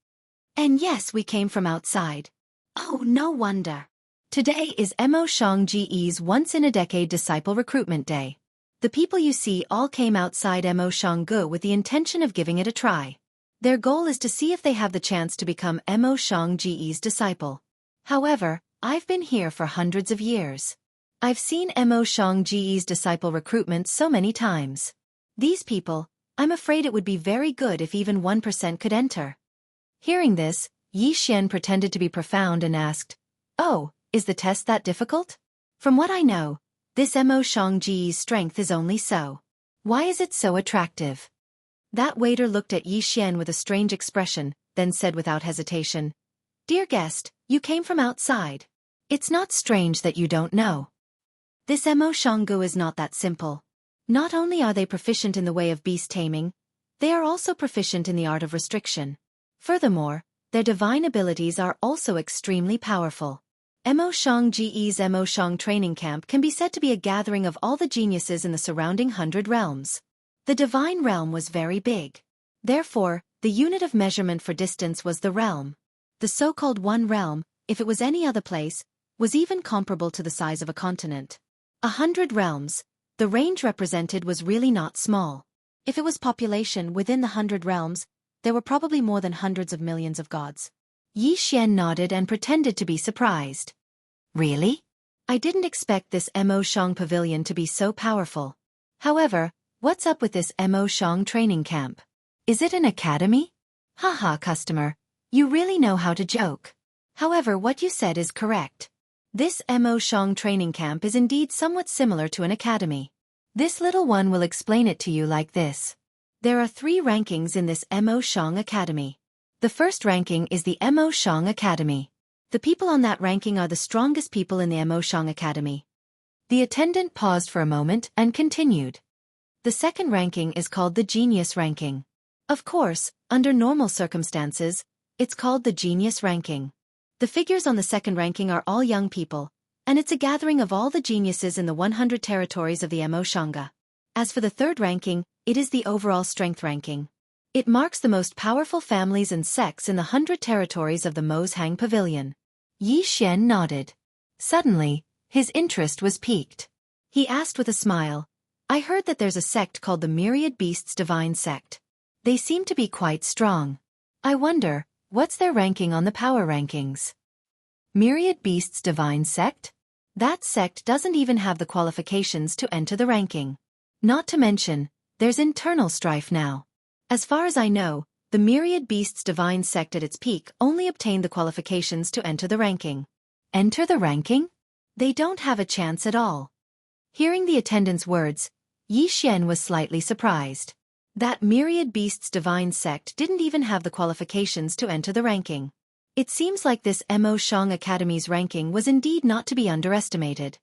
And yes, we came from outside. Oh, no wonder. Today is Emo Shangji's once-in-a-decade disciple recruitment day. The people you see all came outside Emo Shanggu with the intention of giving it a try. Their goal is to see if they have the chance to become Emo Shangji's disciple. However, I've been here for hundreds of years. I've seen Emo Shangji's disciple recruitment so many times. These people, I'm afraid it would be very good if even 1% could enter. Hearing this, Yi Xian pretended to be profound and asked, Oh, is the test that difficult? From what I know, this Emo Shangji's strength is only so. Why is it so attractive? That waiter looked at Yi Xian with a strange expression, then said without hesitation, Dear guest, you came from outside. It's not strange that you don't know. This Emo Shanggu is not that simple. Not only are they proficient in the way of beast taming, they are also proficient in the art of restriction. Furthermore, their divine abilities are also extremely powerful. Emo Shangji's Emo Shang training camp can be said to be a gathering of all the geniuses in the surrounding 100 realms. The divine realm was very big. Therefore, the unit of measurement for distance was the realm. The so-called one realm, if it was any other place, was even comparable to the size of a continent. 100 realms, the range represented was really not small. If it was population within the 100 realms, there were probably more than hundreds of millions of gods. Yi Xian nodded and pretended to be surprised. Really? I didn't expect this Emo Shang pavilion to be so powerful. However, what's up with this Emo Shang training camp? Is it an academy? Haha, customer, you really know how to joke. However, what you said is correct. This Emo Shang training camp is indeed somewhat similar to an academy. This little one will explain it to you like this. There are 3 rankings in this Emo Shang Academy. The first ranking is the Emo Shang Academy. The people on that ranking are the strongest people in the Emo Shang Academy. The attendant paused for a moment and continued. The second ranking is called the Genius ranking. Of course, under normal circumstances, it's called the Genius ranking. The figures on the second ranking are all young people, and it's a gathering of all the geniuses in the 100 territories of the Emo Shanga. As for the third ranking, it is the overall strength ranking. It marks the most powerful families and sects in the 100 territories of the Mozhang Pavilion. Yi Xian nodded. Suddenly, his interest was piqued. He asked with a smile, I heard that there's a sect called the Myriad Beasts Divine Sect. They seem to be quite strong. I wonder, what's their ranking on the power rankings? Myriad Beasts Divine Sect? That sect doesn't even have the qualifications to enter the ranking. Not to mention, there's internal strife now. As far as I know, the Myriad Beasts Divine Sect at its peak only obtained the qualifications to enter the ranking. Enter the ranking? They don't have a chance at all. Hearing the attendant's words, Yi Xian was slightly surprised. That Myriad Beasts Divine Sect didn't even have the qualifications to enter the ranking. It seems like this Emo Shang Academy's ranking was indeed not to be underestimated.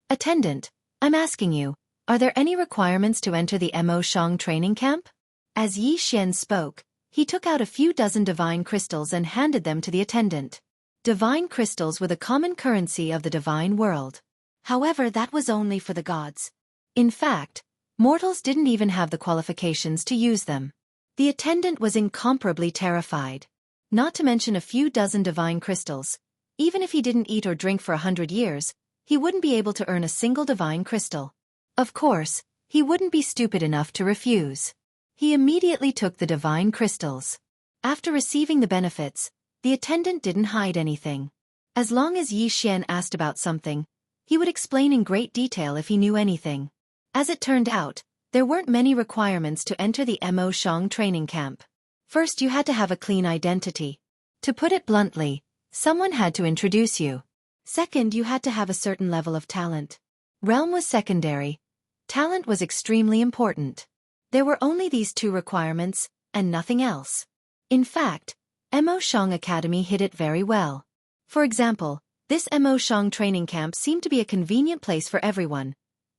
Attendant, I'm asking you, are there any requirements to enter the Emo Shang training camp? As Yi Xian spoke, he took out a few dozen divine crystals and handed them to the attendant. Divine crystals were the common currency of the divine world. However, that was only for the gods. In fact, mortals didn't even have the qualifications to use them. The attendant was incomparably terrified. Not to mention a few dozen divine crystals. Even if he didn't eat or drink for 100 years, he wouldn't be able to earn a single divine crystal. Of course, he wouldn't be stupid enough to refuse. He immediately took the divine crystals. After receiving the benefits, the attendant didn't hide anything. As long as Yi Xian asked about something, he would explain in great detail if he knew anything. As it turned out, there weren't many requirements to enter the Mo Shang training camp. First, you had to have a clean identity. To put it bluntly, someone had to introduce you. Second, you had to have a certain level of talent. Realm was secondary. Talent was extremely important. There were only these two requirements, and nothing else. In fact, Mo Shang Academy hid it very well. For example, this Mo Shang training camp seemed to be a convenient place for everyone.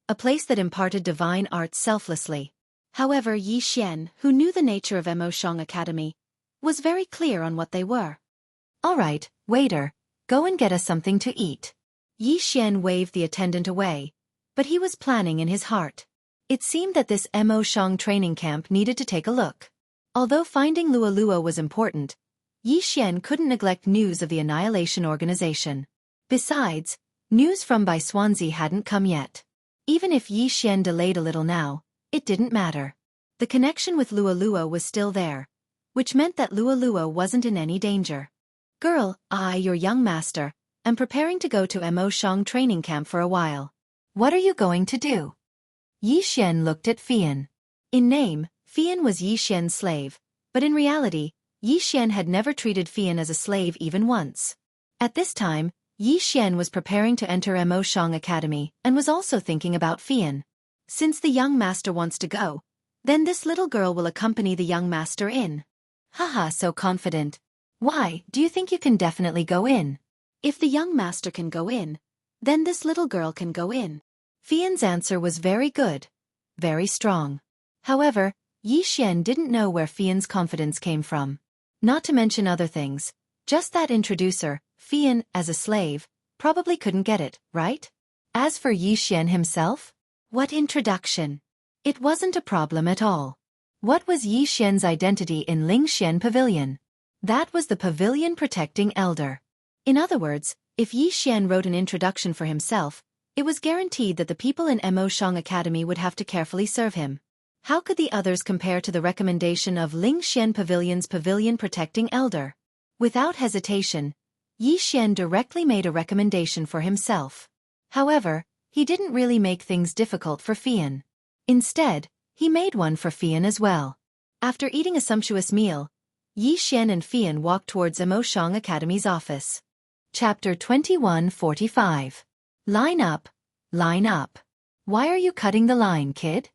A place that imparted divine arts selflessly. However, Yi Xian, who knew the nature of Mo Shang Academy, was very clear on what they were. All right, waiter, go and get us something to eat. Yi Xian waved the attendant away, but he was planning in his heart. It seemed that this Mo Shang training camp needed to take a look. Although finding Lualua was important, Yi Xian couldn't neglect news of the Annihilation Organization. Besides, news from Bai Swansea hadn't come yet. Even if Yi Xian delayed a little now, it didn't matter. The connection with Lualua was still there, which meant that Lualua wasn't in any danger. Girl, your young master, am preparing to go to Mo Shang training camp for a while. What are you going to do? Yi Xian looked at Fian. In name, Fian was Yi Xian's slave, but in reality, Yi Xian had never treated Fian as a slave even once. At this time, Yi Xian was preparing to enter Mo Shang Academy and was also thinking about Fian. Since the young master wants to go, then this little girl will accompany the young master in. Haha, so confident. Why, do you think you can definitely go in? If the young master can go in, then this little girl can go in. Fian's answer was very good, very strong. However, Yi Xian didn't know where Fian's confidence came from. Not to mention other things, just that introducer, Fian, as a slave, probably couldn't get it, right? As for Yi Xian himself? What introduction? It wasn't a problem at all. What was Yi Xian's identity in Lingxian Pavilion? That was the pavilion protecting elder. In other words, if Yi Xian wrote an introduction for himself, it was guaranteed that the people in Mo Shang Academy would have to carefully serve him. How could the others compare to the recommendation of Lingxian Pavilion's pavilion protecting elder? Without hesitation, Yi Xian directly made a recommendation for himself. However, he didn't really make things difficult for Fian. Instead, he made one for Fian as well. After eating a sumptuous meal, Yi Xian and Fian walked towards Mo Shang Academy's office. Chapter 21:45. Line up, line up. Why are you cutting the line, kid?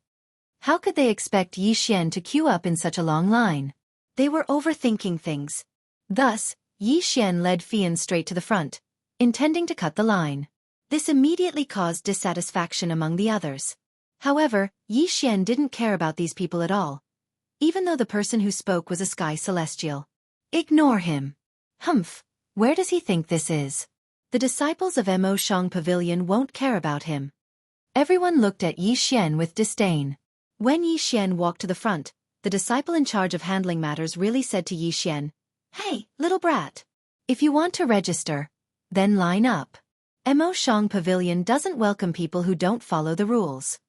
How could they expect Yi Xian to queue up in such a long line? They were overthinking things. Thus, Yi Xian led Fian straight to the front, intending to cut the line. This immediately caused dissatisfaction among the others. However, Yi Xian didn't care about these people at all, even though the person who spoke was a sky celestial. Ignore him. Humph, where does he think this is? The disciples of Mo Shang Pavilion won't care about him. Everyone looked at Yi Xian with disdain. When Yi Xian walked to the front, the disciple in charge of handling matters really said to Yi Xian, "Hey, little brat. If you want to register, then line up. Mo Shang Pavilion doesn't welcome people who don't follow the rules."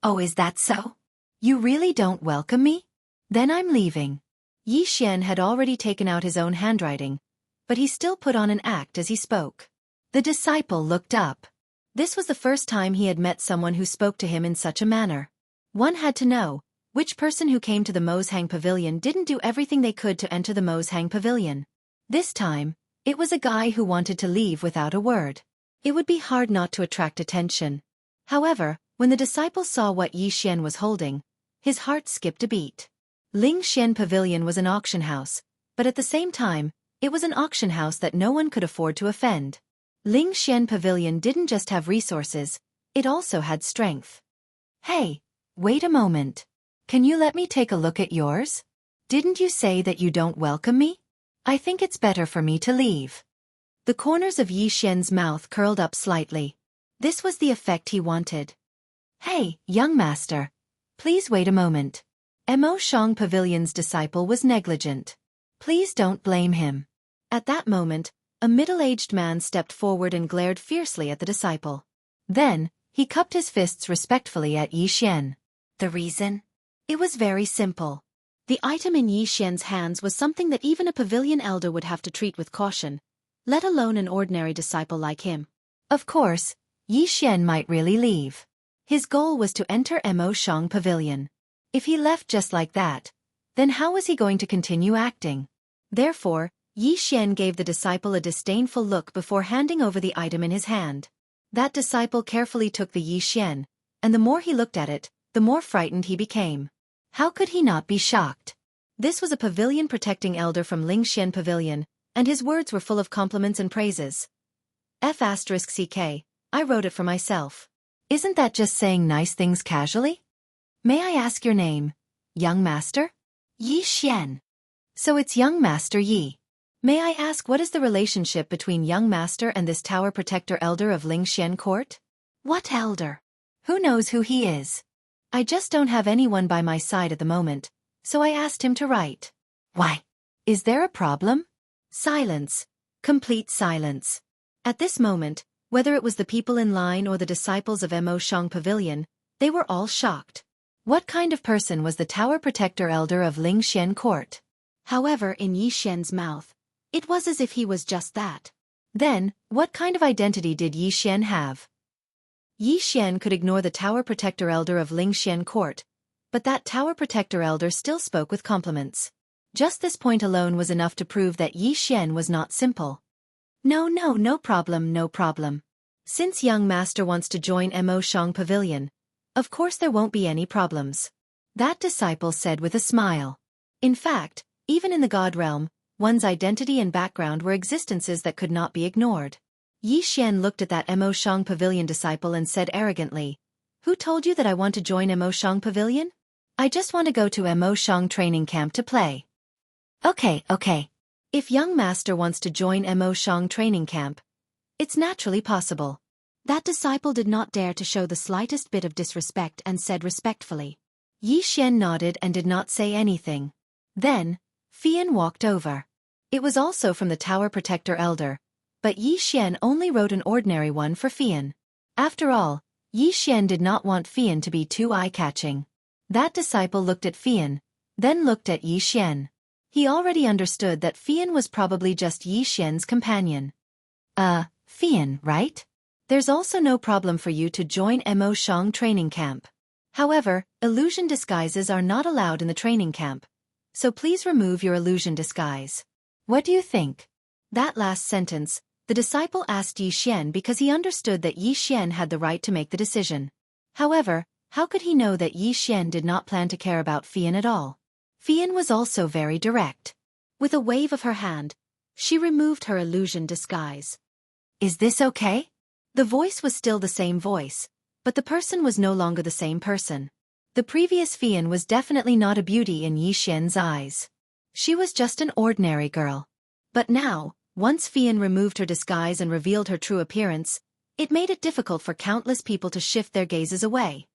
"Oh, is that so? You really don't welcome me? Then I'm leaving." Yi Xian had already taken out his own handwriting, but he still put on an act as he spoke. The disciple looked up. This was the first time he had met someone who spoke to him in such a manner. One had to know, which person who came to the Mozhang Pavilion didn't do everything they could to enter the Mozhang Pavilion. This time, it was a guy who wanted to leave without a word. It would be hard not to attract attention. However, when the disciple saw what Yi Xian was holding, his heart skipped a beat. Lingxian Pavilion was an auction house, but at the same time, it was an auction house that no one could afford to offend. Lingxian Pavilion didn't just have resources, it also had strength. "Hey, wait a moment. Can you let me take a look at yours? Didn't you say that you don't welcome me? I think it's better for me to leave." The corners of Yi Xian's mouth curled up slightly. This was the effect he wanted. Hey, young master. Please wait a moment. Mo Shang Pavilion's disciple was negligent. Please don't blame him. At that moment, a middle-aged man stepped forward and glared fiercely at the disciple. Then, he cupped his fists respectfully at Yi Xian. The reason? It was very simple. The item in Yi Xian's hands was something that even a pavilion elder would have to treat with caution, let alone an ordinary disciple like him. Of course, Yi Xian might really leave. His goal was to enter Mo Shang Pavilion. If he left just like that, then how was he going to continue acting? Therefore, Yi Xian gave the disciple a disdainful look before handing over the item in his hand. That disciple carefully took the Yi Xian, and the more he looked at it, the more frightened he became. How could he not be shocked? This was a pavilion protecting elder from Lingxian Pavilion, and his words were full of compliments and praises. F***ck, I wrote it for myself. Isn't that just saying nice things casually? May I ask your name, young master? Yi Xian. So it's young master Yi. May I ask what is the relationship between young master and this tower protector elder of Lingxian court? What elder? Who knows who he is? I just don't have anyone by my side at the moment, so I asked him to write. Why? Is there a problem? Silence. Complete silence. At this moment, whether it was the people in line or the disciples of Mo Shang Pavilion, they were all shocked. What kind of person was the tower protector elder of Lingxian court? However, in Yi Xian's mouth, it was as if he was just that. Then, what kind of identity did Yi Xian have? Yi Xian could ignore the tower protector elder of Lingxian court, but that tower protector elder still spoke with compliments. Just this point alone was enough to prove that Yi Xian was not simple. No problem. Since young master wants to join Mo Shang Pavilion, of course there won't be any problems. That disciple said with a smile. In fact, even in the God realm, one's identity and background were existences that could not be ignored. Yi Xian looked at that Mo Shang Pavilion disciple and said arrogantly, Who told you that I want to join Mo Shang Pavilion? I just want to go to Mo Shang training camp to play. Okay. If young master wants to join Mo Shang training camp, it's naturally possible. That disciple did not dare to show the slightest bit of disrespect and said respectfully. Yi Xian nodded and did not say anything. Then, Fian walked over. It was also from the tower protector elder, but Yi Xian only wrote an ordinary one for Fian. After all, Yi Xian did not want Fian to be too eye-catching. That disciple looked at Fian, then looked at Yi Xian. He already understood that Fian was probably just Yi Xian's companion. Fian, right? There's also no problem for you to join Mo Shang training camp. However, illusion disguises are not allowed in the training camp, so please remove your illusion disguise. What do you think? That last sentence, the disciple asked Yi Xian because he understood that Yi Xian had the right to make the decision. However, how could he know that Yi Xian did not plan to care about Fian at all? Fian was also very direct. With a wave of her hand, she removed her illusion disguise. Is this okay? The voice was still the same voice, but the person was no longer the same person. The previous Fian was definitely not a beauty in Yi Xian's eyes. She was just an ordinary girl. But now, once Fian removed her disguise and revealed her true appearance, it made it difficult for countless people to shift their gazes away.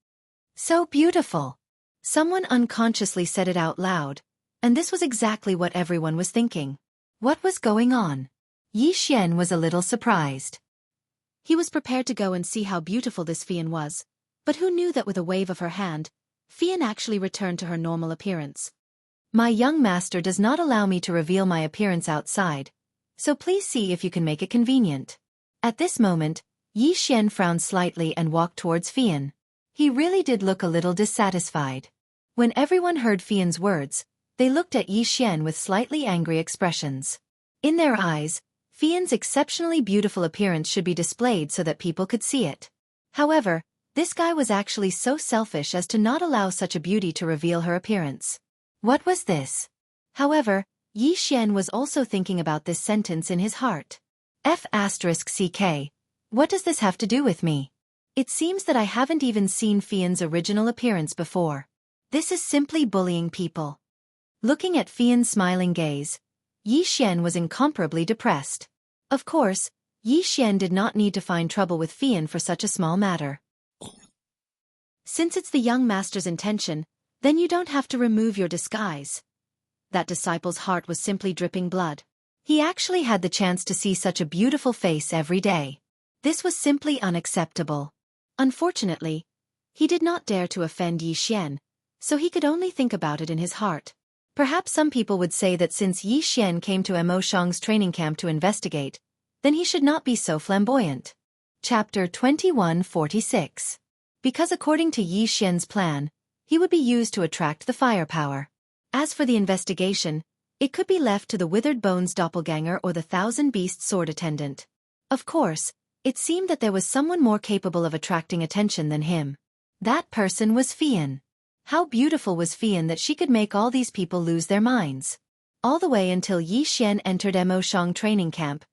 So beautiful! Someone unconsciously said it out loud, and this was exactly what everyone was thinking. What was going on? Yi Xian was a little surprised. He was prepared to go and see how beautiful this Fian was, but who knew that with a wave of her hand, Fian actually returned to her normal appearance. My young master does not allow me to reveal my appearance outside, so please see if you can make it convenient. At this moment, Yi Xian frowned slightly and walked towards Fian. He really did look a little dissatisfied. When everyone heard Fian's words, they looked at Yi Xian with slightly angry expressions. In their eyes, Fian's exceptionally beautiful appearance should be displayed so that people could see it. However, this guy was actually so selfish as to not allow such a beauty to reveal her appearance. What was this? However, Yi Xian was also thinking about this sentence in his heart. F***ck. What does this have to do with me? It seems that I haven't even seen Fian's original appearance before. This is simply bullying people. Looking at Fian's smiling gaze, Yi Xian was incomparably depressed. Of course, Yi Xian did not need to find trouble with Fian for such a small matter. Since it's the young master's intention, then you don't have to remove your disguise. That disciple's heart was simply dripping blood. He actually had the chance to see such a beautiful face every day. This was simply unacceptable. Unfortunately, he did not dare to offend Yi Xian, so he could only think about it in his heart. Perhaps some people would say that since Yi Xian came to Mo Shang's training camp to investigate, then he should not be so flamboyant. Chapter 2146. Because according to Yi Xian's plan, he would be used to attract the firepower. As for the investigation, it could be left to the Withered Bones doppelganger or the Thousand Beasts sword attendant. Of course, it seemed that there was someone more capable of attracting attention than him. That person was Fian. How beautiful was Fian that she could make all these people lose their minds. All the way until Yi Xian entered Mo Shang training camp,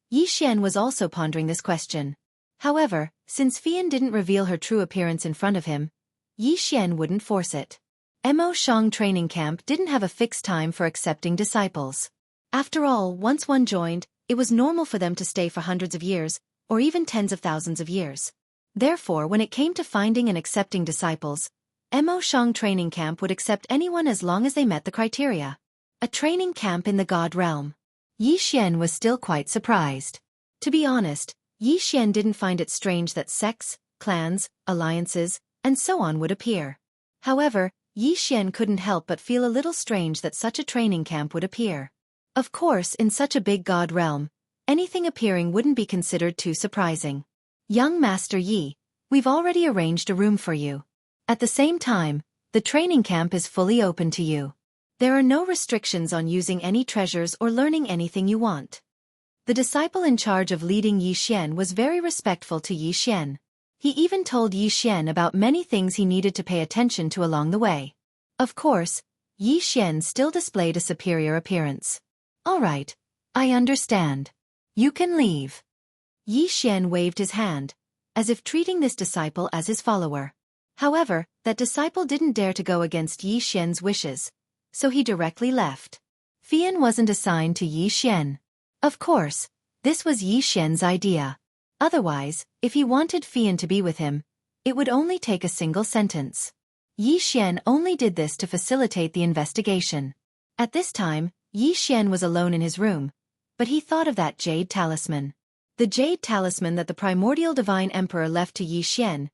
Yi Xian was also pondering this question. However, since Fian didn't reveal her true appearance in front of him, Yi Xian wouldn't force it. Mo Shang training camp didn't have a fixed time for accepting disciples. After all, once one joined, it was normal for them to stay for hundreds of years, or even tens of thousands of years. Therefore, when it came to finding and accepting disciples, Mo Shang training camp would accept anyone as long as they met the criteria. A training camp in the God realm. Yi Xian was still quite surprised. To be honest, Yi Xian didn't find it strange that sects, clans, alliances, and so on would appear. However, Yi Xian couldn't help but feel a little strange that such a training camp would appear. Of course, in such a big God realm, anything appearing wouldn't be considered too surprising. Young Master Yi, we've already arranged a room for you. At the same time, the training camp is fully open to you. There are no restrictions on using any treasures or learning anything you want. The disciple in charge of leading Yi Xian was very respectful to Yi Xian. He even told Yi Xian about many things he needed to pay attention to along the way. Of course, Yi Xian still displayed a superior appearance. All right, I understand. You can leave. Yi Xian waved his hand, as if treating this disciple as his follower. However, that disciple didn't dare to go against Yi Xian's wishes, so he directly left. Fian wasn't assigned to Yi Xian. Of course, this was Yi Xian's idea. Otherwise, if he wanted Fian to be with him, it would only take a single sentence. Yi Xian only did this to facilitate the investigation. At this time, Yi Xian was alone in his room, but he thought of that jade talisman. The jade talisman that the primordial divine emperor left to Yi Xian.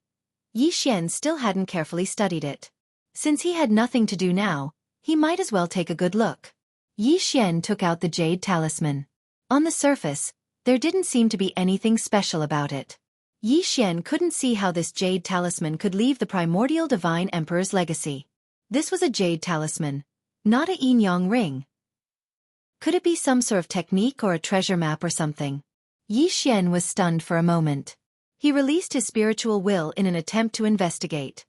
Yi Xian still hadn't carefully studied it. Since he had nothing to do now, he might as well take a good look. Yi Xian took out the jade talisman. On the surface, there didn't seem to be anything special about it. Yi Xian couldn't see how this jade talisman could leave the primordial divine emperor's legacy. This was a jade talisman, not a yin-yang ring. Could it be some sort of technique or a treasure map or something? Yi Xian was stunned for a moment. He released his spiritual will in an attempt to investigate.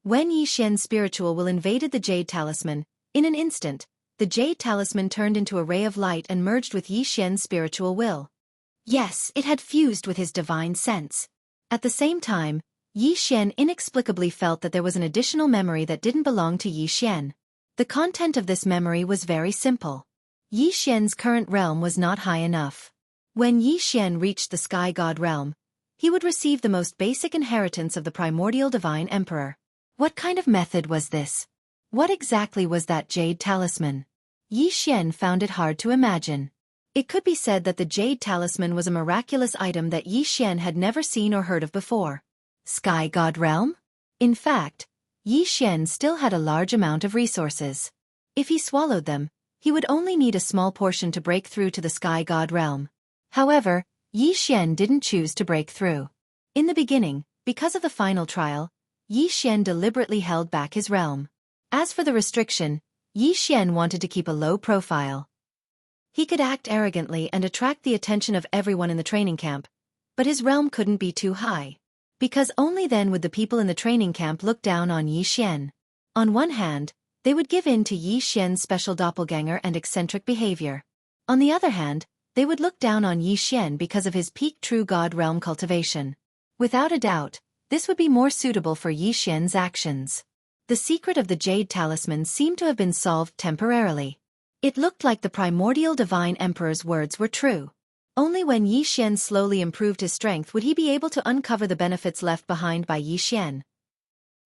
When Yi Xian's spiritual will invaded the jade talisman, in an instant, the jade talisman turned into a ray of light and merged with Yi Xian's spiritual will. Yes, it had fused with his divine sense. At the same time, Yi Xian inexplicably felt that there was an additional memory that didn't belong to Yi Xian. The content of this memory was very simple. Yi Xian's current realm was not high enough. When Yi Xian reached the Sky God realm, he would receive the most basic inheritance of the primordial divine emperor. What kind of method was this? What exactly was that jade talisman? Yi Xian found it hard to imagine. It could be said that the jade talisman was a miraculous item that Yi Xian had never seen or heard of before. Sky God realm? In fact, Yi Xian still had a large amount of resources. If he swallowed them, he would only need a small portion to break through to the Sky God realm. However, Yi Xian didn't choose to break through. In the beginning, because of the final trial, Yi Xian deliberately held back his realm. As for the restriction, Yi Xian wanted to keep a low profile. He could act arrogantly and attract the attention of everyone in the training camp, but his realm couldn't be too high. Because only then would the people in the training camp look down on Yi Xian. On one hand, they would give in to Yi Xian's special doppelganger and eccentric behavior. On the other hand, they would look down on Yi Xian because of his peak true God realm cultivation. Without a doubt, this would be more suitable for Yi Xian's actions. The secret of the jade talisman seemed to have been solved temporarily. It looked like the primordial divine emperor's words were true. Only when Yi Xian slowly improved his strength would he be able to uncover the benefits left behind by Yi Xian.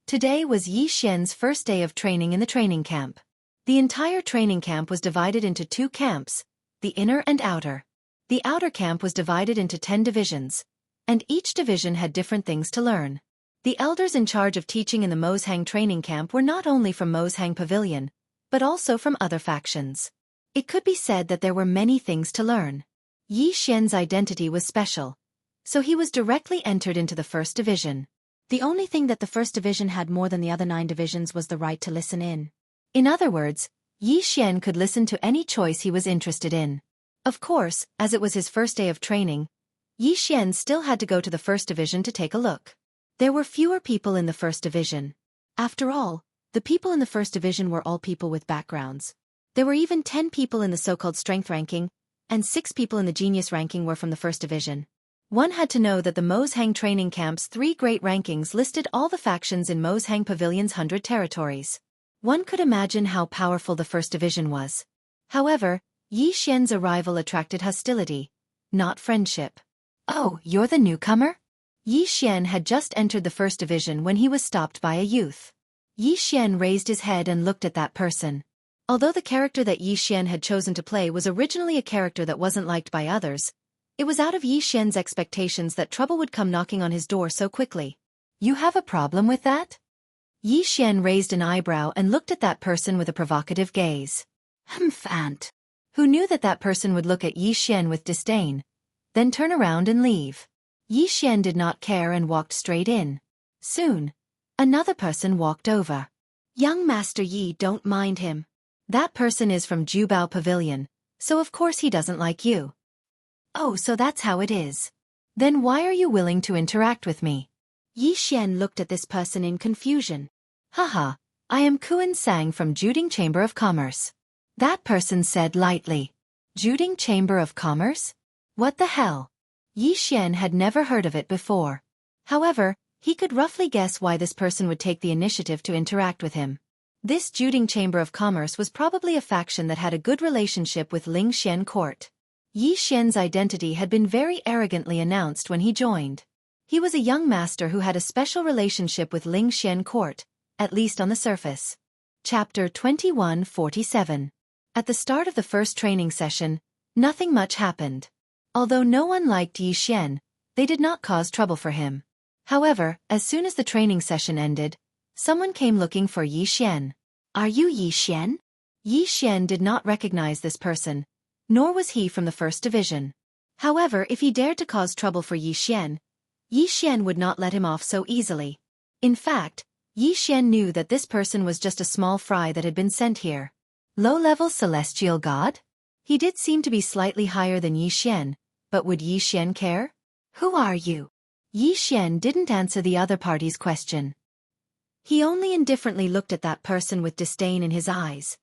Today was Yi Xian's first day of training in the training camp. The entire training camp was divided into 2 camps, the inner and outer. The outer camp was divided into 10 divisions, and each division had different things to learn. The elders in charge of teaching in the Mozhang training camp were not only from Mozhang Pavilion, but also from other factions. It could be said that there were many things to learn. Yi Xian's identity was special, so he was directly entered into the first division. The only thing that the first division had more than the other 9 divisions was the right to listen in. In other words, Yi Xian could listen to any choice he was interested in. Of course, as it was his first day of training, Yi Xian still had to go to the first division to take a look. There were fewer people in the first division. After all, the people in the first division were all people with backgrounds. There were even 10 people in the so-called strength ranking, and 6 people in the genius ranking were from the first division. One had to know that the Mozhang training camp's 3 great rankings listed all the factions in Mozhang Pavilion's 100 territories. One could imagine how powerful the first division was. However, Yi Xian's arrival attracted hostility, not friendship. "Oh, you're the newcomer?" Yi Xian had just entered the first division when he was stopped by a youth. Yi Xian raised his head and looked at that person. Although the character that Yi Xian had chosen to play was originally a character that wasn't liked by others, it was out of Yi Xian's expectations that trouble would come knocking on his door so quickly. "You have a problem with that?" Yi Xian raised an eyebrow and looked at that person with a provocative gaze. Aunt. Who knew that that person would look at Yi Xian with disdain, then turn around and leave. Yi Xian did not care and walked straight in. Soon, another person walked over. "Young Master Yi, don't mind him. That person is from Jubao Pavilion, so of course he doesn't like you." "Oh, so that's how it is. Then why are you willing to interact with me?" Yi Xian looked at this person in confusion. "Haha, I am Kuan Sang from Juding Chamber of Commerce." That person said lightly. "Juding Chamber of Commerce? What the hell?" Yi Xian had never heard of it before. However, he could roughly guess why this person would take the initiative to interact with him. This Juding Chamber of Commerce was probably a faction that had a good relationship with Ling Xian Court. Yi Xian's identity had been very arrogantly announced when he joined. He was a young master who had a special relationship with Ling Xian Court, at least on the surface. Chapter 2147. At the start of the first training session, nothing much happened. Although no one liked Yi Xian, they did not cause trouble for him. However, as soon as the training session ended, someone came looking for Yi Xian. "Are you Yi Xian?" Yi Xian did not recognize this person, nor was he from the first division. However, if he dared to cause trouble for Yi Xian would not let him off so easily. In fact, Yi Xian knew that this person was just a small fry that had been sent here. Low-level celestial god? He did seem to be slightly higher than Yi Xian, but would Yi Xian care? "Who are you?" Yi Xian didn't answer the other party's question. He only indifferently looked at that person with disdain in his eyes.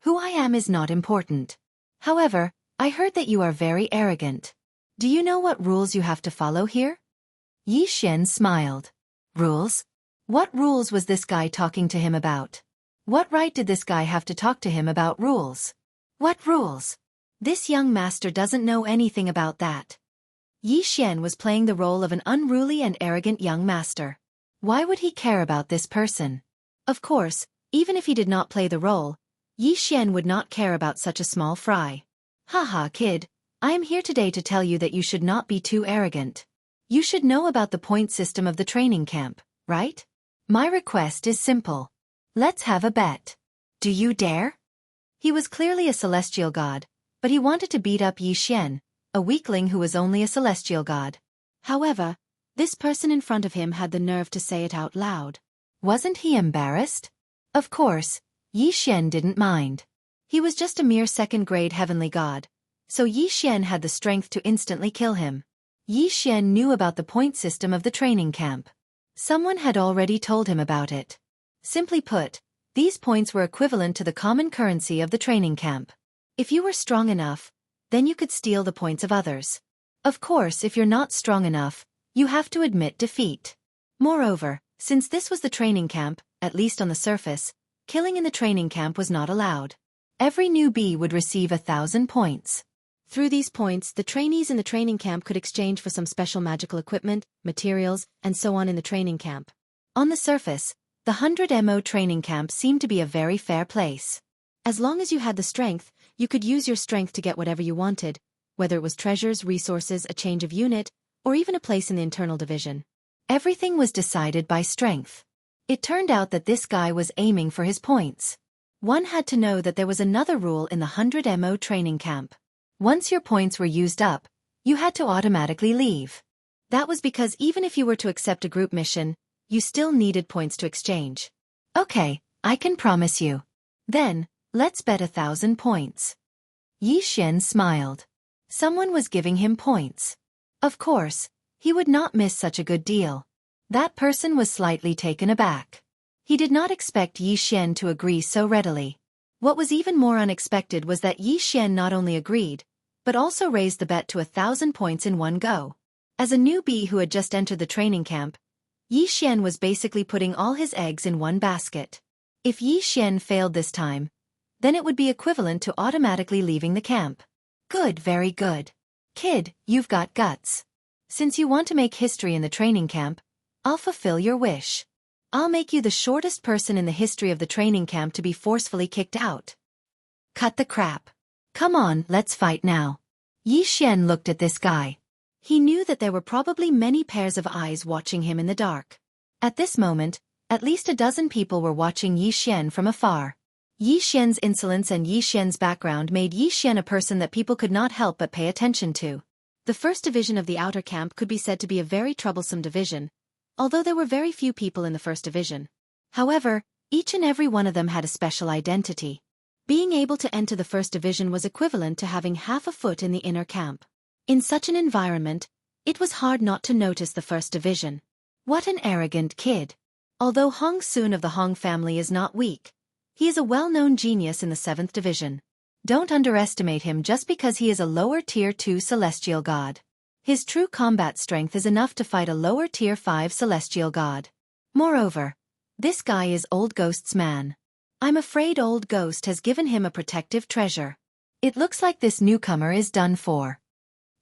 Who I am is not important. However, I heard that you are very arrogant. Do you know what rules you have to follow here?" Yi Xian smiled. "Rules? What rules was this guy talking to him about? What right did this guy have to talk to him about rules? What rules? This young master doesn't know anything about that." Yi Xian was playing the role of an unruly and arrogant young master. Why would he care about this person? Of course, even if he did not play the role, Yi Xian would not care about such a small fry. "Haha, kid, I am here today to tell you that you should not be too arrogant. You should know about the point system of the training camp, right? My request is simple. Let's have a bet. Do you dare?" He was clearly a celestial god, but he wanted to beat up Yi Xian, a weakling who was only a celestial god. However, this person in front of him had the nerve to say it out loud. Wasn't he embarrassed? Of course, Yi Xian didn't mind. He was just a mere second-grade heavenly god, so Yi Xian had the strength to instantly kill him. Yi Xian knew about the point system of the training camp. Someone had already told him about it. Simply put, these points were equivalent to the common currency of the training camp. If you were strong enough, then you could steal the points of others. Of course, if you're not strong enough, you have to admit defeat. Moreover, since this was the training camp, at least on the surface, killing in the training camp was not allowed. Every newbie would receive 1,000 points. Through these points, the trainees in the training camp could exchange for some special magical equipment, materials, and so on in the training camp. On the surface, the 100 training camp seemed to be a very fair place. As long as you had the strength, you could use your strength to get whatever you wanted, whether it was treasures, resources, a change of unit, or even a place in the internal division. Everything was decided by strength. It turned out that this guy was aiming for his points. One had to know that there was another rule in the 100 training camp. Once your points were used up, you had to automatically leave. That was because even if you were to accept a group mission, you still needed points to exchange. Okay, I can promise you. Then, let's bet 1,000 points. Yi Xian smiled. Someone was giving him points. Of course, he would not miss such a good deal. That person was slightly taken aback. He did not expect Yi Xian to agree so readily. What was even more unexpected was that Yi Xian not only agreed, but also raised the bet to 1,000 points in one go. As a newbie who had just entered the training camp, Yi Xian was basically putting all his eggs in one basket. If Yi Xian failed this time, then it would be equivalent to automatically leaving the camp. Good, very good. Kid, you've got guts. Since you want to make history in the training camp, I'll fulfill your wish. I'll make you the shortest person in the history of the training camp to be forcefully kicked out. Cut the crap. Come on, let's fight now. Yi Xian looked at this guy. He knew that there were probably many pairs of eyes watching him in the dark. At this moment, at least a dozen people were watching Yi Xian from afar. Yi Xian's insolence and Yi Xian's background made Yi Xian a person that people could not help but pay attention to. The first division of the outer camp could be said to be a very troublesome division, although there were very few people in the first division. However, each and every one of them had a special identity. Being able to enter the first division was equivalent to having half a foot in the inner camp. In such an environment, it was hard not to notice the first division. What an arrogant kid. Although Hong Soon of the Hong family is not weak, he is a well-known genius in the 7th division. Don't underestimate him just because he is a lower tier 2 celestial god. His true combat strength is enough to fight a lower tier 5 celestial god. Moreover, this guy is Old Ghost's man. I'm afraid Old Ghost has given him a protective treasure. It looks like this newcomer is done for.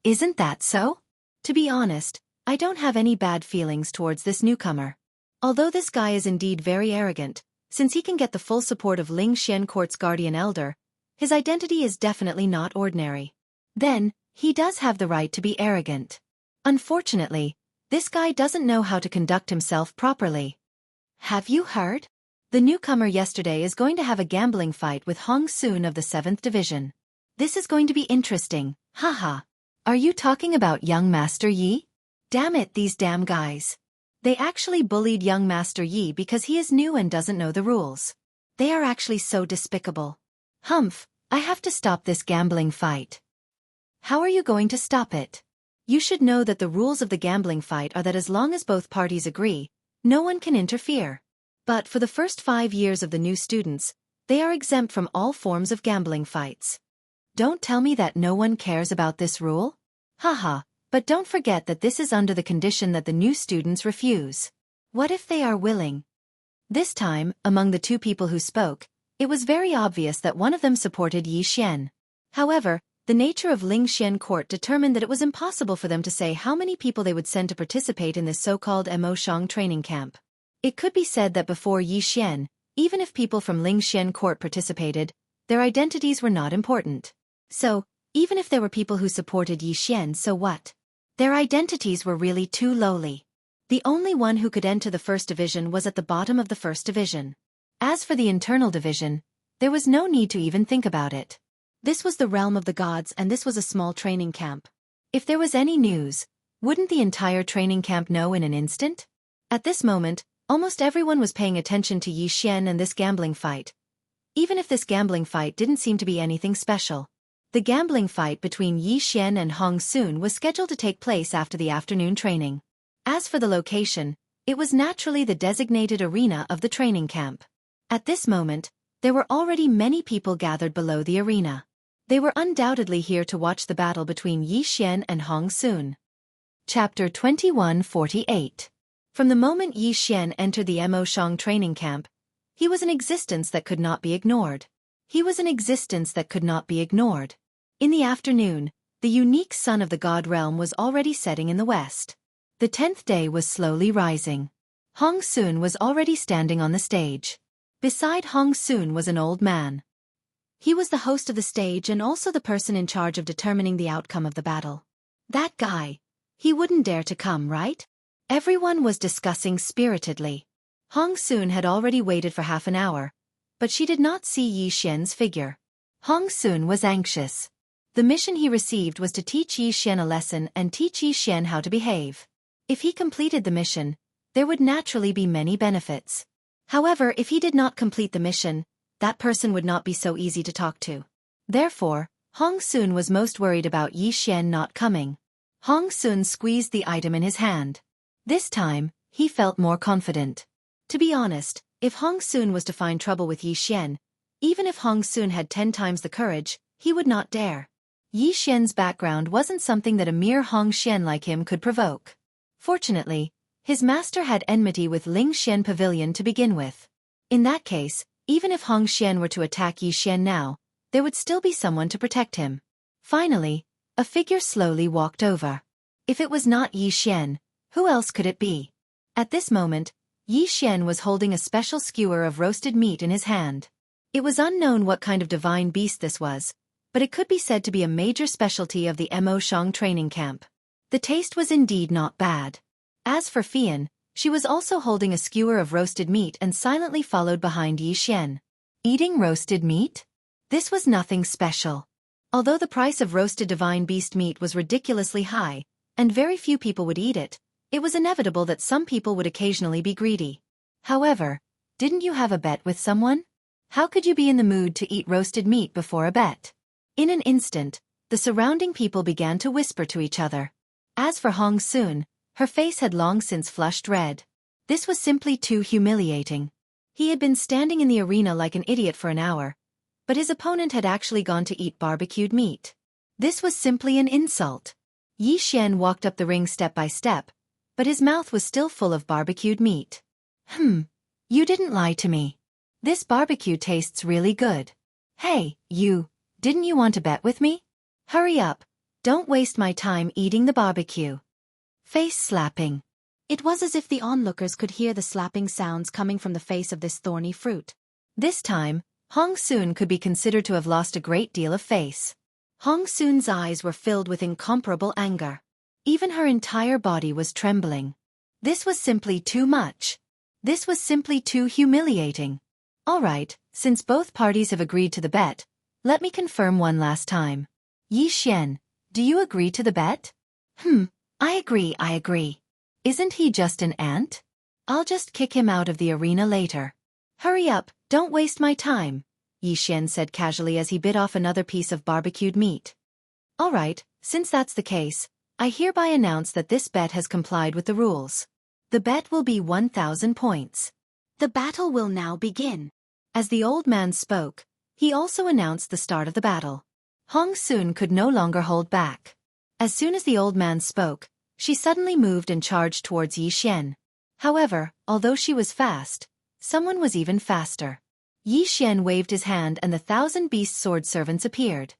Isn't that so? To be honest, I don't have any bad feelings towards this newcomer. Although this guy is indeed very arrogant, since he can get the full support of Ling Xian Court's guardian elder, his identity is definitely not ordinary. Then, he does have the right to be arrogant. Unfortunately, this guy doesn't know how to conduct himself properly. Have you heard? The newcomer yesterday is going to have a gambling fight with Hong Soon of the 7th division. This is going to be interesting, haha. Are you talking about young Master Yi? Damn it, these damn guys. They actually bullied young Master Yi because he is new and doesn't know the rules. They are actually so despicable. Humph, I have to stop this gambling fight. How are you going to stop it? You should know that the rules of the gambling fight are that as long as both parties agree, no one can interfere. But for the first 5 years of the new students, they are exempt from all forms of gambling fights. Don't tell me that no one cares about this rule? Haha, but don't forget that this is under the condition that the new students refuse. What if they are willing? This time, among the two people who spoke, it was very obvious that one of them supported Yi Xian. However, the nature of Ling Xian Court determined that it was impossible for them to say how many people they would send to participate in this so-called Mo Shang training camp. It could be said that before Yi Xian, even if people from Ling Xian Court participated, their identities were not important. So, even if there were people who supported Yi Xian, so what? Their identities were really too lowly. The only one who could enter the first division was at the bottom of the first division. As for the internal division, there was no need to even think about it. This was the realm of the gods and this was a small training camp. If there was any news, wouldn't the entire training camp know in an instant? At this moment, almost everyone was paying attention to Yi Xian and this gambling fight. Even if this gambling fight didn't seem to be anything special. The gambling fight between Yi Xian and Hong Soon was scheduled to take place after the afternoon training. As for the location, it was naturally the designated arena of the training camp. At this moment, there were already many people gathered below the arena. They were undoubtedly here to watch the battle between Yi Xian and Hong Soon. Chapter 2148. From the moment Yi Xian entered the Mo Shang training camp, he was an existence that could not be ignored. He was an existence that could not be ignored. In the afternoon, The unique sun of the god realm was already setting in the west. The 10th day was slowly rising. Hong Soon was already standing on the stage. Beside Hong Soon was an old man. He was the host of the stage and also the person in charge of determining the outcome of the battle. That guy. He wouldn't dare to come, right? Everyone was discussing spiritedly. Hong Soon had already waited for half an hour, but she did not see Yi Xian's figure. Hong Soon was anxious. The mission he received was to teach Yi Xian a lesson and teach Yi Xian how to behave. If he completed the mission, there would naturally be many benefits. However, if he did not complete the mission, that person would not be so easy to talk to. Therefore, Hong Soon was most worried about Yi Xian not coming. Hong Soon squeezed the item in his hand. This time, he felt more confident. To be honest, if Hong Soon was to find trouble with Yi Xian, even if Hong Soon had 10 times the courage, he would not dare. Yi Xian's background wasn't something that a mere Hong Xian like him could provoke. Fortunately, his master had enmity with Ling Xian Pavilion to begin with. In that case, even if Hong Xian were to attack Yi Xian now, there would still be someone to protect him. Finally, a figure slowly walked over. If it was not Yi Xian, who else could it be? At this moment, Yi Xian was holding a special skewer of roasted meat in his hand. It was unknown what kind of divine beast this was, but it could be said to be a major specialty of the Mo Shang training camp. The taste was indeed not bad. As for Fian, she was also holding a skewer of roasted meat and silently followed behind Yi Xian. Eating roasted meat? This was nothing special. Although the price of roasted divine beast meat was ridiculously high, and very few people would eat it, it was inevitable that some people would occasionally be greedy. However, didn't you have a bet with someone? How could you be in the mood to eat roasted meat before a bet? In an instant, the surrounding people began to whisper to each other. As for Hong Soon, her face had long since flushed red. This was simply too humiliating. He had been standing in the arena like an idiot for an hour, but his opponent had actually gone to eat barbecued meat. This was simply an insult. Yi Xian walked up the ring step by step, but his mouth was still full of barbecued meat. You didn't lie to me. This barbecue tastes really good. Hey, you, didn't you want to bet with me? Hurry up, don't waste my time eating the barbecue. Face slapping. It was as if the onlookers could hear the slapping sounds coming from the face of this thorny fruit. This time, Hong Soon could be considered to have lost a great deal of face. Hong Soon's eyes were filled with incomparable anger. Even her entire body was trembling. This was simply too much. This was simply too humiliating. All right, since both parties have agreed to the bet, let me confirm one last time. Yi Xian, do you agree to the bet? I agree. Isn't he just an ant? I'll just kick him out of the arena later. Hurry up, don't waste my time, Yi Xian said casually as he bit off another piece of barbecued meat. All right, since that's the case, I hereby announce that this bet has complied with the rules. The bet will be 1,000 points. The battle will now begin. As the old man spoke, he also announced the start of the battle. Hong Soon could no longer hold back. As soon as the old man spoke, she suddenly moved and charged towards Yi Xian. However, although she was fast, someone was even faster. Yi Xian waved his hand and the 1,000 beast sword servants appeared.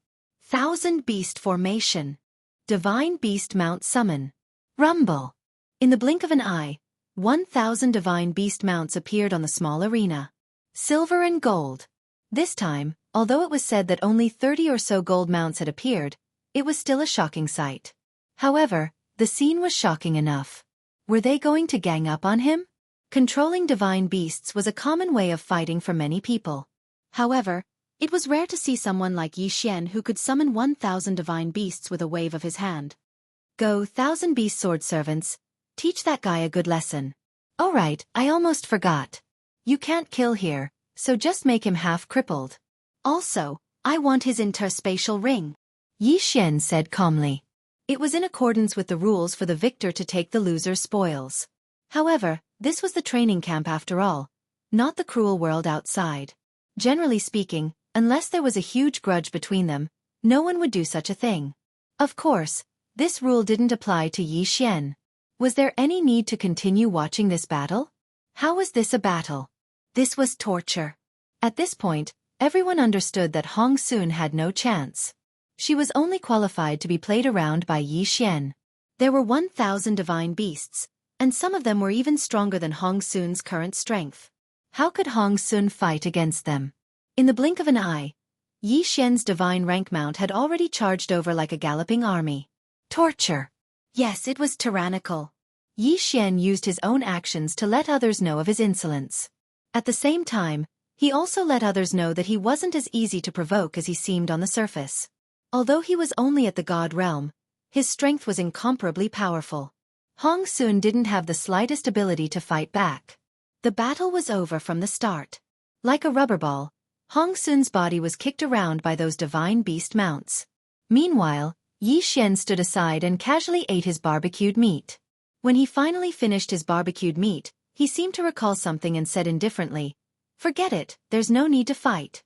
1,000 beast formation. Divine beast mount summon. Rumble. In the blink of an eye, 1,000 divine beast mounts appeared on the small arena. Silver and gold. This time, although it was said that only 30 or so gold mounts had appeared, it was still a shocking sight. However, the scene was shocking enough. Were they going to gang up on him? Controlling divine beasts was a common way of fighting for many people. However, it was rare to see someone like Yi Xian who could summon 1,000 divine beasts with a wave of his hand. Go, 1,000 beast sword servants, teach that guy a good lesson. All right, I almost forgot. You can't kill here, so just make him half crippled. Also, I want his interspatial ring. Yi Xian said calmly. It was in accordance with the rules for the victor to take the loser's spoils. However, this was the training camp after all, not the cruel world outside. Generally speaking, unless there was a huge grudge between them, no one would do such a thing. Of course, this rule didn't apply to Yi Xian. Was there any need to continue watching this battle? How was this a battle? This was torture. At this point, everyone understood that Hong Soon had no chance. She was only qualified to be played around by Yi Xian. There were 1,000 divine beasts, and some of them were even stronger than Hong Sun's current strength. How could Hong Sun fight against them? In the blink of an eye, Yi Xian's divine rank mount had already charged over like a galloping army. Torture. Yes, it was tyrannical. Yi Xian used his own actions to let others know of his insolence. At the same time, he also let others know that he wasn't as easy to provoke as he seemed on the surface. Although he was only at the god realm, his strength was incomparably powerful. Hong Sun didn't have the slightest ability to fight back. The battle was over from the start. Like a rubber ball, Hong Sun's body was kicked around by those divine beast mounts. Meanwhile, Yi Xian stood aside and casually ate his barbecued meat. When he finally finished his barbecued meat, he seemed to recall something and said indifferently, "Forget it, there's no need to fight."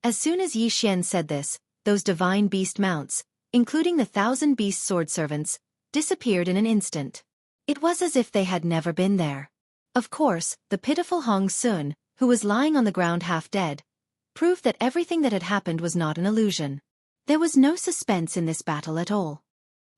As soon as Yi Xian said this, those divine beast mounts, including the 1,000 beast sword servants, disappeared in an instant. It was as if they had never been there. Of course, the pitiful Hong Sun, who was lying on the ground half dead, proved that everything that had happened was not an illusion. There was no suspense in this battle at all.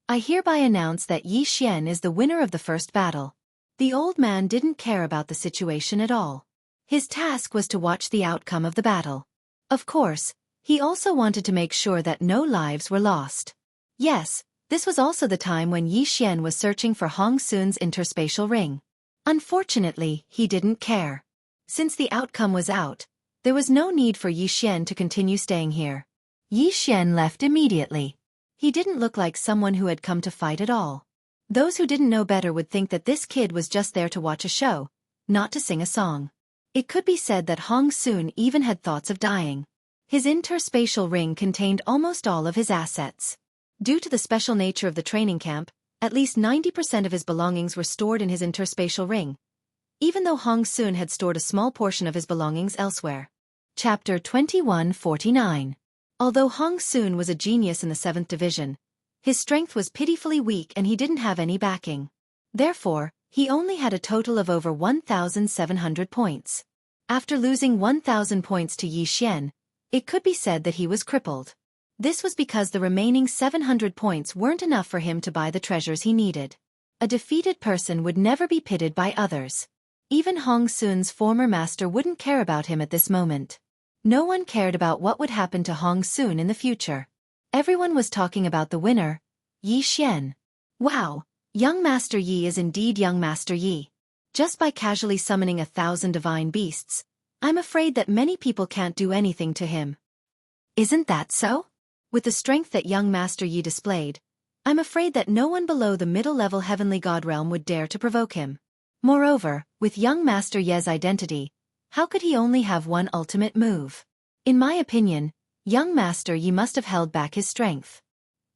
I hereby announce that Yi Xian is the winner of the first battle. The old man didn't care about the situation at all. His task was to watch the outcome of the battle. Of course, he also wanted to make sure that no lives were lost. Yes, this was also the time when Yi Xian was searching for Hong Sun's interspatial ring. Unfortunately, he didn't care. Since the outcome was out, there was no need for Yi Xian to continue staying here. Yi Xian left immediately. He didn't look like someone who had come to fight at all. Those who didn't know better would think that this kid was just there to watch a show, not to sing a song. It could be said that Hong Sun even had thoughts of dying. His interspatial ring contained almost all of his assets. Due to the special nature of the training camp, at least 90% of his belongings were stored in his interspatial ring, even though Hong Sun had stored a small portion of his belongings elsewhere. Chapter 2149. Although Hong Sun was a genius in the 7th Division, his strength was pitifully weak and he didn't have any backing. Therefore, he only had a total of over 1,700 points. After losing 1,000 points to Yi Xian, it could be said that he was crippled. This was because the remaining 700 points weren't enough for him to buy the treasures he needed. A defeated person would never be pitied by others. Even Hong Sun's former master wouldn't care about him at this moment. No one cared about what would happen to Hong Sun in the future. Everyone was talking about the winner, Yi Xian. Wow, young Master Yi is indeed young Master Yi. Just by casually summoning 1,000 divine beasts, I'm afraid that many people can't do anything to him. Isn't that so? With the strength that young Master Yi displayed, I'm afraid that no one below the middle-level heavenly god realm would dare to provoke him. Moreover, with young Master Ye's identity, how could he only have one ultimate move? In my opinion, young Master Yi must have held back his strength.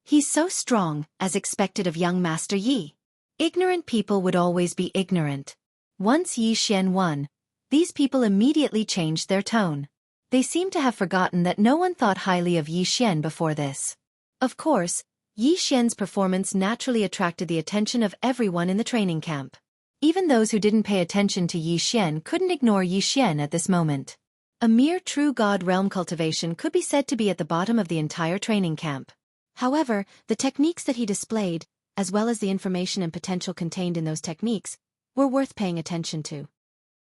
He's so strong, as expected of young Master Yi. Ignorant people would always be ignorant. Once Yi Xian won, these people immediately changed their tone. They seemed to have forgotten that no one thought highly of Yi Xian before this. Of course, Yi Xian's performance naturally attracted the attention of everyone in the training camp. Even those who didn't pay attention to Yi Xian couldn't ignore Yi Xian at this moment. A mere true god realm cultivation could be said to be at the bottom of the entire training camp. However, the techniques that he displayed, as well as the information and potential contained in those techniques, were worth paying attention to.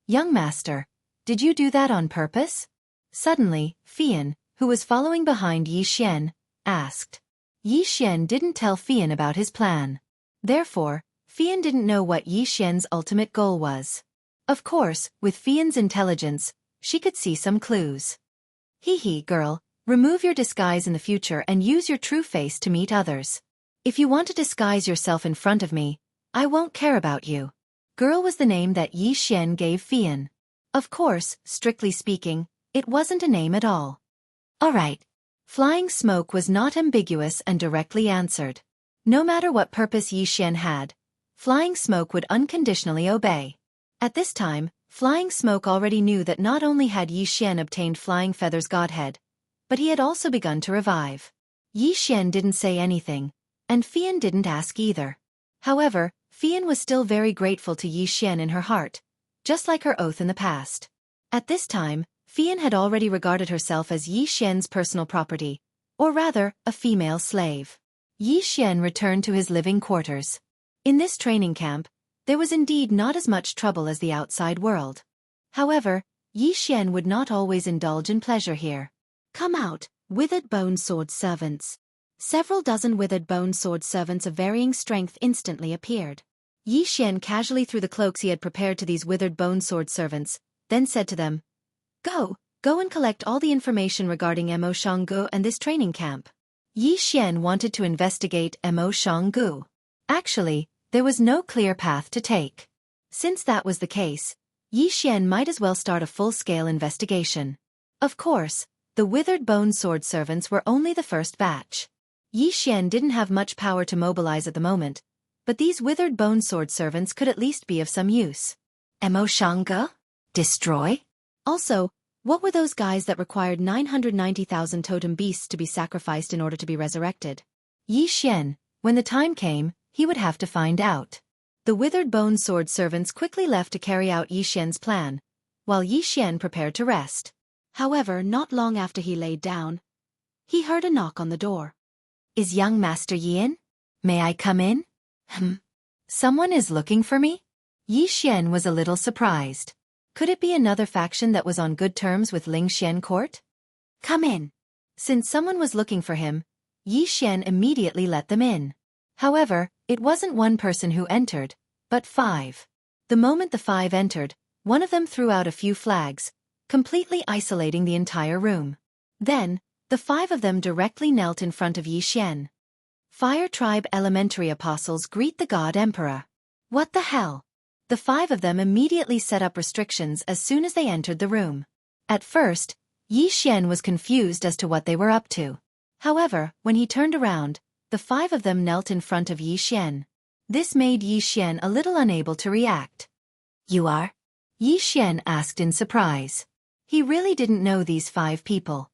Young Master, did you do that on purpose? Suddenly, Fian, who was following behind Yi Xian, asked. Yi Xian didn't tell Fian about his plan. Therefore, Fian didn't know what Yi Xian's ultimate goal was. Of course, with Fian's intelligence, she could see some clues. Hee girl, remove your disguise in the future and use your true face to meet others. If you want to disguise yourself in front of me, I won't care about you. Girl was the name that Yi Xian gave Fian. Of course, strictly speaking, it wasn't a name at all. Alright. Flying Smoke was not ambiguous and directly answered. No matter what purpose Yi Xian had, Flying Smoke would unconditionally obey. At this time, Flying Smoke already knew that not only had Yi Xian obtained Flying Feather's godhead, but he had also begun to revive. Yi Xian didn't say anything, and Fian didn't ask either. However, Fian was still very grateful to Yi Xian in her heart, just like her oath in the past. At this time, Fian had already regarded herself as Yi Xian's personal property, Or rather, a female slave. Yi Xian returned to his living quarters. In this training camp, there was indeed not as much trouble as the outside world. However, Yi Xian would not always indulge in pleasure here. Come out, withered bone sword servants. Several dozen withered bone sword servants of varying strength instantly appeared. Yi Xian casually threw the cloaks he had prepared to these withered bone sword servants, then said to them, Go and collect all the information regarding Mo Shanggu and this training camp. Yi Xian wanted to investigate Mo Shanggu. Actually, there was no clear path to take. Since that was the case, Yi Xian might as well start a full-scale investigation. Of course, the withered bone sword servants were only the first batch. Yi Xian didn't have much power to mobilize at the moment, but these withered bone sword servants could at least be of some use. Mo Shanggu? Destroy? Also, what were those guys that required 990,000 totem beasts to be sacrificed in order to be resurrected? Yi Xian, when the time came, he would have to find out. The withered bone sword servants quickly left to carry out Yi Xian's plan, while Yi Xian prepared to rest. However, not long after he laid down, he heard a knock on the door. Is young Master Yi in? May I come in? Someone is looking for me? Yi Xian was a little surprised. Could it be another faction that was on good terms with Ling Xian court? Come in. Since someone was looking for him, Yi Xian immediately let them in. However, it wasn't one person who entered, but 5. The moment the 5 entered, one of them threw out a few flags, completely isolating the entire room. Then, the 5 of them directly knelt in front of Yi Xian. Fire Tribe Elementary Apostles greet the God Emperor. What the hell? The 5 of them immediately set up restrictions as soon as they entered the room. At first, Yi Xian was confused as to what they were up to. However, when he turned around, the 5 of them knelt in front of Yi Xian. This made Yi Xian a little unable to react. You are? Yi Xian asked in surprise. He really didn't know these 5 people.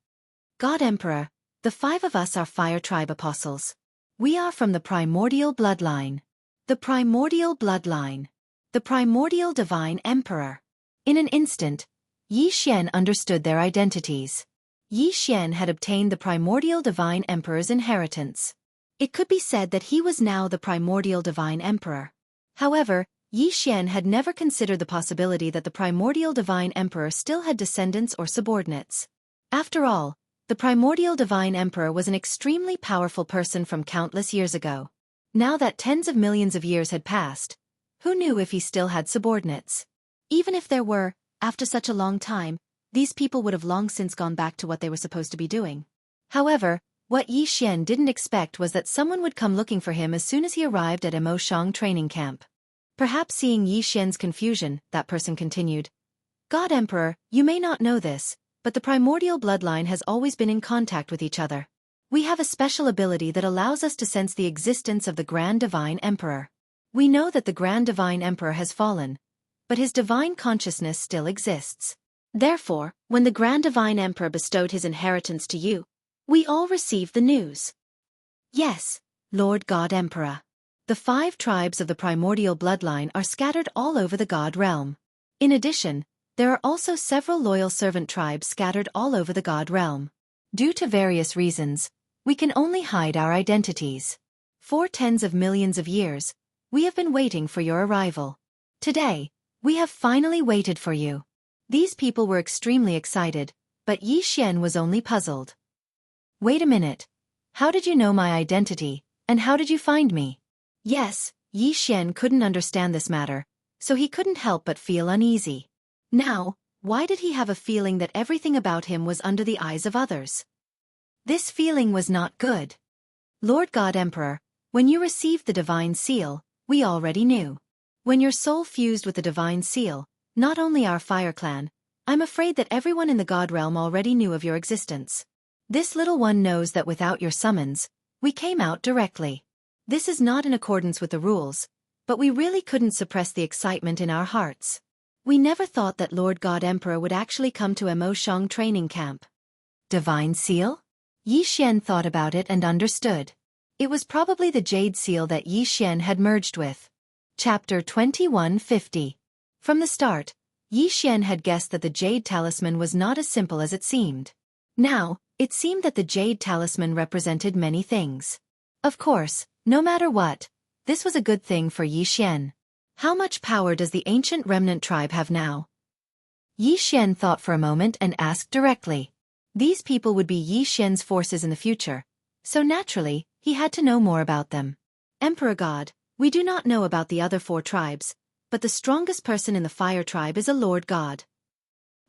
God Emperor, the 5 of us are Fire Tribe Apostles. We are from the primordial bloodline. The primordial bloodline. The primordial divine emperor. In an instant, Yi Xian understood their identities. Yi Xian had obtained the primordial divine emperor's inheritance. It could be said that he was now the primordial divine emperor. However, Yi Xian had never considered the possibility that the primordial divine emperor still had descendants or subordinates. After all, the primordial divine emperor was an extremely powerful person from countless years ago. Now that tens of millions of years had passed, who knew if he still had subordinates? Even if there were, after such a long time, these people would have long since gone back to what they were supposed to be doing. However, what Yi Xian didn't expect was that someone would come looking for him as soon as he arrived at Mo Shang training camp. Perhaps seeing Yi Xian's confusion, that person continued. God Emperor, you may not know this, but the primordial bloodline has always been in contact with each other. We have a special ability that allows us to sense the existence of the Grand Divine Emperor. We know that the Grand Divine Emperor has fallen, but his divine consciousness still exists. Therefore, when the Grand Divine Emperor bestowed his inheritance to you, we all received the news. Yes, Lord God Emperor. The 5 tribes of the primordial bloodline are scattered all over the God realm. In addition, there are also several loyal servant tribes scattered all over the God realm. Due to various reasons, we can only hide our identities. For tens of millions of years, we have been waiting for your arrival. Today, we have finally waited for you. These people were extremely excited, but Yi Xian was only puzzled. Wait a minute. How did you know my identity, and how did you find me? Yes, Yi Xian couldn't understand this matter, so he couldn't help but feel uneasy. Now, why did he have a feeling that everything about him was under the eyes of others? This feeling was not good. Lord God Emperor, when you received the divine seal, we already knew. When your soul fused with the divine seal, not only our fire clan, I'm afraid that everyone in the God realm already knew of your existence. This little one knows that without your summons, we came out directly. This is not in accordance with the rules, but we really couldn't suppress the excitement in our hearts. We never thought that Lord God Emperor would actually come to Mo Shang training camp. Divine seal? Yi Xian thought about it and understood. It was probably the jade seal that Yi Xian had merged with. Chapter 2150. From the start, Yi Xian had guessed that the jade talisman was not as simple as it seemed. Now, It seemed that the jade talisman represented many things. Of course, no matter what, this was a good thing for Yi Xian. How much power does the ancient remnant tribe have now? Yi Xian thought for a moment and asked directly. These people would be Yi Xian's forces in the future, so naturally, he had to know more about them. Emperor God, we do not know about the other 4 tribes, but the strongest person in the fire tribe is a Lord God.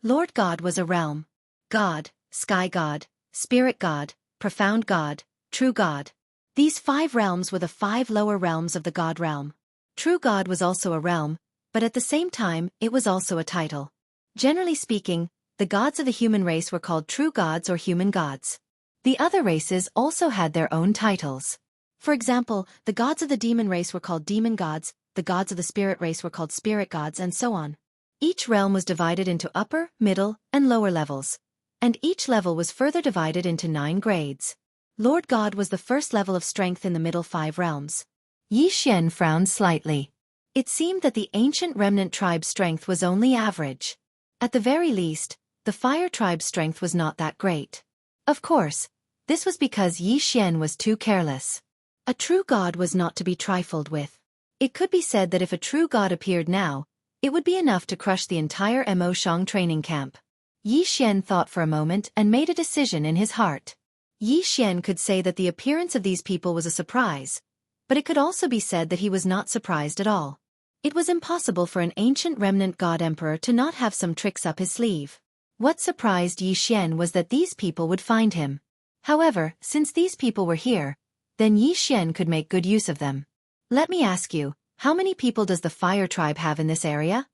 Lord God was a realm. God, sky God, spirit God, profound God, true God. These 5 realms were the 5 lower realms of the God realm. True God was also a realm, but at the same time, it was also a title. Generally speaking, the gods of the human race were called true gods or human gods. The other races also had their own titles. For example, the gods of the demon race were called demon gods, the gods of the spirit race were called spirit gods, and so on. Each realm was divided into upper, middle, and lower levels, and each level was further divided into 9 grades. Lord God was the first level of strength in the middle 5 realms. Yi Xian frowned slightly. It seemed that the ancient remnant tribe's strength was only average. At the very least, the fire tribe's strength was not that great. Of course, this was because Yi Xian was too careless. A true god was not to be trifled with. It could be said that if a true god appeared now, it would be enough to crush the entire Mo Shang training camp. Yi Xian thought for a moment and made a decision in his heart. Yi Xian could say that the appearance of these people was a surprise, but it could also be said that he was not surprised at all. It was impossible for an ancient remnant god emperor to not have some tricks up his sleeve. What surprised Yi Xian was that these people would find him. However, since these people were here, then Yi Xian could make good use of them. Let me ask you, how many people does the fire tribe have in this area?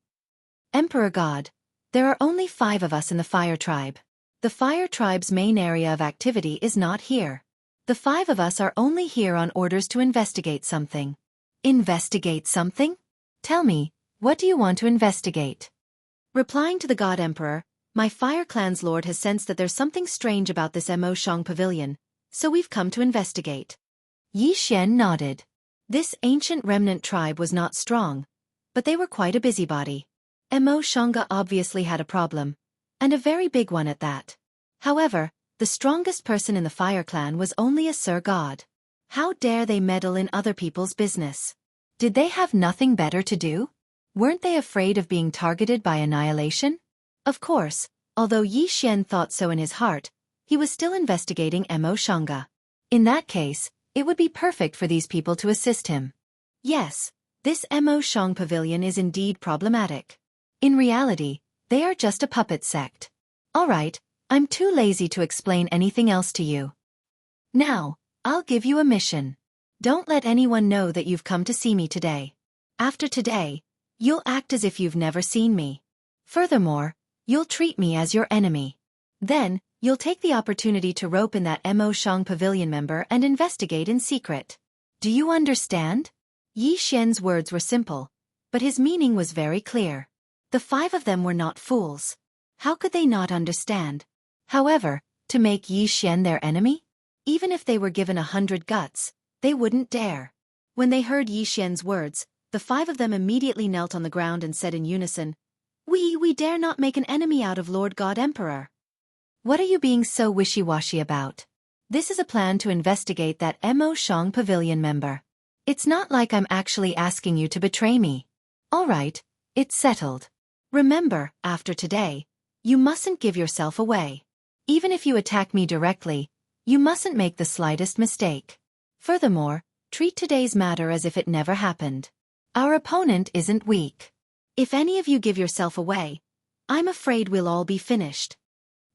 Emperor God, there are only 5 of us in the fire tribe. The fire tribe's main area of activity is not here. The 5 of us are only here on orders to investigate something. Investigate something? Tell me, what do you want to investigate? Replying to the God Emperor, my fire clan's lord has sensed that there's something strange about this Mo Shang pavilion, so we've come to investigate. Yi Xian nodded. This ancient remnant tribe was not strong, but they were quite a busybody. Mo Shanga obviously had a problem, and a very big one at that. However, the strongest person in the fire clan was only a Sir God. How dare they meddle in other people's business? Did they have nothing better to do? Weren't they afraid of being targeted by annihilation? Of course, although Yi Xian thought so in his heart, he was still investigating Mo Shanga. In that case, it would be perfect for these people to assist him. Yes, this Mo Shang pavilion is indeed problematic. In reality, they are just a puppet sect. Alright, I'm too lazy to explain anything else to you. Now, I'll give you a mission. Don't let anyone know that you've come to see me today. After today, you'll act as if you've never seen me. Furthermore, you'll treat me as your enemy. Then, you'll take the opportunity to rope in that Mo Shang pavilion member and investigate in secret. Do you understand? Yi Xian's words were simple, but his meaning was very clear. The 5 of them were not fools. How could they not understand? However, to make Yi Xian their enemy? Even if they were given 100 guts, they wouldn't dare. When they heard Yi Xian's words, the 5 of them immediately knelt on the ground and said in unison, We dare not make an enemy out of Lord God Emperor. What are you being so wishy-washy about? This is a plan to investigate that Mo Shang pavilion member. It's not like I'm actually asking you to betray me. Alright, it's settled. Remember, after today, you mustn't give yourself away. Even if you attack me directly, you mustn't make the slightest mistake. Furthermore, treat today's matter as if it never happened. Our opponent isn't weak. If any of you give yourself away, I'm afraid we'll all be finished.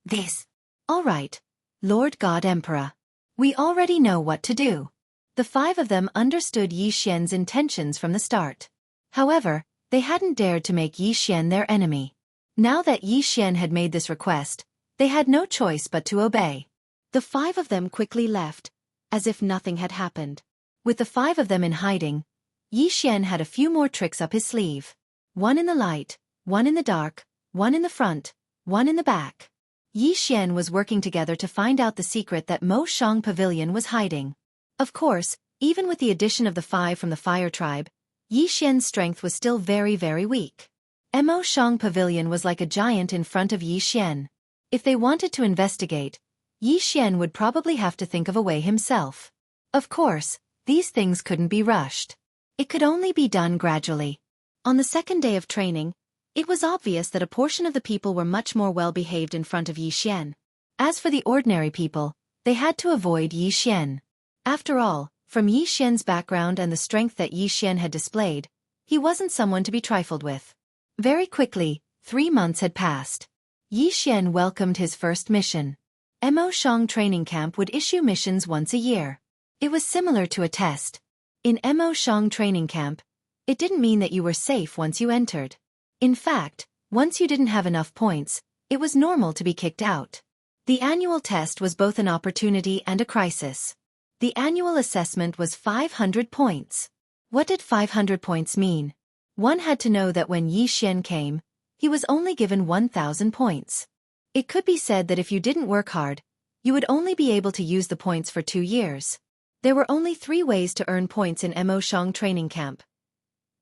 This. Alright, Lord God Emperor. We already know what to do. The 5 of them understood Yi Xian's intentions from the start. However, they hadn't dared to make Yi Xian their enemy. Now that Yi Xian had made this request, they had no choice but to obey. The 5 of them quickly left, as if nothing had happened. With the 5 of them in hiding, Yi Xian had a few more tricks up his sleeve. 1 in the light, 1 in the dark, 1 in the front, 1 in the back. Yi Xian was working together to find out the secret that Mo Shang Pavilion was hiding. Of course, even with the addition of the 5 from the fire tribe, Yi Xian's strength was still very, very weak. Mo Shang Pavilion was like a giant in front of Yi Xian. If they wanted to investigate, Yi Xian would probably have to think of a way himself. Of course, these things couldn't be rushed. It could only be done gradually. On the second day of training, it was obvious that a portion of the people were much more well-behaved in front of Yi Xian. As for the ordinary people, they had to avoid Yi Xian. After all, from Yi Xian's background and the strength that Yi Xian had displayed, he wasn't someone to be trifled with. Very quickly, 3 months had passed. Yi Xian welcomed his first mission. Mo Shang training camp would issue missions once a year. It was similar to a test. In Mo Shang training camp, it didn't mean that you were safe once you entered. In fact, once you didn't have enough points, it was normal to be kicked out. The annual test was both an opportunity and a crisis. The annual assessment was 500 points. What did 500 points mean? One had to know that when Yi Xian came, he was only given 1,000 points. It could be said that if you didn't work hard, you would only be able to use the points for 2 years. There were only 3 ways to earn points in Mo Shang training camp: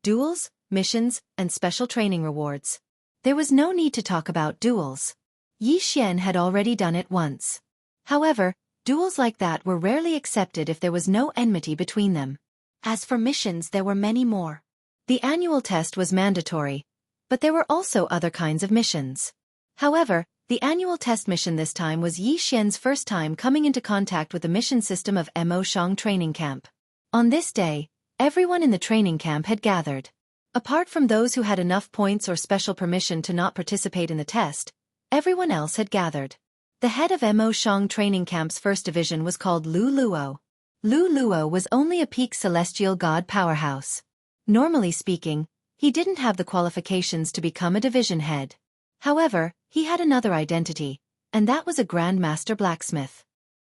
duels, missions, and special training rewards. There was no need to talk about duels. Yi Xian had already done it once. However, duels like that were rarely accepted if there was no enmity between them. As for missions, there were many more. The annual test was mandatory, but there were also other kinds of missions. However, the annual test mission this time was Yi Xian's first time coming into contact with the mission system of Mo Shang training camp. On this day, everyone in the training camp had gathered. Apart from those who had enough points or special permission to not participate in the test, everyone else had gathered. The head of Mo Shang training camp's first division was called Lu Luo. Lu Luo was only a peak celestial god powerhouse. Normally speaking, he didn't have the qualifications to become a division head. However, he had another identity, and that was a Grand Master Blacksmith.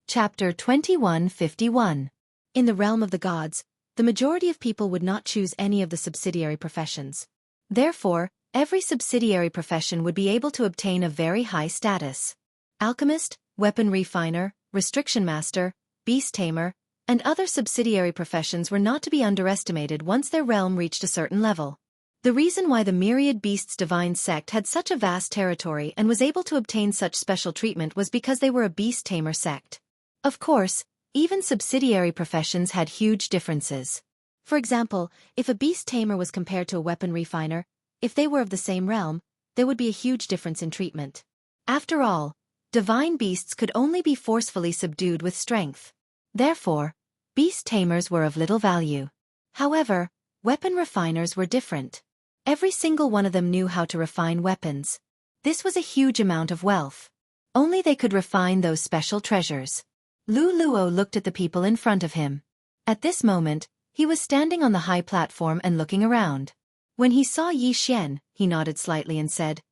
Chapter 2151. In the realm of the gods, the majority of people would not choose any of the subsidiary professions. Therefore, every subsidiary profession would be able to obtain a very high status. Alchemist, weapon refiner, restriction master, beast tamer, and other subsidiary professions were not to be underestimated once their realm reached a certain level. The reason why the Myriad Beasts Divine Sect had such a vast territory and was able to obtain such special treatment was because they were a beast tamer sect. Of course, even subsidiary professions had huge differences. For example, if a beast tamer was compared to a weapon refiner, if they were of the same realm, there would be a huge difference in treatment. After all, divine beasts could only be forcefully subdued with strength. Therefore, beast tamers were of little value. However, weapon refiners were different. Every single one of them knew how to refine weapons. This was a huge amount of wealth. Only they could refine those special treasures. Lu Luo looked at the people in front of him. At this moment, he was standing on the high platform and looking around. When he saw Yi Xian, he nodded slightly and said,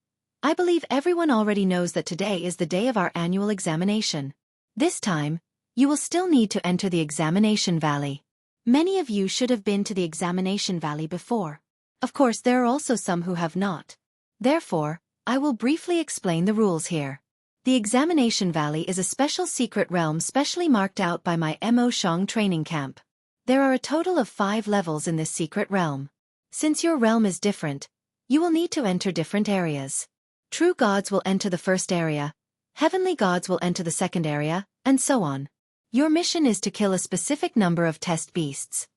"I believe everyone already knows that today is the day of our annual examination. This time, you will still need to enter the examination valley. Many of you should have been to the examination valley before. Of course, there are also some who have not. Therefore, I will briefly explain the rules here. The examination valley is a special secret realm specially marked out by my Mo Shang training camp. There are a total of 5 levels in this secret realm. Since your realm is different, you will need to enter different areas. True gods will enter the first area, heavenly gods will enter the second area, and so on. Your mission is to kill a specific number of test beasts.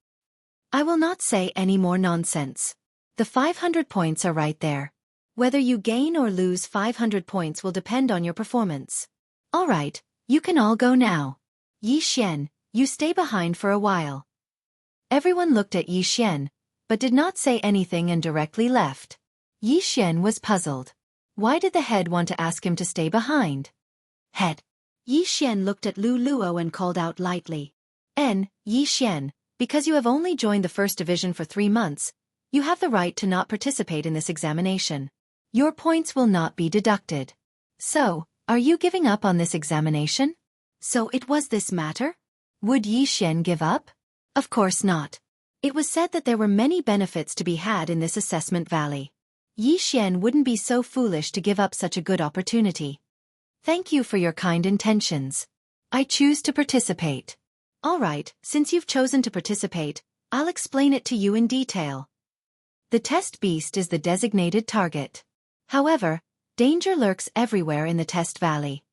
I will not say any more nonsense. The 500 points are right there. Whether you gain or lose 500 points will depend on your performance. Alright, you can all go now. Yi Xian, you stay behind for a while." Everyone looked at Yi Xian, but did not say anything and directly left. Yi Xian was puzzled. Why did the head want to ask him to stay behind? Head. Yi Xian looked at Lu Luo and called out lightly. Yi Xian, because you have only joined the first division for 3 months, you have the right to not participate in this examination. Your points will not be deducted. So, are you giving up on this examination? So it was this matter? Would Yi Xian give up? Of course not. It was said that there were many benefits to be had in this assessment valley. Yi Xian wouldn't be so foolish to give up such a good opportunity. Thank you for your kind intentions. I choose to participate. Alright, since you've chosen to participate, I'll explain it to you in detail. The test beast is the designated target. However, danger lurks everywhere in the test valley.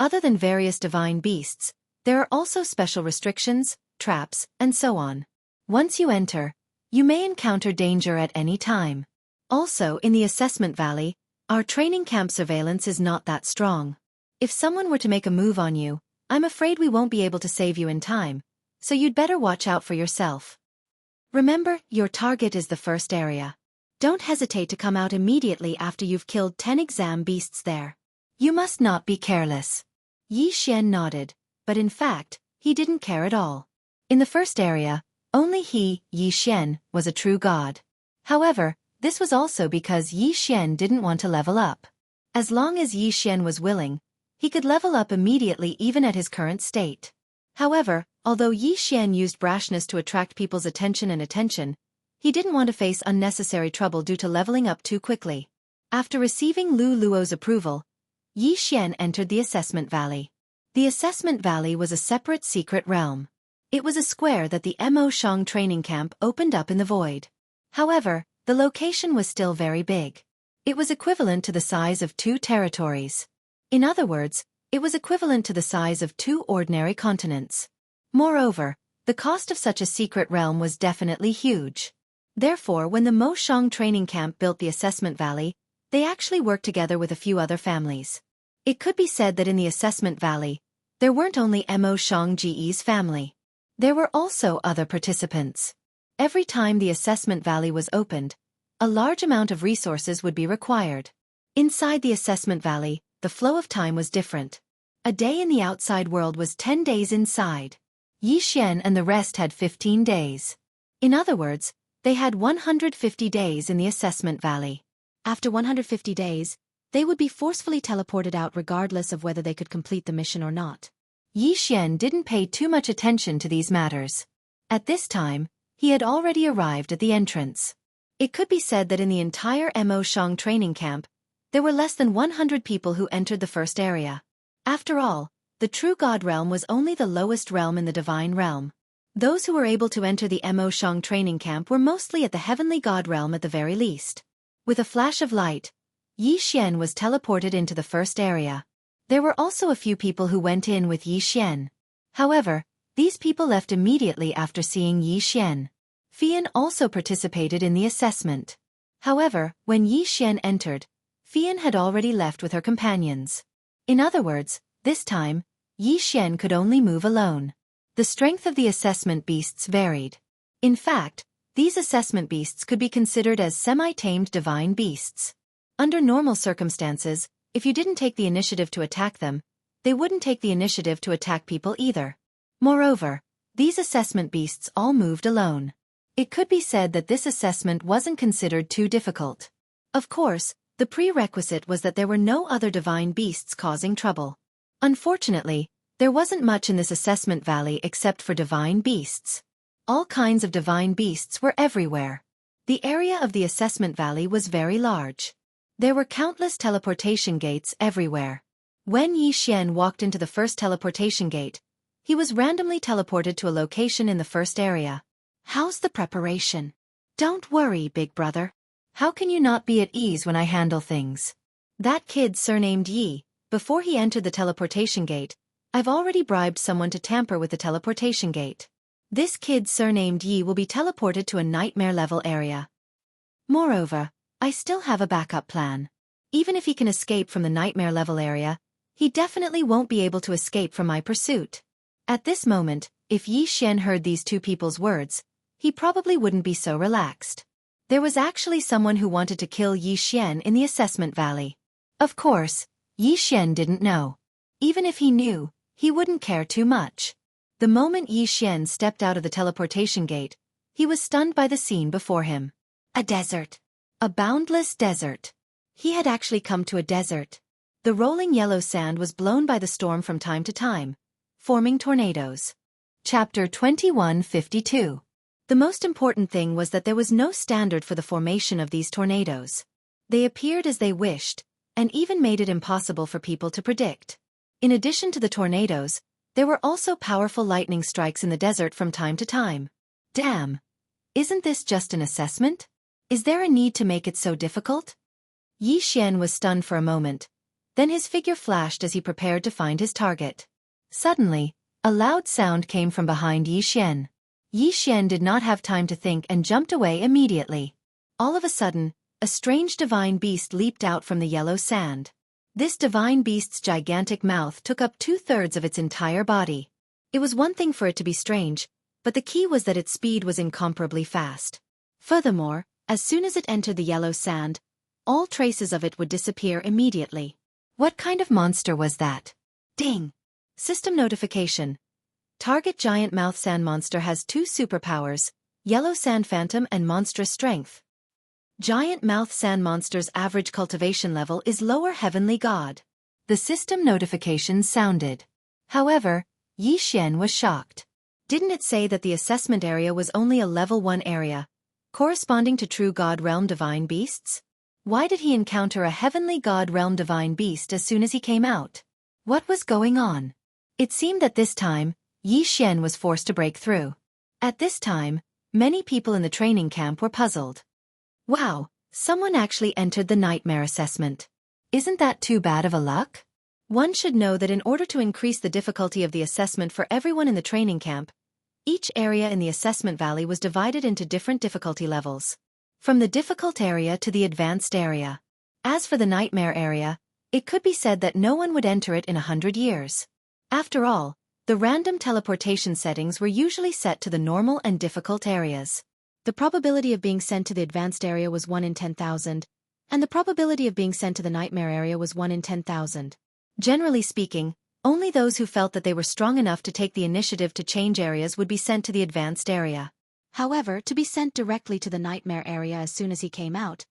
Other than various divine beasts, there are also special restrictions, traps, and so on. Once you enter, you may encounter danger at any time. Also, in the assessment valley, our training camp surveillance is not that strong. If someone were to make a move on you, I'm afraid we won't be able to save you in time, so you'd better watch out for yourself. Remember, your target is the first area. Don't hesitate to come out immediately after you've killed 10 exam beasts there. You must not be careless. Yi Xian nodded, but in fact, he didn't care at all. In the first area, only he, Yi Xian, was a true god. However, this was also because Yi Xian didn't want to level up. As long as Yi Xian was willing, he could level up immediately even at his current state. However, although Yi Xian used brashness to attract people's attention, he didn't want to face unnecessary trouble due to leveling up too quickly. After receiving Lu Luo's approval, Yi Xian entered the assessment valley. The assessment valley was a separate secret realm. It was a square that the Mo Shang training camp opened up in the void. However, the location was still very big. It was equivalent to the size of 2 territories. In other words, it was equivalent to the size of 2 ordinary continents. Moreover, the cost of such a secret realm was definitely huge. Therefore, when the Mo Shang training camp built the assessment valley, they actually worked together with a few other families. It could be said that in the assessment valley, there weren't only Mo Shang Ge's family. There were also other participants. Every time the assessment valley was opened, a large amount of resources would be required. Inside the assessment valley, the flow of time was different. A day in the outside world was 10 days inside. Yi Xian and the rest had 15 days. In other words, they had 150 days in the assessment valley. After 150 days, they would be forcefully teleported out regardless of whether they could complete the mission or not. Yi Xian didn't pay too much attention to these matters. At this time, he had already arrived at the entrance. It could be said that in the entire Mo Shang training camp, there were less than 100 people who entered the first area. After all, the true god realm was only the lowest realm in the divine realm. Those who were able to enter the Mo Shang training camp were mostly at the heavenly god realm at the very least. With a flash of light, Yi Xian was teleported into the first area. There were also a few people who went in with Yi Xian. However, these people left immediately after seeing Yi Xian. Fian also participated in the assessment. However, when Yi Xian entered, Fian had already left with her companions. In other words, this time, Yi Xian could only move alone. The strength of the assessment beasts varied. In fact, these assessment beasts could be considered as semi-tamed divine beasts. Under normal circumstances, if you didn't take the initiative to attack them, they wouldn't take the initiative to attack people either. Moreover, these assessment beasts all moved alone. It could be said that this assessment wasn't considered too difficult. Of course, the prerequisite was that there were no other divine beasts causing trouble. Unfortunately, there wasn't much in this assessment valley except for divine beasts. All kinds of divine beasts were everywhere. The area of the assessment valley was very large. There were countless teleportation gates everywhere. When Yi Xian walked into the first teleportation gate, he was randomly teleported to a location in the first area. How's the preparation? Don't worry, big brother. How can you not be at ease when I handle things? That kid surnamed Yi, before he entered the teleportation gate, I've already bribed someone to tamper with the teleportation gate. This kid surnamed Yi will be teleported to a nightmare-level area. Moreover, I still have a backup plan. Even if he can escape from the nightmare-level area, he definitely won't be able to escape from my pursuit. At this moment, if Yi Xian heard these two people's words, he probably wouldn't be so relaxed. There was actually someone who wanted to kill Yi Xian in the assessment valley. Of course, Yi Xian didn't know. Even if he knew, he wouldn't care too much. The moment Yi Xian stepped out of the teleportation gate, he was stunned by the scene before him. A desert. A boundless desert. He had actually come to a desert. The rolling yellow sand was blown by the storm from time to time, forming tornadoes. Chapter 2152. The most important thing was that there was no standard for the formation of these tornadoes. They appeared as they wished, and even made it impossible for people to predict. In addition to the tornadoes, there were also powerful lightning strikes in the desert from time to time. Damn! Isn't this just an assessment? Is there a need to make it so difficult? Yi Xian was stunned for a moment, Then his figure flashed as he prepared to find his target. Suddenly, a loud sound came from behind Yi Xian. Yi Xian did not have time to think and jumped away immediately. All of a sudden, a strange divine beast leaped out from the yellow sand. This divine beast's gigantic mouth took up 2/3 of its entire body. It was one thing for it to be strange, but the key was that its speed was incomparably fast. Furthermore, as soon as it entered the yellow sand, all traces of it would disappear immediately. What kind of monster was that? Ding! System notification. Target giant mouth sand monster has 2 superpowers, yellow sand phantom and monstrous strength. Giant mouth sand monster's average cultivation level is lower heavenly god. The system notification sounded. However, Yi Xian was shocked. Didn't it say that the assessment area was only a level 1 area, corresponding to true god realm divine beasts? Why did he encounter a heavenly god realm divine beast as soon as he came out? What was going on? It seemed that this time, Yi Xian was forced to break through. At this time, many people in the training camp were puzzled. Wow, someone actually entered the nightmare assessment. Isn't that too bad of a luck? One should know that in order to increase the difficulty of the assessment for everyone in the training camp, each area in the assessment valley was divided into different difficulty levels. From the difficult area to the advanced area. As for the nightmare area, it could be said that no one would enter it in 100 years. After all, the random teleportation settings were usually set to the normal and difficult areas. The probability of being sent to the advanced area was 1 in 10,000, and the probability of being sent to the nightmare area was 1 in 10,000. Generally speaking, only those who felt that they were strong enough to take the initiative to change areas would be sent to the advanced area. However, to be sent directly to the nightmare area as soon as he came out,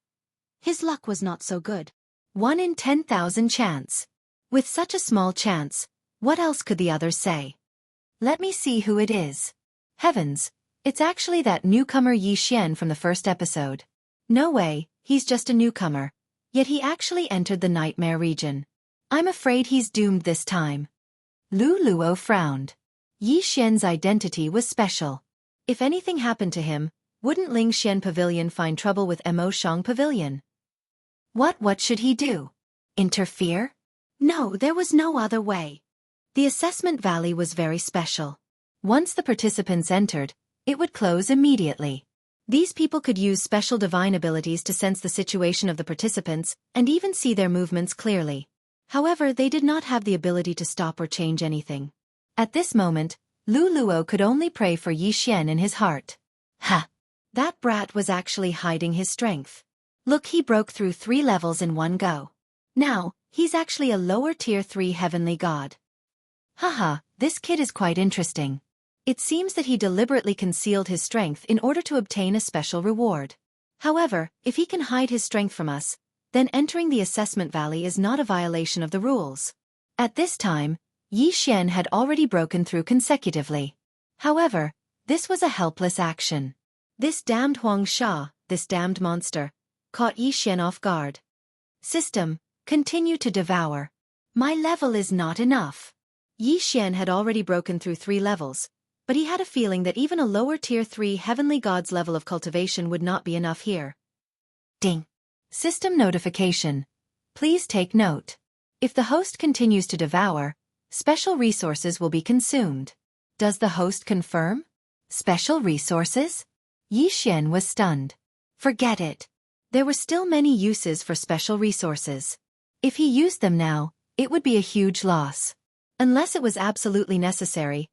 his luck was not so good. 1 in 10,000 chance. With such a small chance, what else could the others say? Let me see who it is. Heavens, it's actually that newcomer Yi Xian from the first episode. No way, he's just a newcomer. Yet he actually entered the nightmare region. I'm afraid he's doomed this time. Lu Luo frowned. Yi Xian's identity was special. If anything happened to him, wouldn't Ling Xian Pavilion find trouble with Mo Shang Pavilion? What should he do? Interfere? No, there was no other way. The assessment valley was very special. Once the participants entered, it would close immediately. These people could use special divine abilities to sense the situation of the participants and even see their movements clearly. However, they did not have the ability to stop or change anything. At this moment, Lu Luo could only pray for Yi Xian in his heart. Ha! That brat was actually hiding his strength. Look, he broke through 3 levels in one go. Now, he's actually a lower tier 3 heavenly god. Haha, this kid is quite interesting. It seems that he deliberately concealed his strength in order to obtain a special reward. However, if he can hide his strength from us, then entering the assessment valley is not a violation of the rules. At this time, Yi Xian had already broken through consecutively. However, this was a helpless action. This damned Huang Sha, this damned monster, caught Yi Xian off guard. System, continue to devour. My level is not enough. Yi Xian had already broken through 3 levels, but he had a feeling that even a lower tier 3 heavenly god's level of cultivation would not be enough here. Ding. System notification. Please take note. If the host continues to devour, special resources will be consumed. Does the host confirm? Special resources? Yi Xian was stunned. Forget it. There were still many uses for special resources. If he used them now, it would be a huge loss. Unless it was absolutely necessary,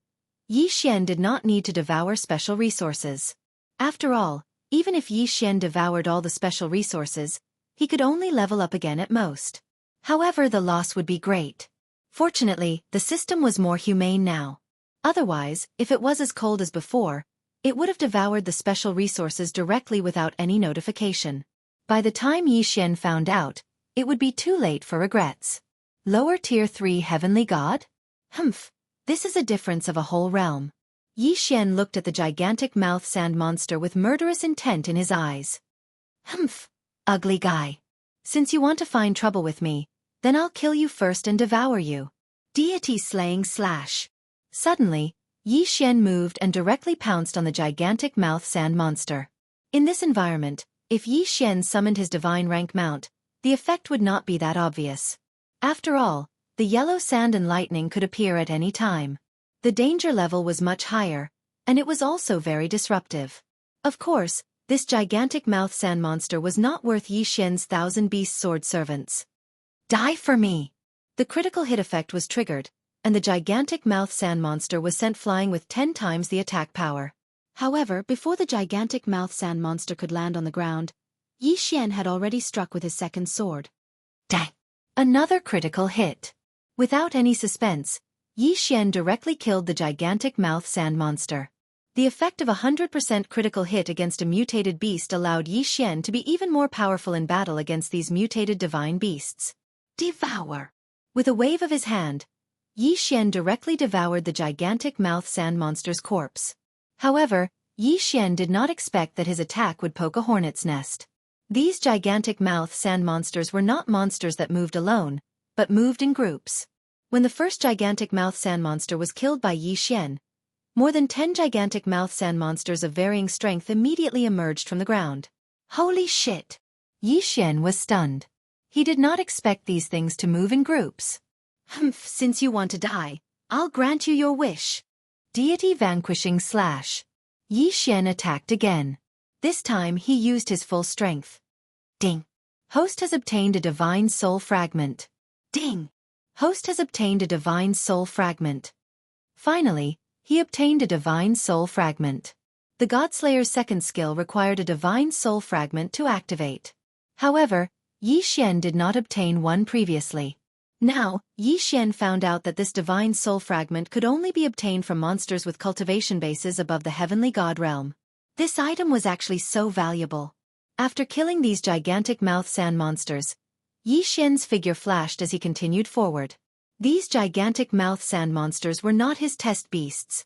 Yi Xian did not need to devour special resources. After all, even if Yi Xian devoured all the special resources, he could only level up again at most. However, the loss would be great. Fortunately, the system was more humane now. Otherwise, if it was as cold as before, it would have devoured the special resources directly without any notification. By the time Yi Xian found out, it would be too late for regrets. Lower tier 3 heavenly god? Humph, this is a difference of a whole realm. Yi Xian looked at the gigantic mouth sand monster with murderous intent in his eyes. Humph, ugly guy. Since you want to find trouble with me, then I'll kill you first and devour you. Deity slaying slash. Suddenly, Yi Xian moved and directly pounced on the gigantic mouth sand monster. In this environment, if Yi Xian summoned his divine rank mount, the effect would not be that obvious. After all, the yellow sand and lightning could appear at any time. The danger level was much higher, and it was also very disruptive. Of course, this gigantic mouth sand monster was not worth Yi Xian's 1,000 beast sword servants. Die for me! The critical hit effect was triggered, and the gigantic mouth sand monster was sent flying with 10 times the attack power. However, before the gigantic mouth sand monster could land on the ground, Yi Xian had already struck with his second sword. Die! Another critical hit. Without any suspense, Yi Xian directly killed the gigantic mouth sand monster. The effect of 100% critical hit against a mutated beast allowed Yi Xian to be even more powerful in battle against these mutated divine beasts. Devour! With a wave of his hand, Yi Xian directly devoured the gigantic mouth sand monster's corpse. However, Yi Xian did not expect that his attack would poke a hornet's nest. These gigantic mouth sand monsters were not monsters that moved alone, but moved in groups. When the first gigantic mouth sand monster was killed by Yi Xian, more than 10 gigantic mouth sand monsters of varying strength immediately emerged from the ground. Holy shit! Yi Xian was stunned. He did not expect these things to move in groups. Since you want to die, I'll grant you your wish. Deity vanquishing slash. Yi Xian attacked again. This time he used his full strength. Ding! Host has obtained a divine soul fragment. Ding! Host has obtained a divine soul fragment. Finally, he obtained a divine soul fragment. The Godslayer's second skill required a divine soul fragment to activate. However, Yi Xian did not obtain one previously. Now, Yi Xian found out that this divine soul fragment could only be obtained from monsters with cultivation bases above the heavenly god realm. This item was actually so valuable. After killing these gigantic mouth sand monsters, Yi Xian's figure flashed as he continued forward. These gigantic mouth sand monsters were not his test beasts.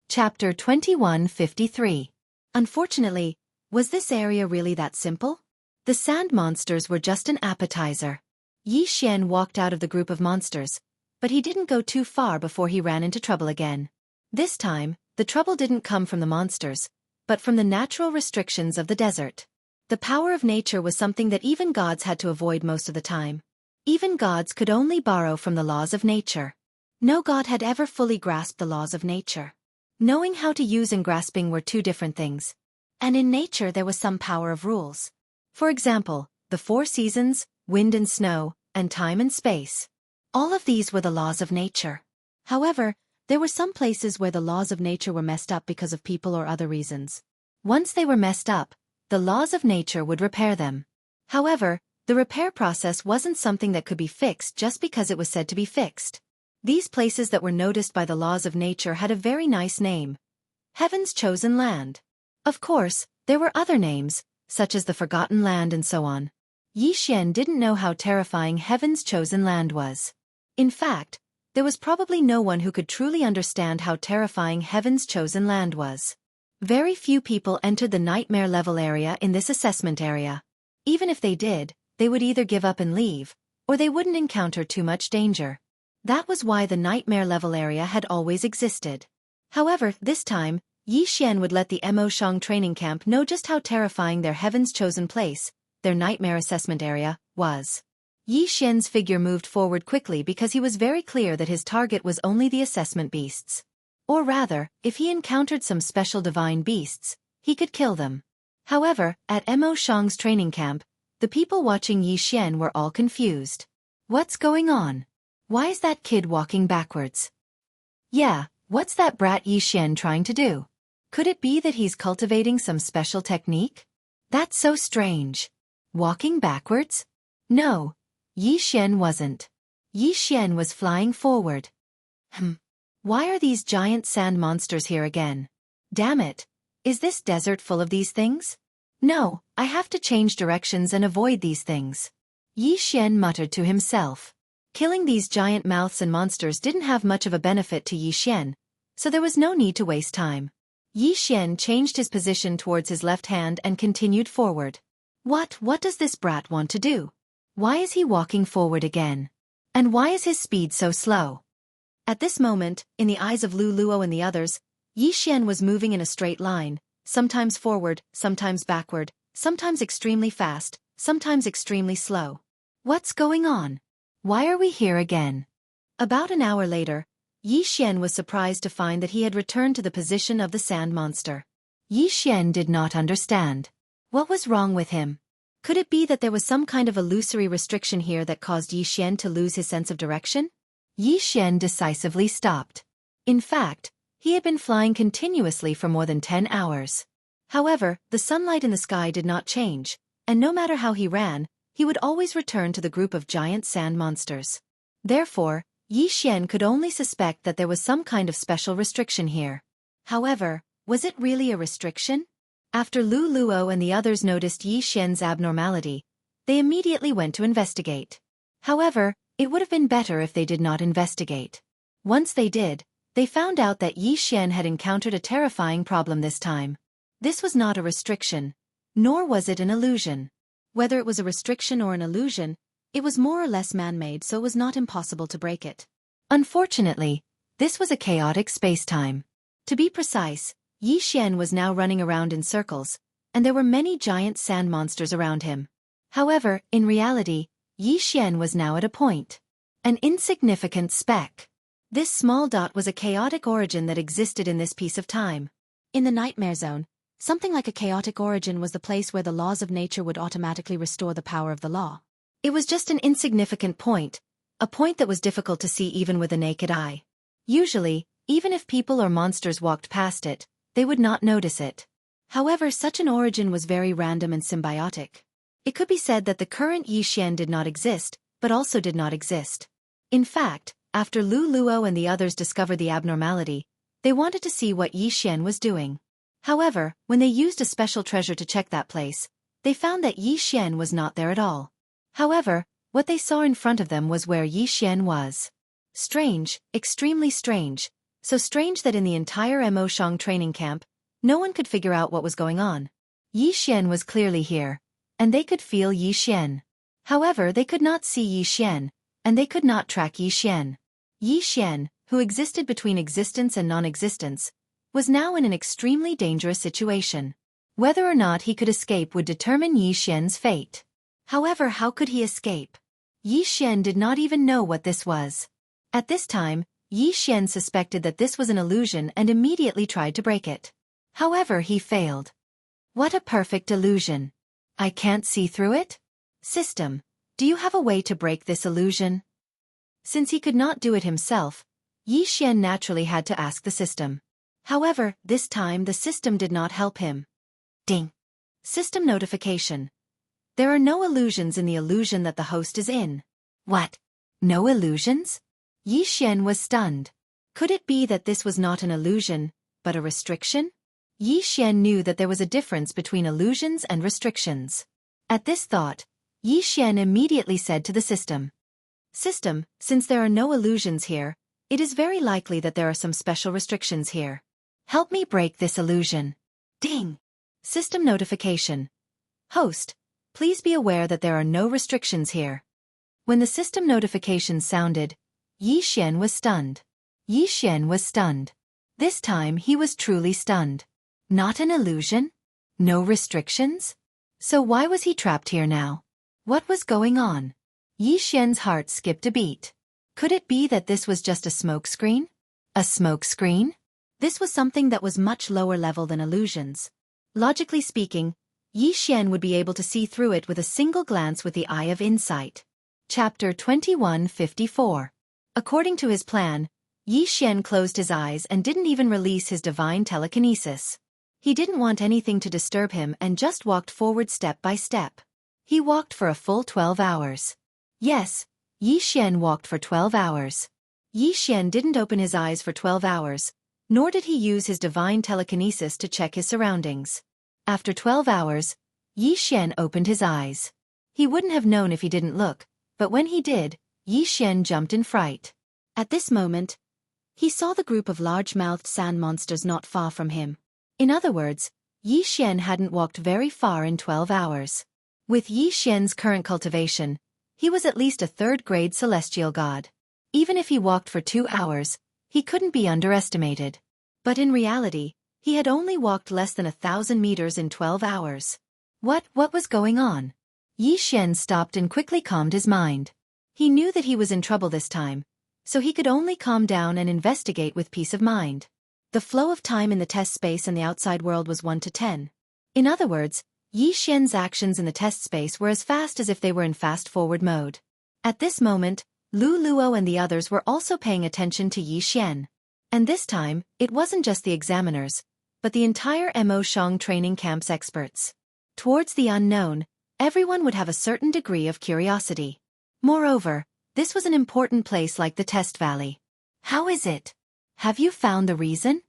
Chapter 2153. Unfortunately, was this area really that simple? The sand monsters were just an appetizer. Yi Xian walked out of the group of monsters, but he didn't go too far before he ran into trouble again. This time, the trouble didn't come from the monsters, but from the natural restrictions of the desert. The power of nature was something that even gods had to avoid most of the time. Even gods could only borrow from the laws of nature. No god had ever fully grasped the laws of nature. Knowing how to use and grasping were two different things. And in nature there was some power of rules. For example, the 4 seasons, wind and snow, and time and space. All of these were the laws of nature. However, there were some places where the laws of nature were messed up because of people or other reasons. Once they were messed up, the laws of nature would repair them. However, the repair process wasn't something that could be fixed just because it was said to be fixed. These places that were noticed by the laws of nature had a very nice name. Heaven's Chosen Land. Of course, there were other names, such as the Forgotten Land and so on. Yi Xian didn't know how terrifying Heaven's Chosen Land was. In fact, there was probably no one who could truly understand how terrifying Heaven's Chosen Land was. Very few people entered the nightmare level area in this assessment area. Even if they did, they would either give up and leave, or they wouldn't encounter too much danger. That was why the nightmare level area had always existed. However, this time, Yi Xian would let the Mo Shang training camp know just how terrifying their Heaven's Chosen Place, their nightmare assessment area, was. Yi Xian's figure moved forward quickly because he was very clear that his target was only the assessment beasts. Or rather, if he encountered some special divine beasts, he could kill them. However, at Mo Shang's training camp, the people watching Yi Xian were all confused. What's going on? Why is that kid walking backwards? Yeah, what's that brat Yi Xian trying to do? Could it be that he's cultivating some special technique? That's so strange. Walking backwards? No, Yi Xian wasn't. Yi Xian was flying forward. Why are these giant sand monsters here again? Damn it. Is this desert full of these things? No, I have to change directions and avoid these things. Yi Xian muttered to himself. Killing these giant mouths and monsters didn't have much of a benefit to Yi Xian, so there was no need to waste time. Yi Xian changed his position towards his left hand and continued forward. What does this brat want to do? Why is he walking forward again? And why is his speed so slow? At this moment, in the eyes of Lu Luo and the others, Yi Xian was moving in a straight line, sometimes forward, sometimes backward, sometimes extremely fast, sometimes extremely slow. What's going on? Why are we here again? About an hour later, Yi Xian was surprised to find that he had returned to the position of the sand monster. Yi Xian did not understand. What was wrong with him? Could it be that there was some kind of illusory restriction here that caused Yi Xian to lose his sense of direction? Yi Xian decisively stopped. In fact, he had been flying continuously for more than 10 hours. However, the sunlight in the sky did not change, and no matter how he ran, he would always return to the group of giant sand monsters. Therefore, Yi Xian could only suspect that there was some kind of special restriction here. However, was it really a restriction? After Lu Luo and the others noticed Yi Xian's abnormality, they immediately went to investigate. However, it would have been better if they did not investigate. Once they did, they found out that Yi Xian had encountered a terrifying problem this time. This was not a restriction, nor was it an illusion. Whether it was a restriction or an illusion, it was more or less man-made, so it was not impossible to break it. Unfortunately, this was a chaotic space-time. To be precise, Yi Xian was now running around in circles, and there were many giant sand monsters around him. However, in reality, Yi Xian was now at a point. An insignificant speck. This small dot was a chaotic origin that existed in this piece of time. In the nightmare zone, something like a chaotic origin was the place where the laws of nature would automatically restore the power of the law. It was just an insignificant point, a point that was difficult to see even with the naked eye. Usually, even if people or monsters walked past it, they would not notice it. However, such an origin was very random and symbiotic. It could be said that the current Yi Xian did not exist, but also did not exist. In fact, after Lu Luo and the others discovered the abnormality, they wanted to see what Yi Xian was doing. However, when they used a special treasure to check that place, they found that Yi Xian was not there at all. However, what they saw in front of them was where Yi Xian was. Strange, extremely strange, so strange that in the entire Mo Shang training camp, no one could figure out what was going on. Yi Xian was clearly here, and they could feel Yi Xian. However, they could not see Yi Xian, and they could not track Yi Xian. Yi Xian, who existed between existence and non-existence, was now in an extremely dangerous situation. Whether or not he could escape would determine Yi Xian's fate. However, how could he escape? Yi Xian did not even know what this was. At this time, Yi Xian suspected that this was an illusion and immediately tried to break it. However, he failed. What a perfect illusion. I can't see through it? System, do you have a way to break this illusion? Since he could not do it himself, Yi Xian naturally had to ask the system. However, this time the system did not help him. Ding. System notification. There are no illusions in the illusion that the host is in. What? No illusions? Yi Xian was stunned. Could it be that this was not an illusion, but a restriction? Yi Xian knew that there was a difference between illusions and restrictions. At this thought, Yi Xian immediately said to the system. System, since there are no illusions here, it is very likely that there are some special restrictions here. Help me break this illusion. Ding! System notification. Host, please be aware that there are no restrictions here. When the system notification sounded, Yi Xian was stunned. Yi Xian was stunned. This time he was truly stunned. Not an illusion? No restrictions? So why was he trapped here now? What was going on? Yi Xian's heart skipped a beat. Could it be that this was just a smokescreen? A smokescreen? This was something that was much lower level than illusions. Logically speaking, Yi Xian would be able to see through it with a single glance with the eye of insight. Chapter 2154. According to his plan, Yi Xian closed his eyes and didn't even release his divine telekinesis. He didn't want anything to disturb him and just walked forward step by step. He walked for a full 12 hours. Yes, Yi Xian walked for 12 hours. Yi Xian didn't open his eyes for 12 hours, nor did he use his divine telekinesis to check his surroundings. After 12 hours, Yi Xian opened his eyes. He wouldn't have known if he didn't look, but when he did, Yi Xian jumped in fright. At this moment, he saw the group of large-mouthed sand monsters not far from him. In other words, Yi Xian hadn't walked very far in 12 hours. With Yi Xian's current cultivation, he was at least a third-grade celestial god. Even if he walked for 2 hours, he couldn't be underestimated. But in reality, he had only walked less than 1,000 meters in 12 hours. What was going on? Yi Xian stopped and quickly calmed his mind. He knew that he was in trouble this time, so he could only calm down and investigate with peace of mind. The flow of time in the test space and the outside world was 1 to 10. In other words, Yi Xian's actions in the test space were as fast as if they were in fast-forward mode. At this moment, Lu Luo and the others were also paying attention to Yi Xian. And this time, it wasn't just the examiners, but the entire Mo Shang training camp's experts. Towards the unknown, everyone would have a certain degree of curiosity. Moreover, this was an important place like the Test Valley. How is it? Have you found the reason?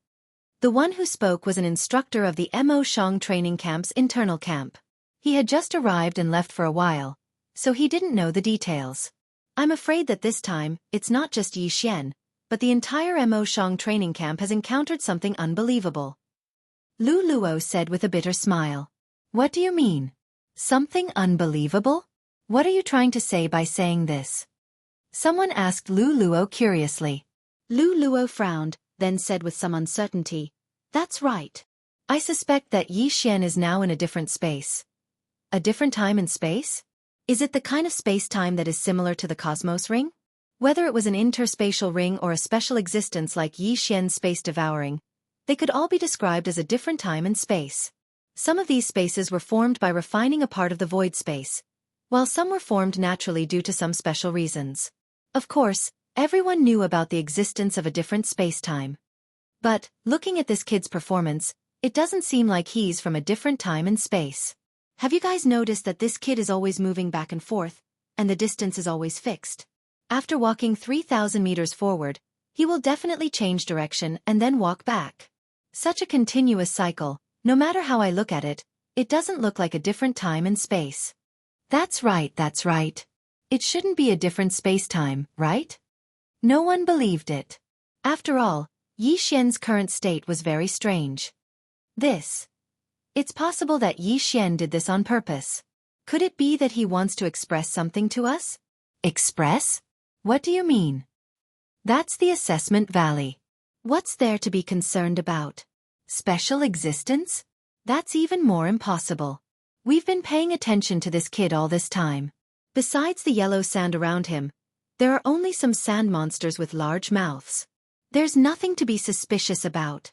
The one who spoke was an instructor of the Mo Shang training camp's internal camp. He had just arrived and left for a while, so he didn't know the details. I'm afraid that this time, it's not just Yi Xian, but the entire Mo Shang training camp has encountered something unbelievable. Lu Luo said with a bitter smile. What do you mean? Something unbelievable? What are you trying to say by saying this? Someone asked Lu Luo curiously. Lu Luo frowned, then said with some uncertainty, That's right. I suspect that Yi Xian is now in a different space. A different time and space? Is it the kind of space-time that is similar to the cosmos ring? Whether it was an interspatial ring or a special existence like Yi Xian's space devouring, they could all be described as a different time and space. Some of these spaces were formed by refining a part of the void space, while some were formed naturally due to some special reasons. Of course, everyone knew about the existence of a different space-time. But, looking at this kid's performance, it doesn't seem like he's from a different time and space. Have you guys noticed that this kid is always moving back and forth, and the distance is always fixed? After walking 3,000 meters forward, he will definitely change direction and then walk back. Such a continuous cycle, no matter how I look at it, it doesn't look like a different time and space. That's right. It shouldn't be a different space-time, right? No one believed it. After all, Yi Xian's current state was very strange. It's possible that Yi Xian did this on purpose. Could it be that he wants to express something to us? Express? What do you mean? That's the assessment valley. What's there to be concerned about? Special existence? That's even more impossible. We've been paying attention to this kid all this time. Besides the yellow sand around him, there are only some sand monsters with large mouths. There's nothing to be suspicious about.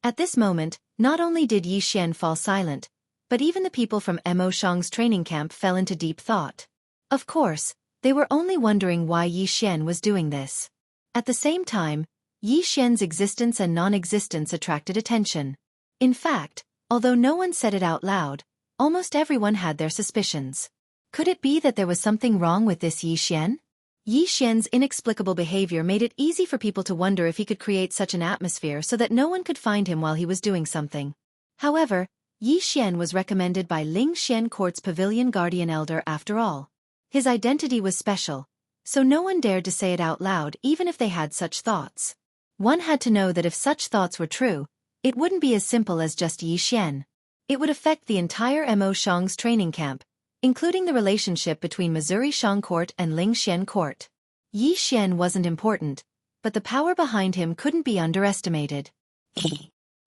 At this moment, not only did Yi Xian fall silent, but even the people from Mo Shang's training camp fell into deep thought. Of course, they were only wondering why Yi Xian was doing this. At the same time, Yi Xian's existence and non-existence attracted attention. In fact, although no one said it out loud, almost everyone had their suspicions. Could it be that there was something wrong with this Yi Xian? Yi Xian's inexplicable behavior made it easy for people to wonder if he could create such an atmosphere so that no one could find him while he was doing something. However, Yi Xian was recommended by Ling Xian Court's Pavilion Guardian Elder after all. His identity was special, so no one dared to say it out loud even if they had such thoughts. One had to know that if such thoughts were true, it wouldn't be as simple as just Yi Xian. It would affect the entire Mo Shang's training camp, including the relationship between Missouri Shang Court and Ling Xian Court. Yi Xian wasn't important, but the power behind him couldn't be underestimated.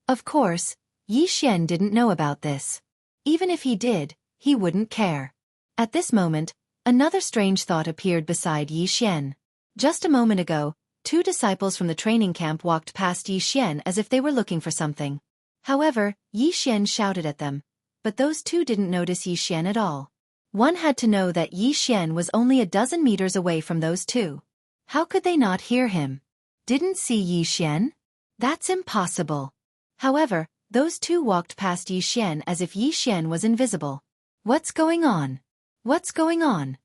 Of course, Yi Xian didn't know about this. Even if he did, he wouldn't care. At this moment, another strange thought appeared beside Yi Xian. Just a moment ago, 2 disciples from the training camp walked past Yi Xian as if they were looking for something. However, Yi Xian shouted at them, but those 2 didn't notice Yi Xian at all. One had to know that Yi Xian was only a dozen meters away from those 2. How could they not hear him? Didn't see Yi Xian? That's impossible. However, those 2 walked past Yi Xian as if Yi Xian was invisible. What's going on? What's going on?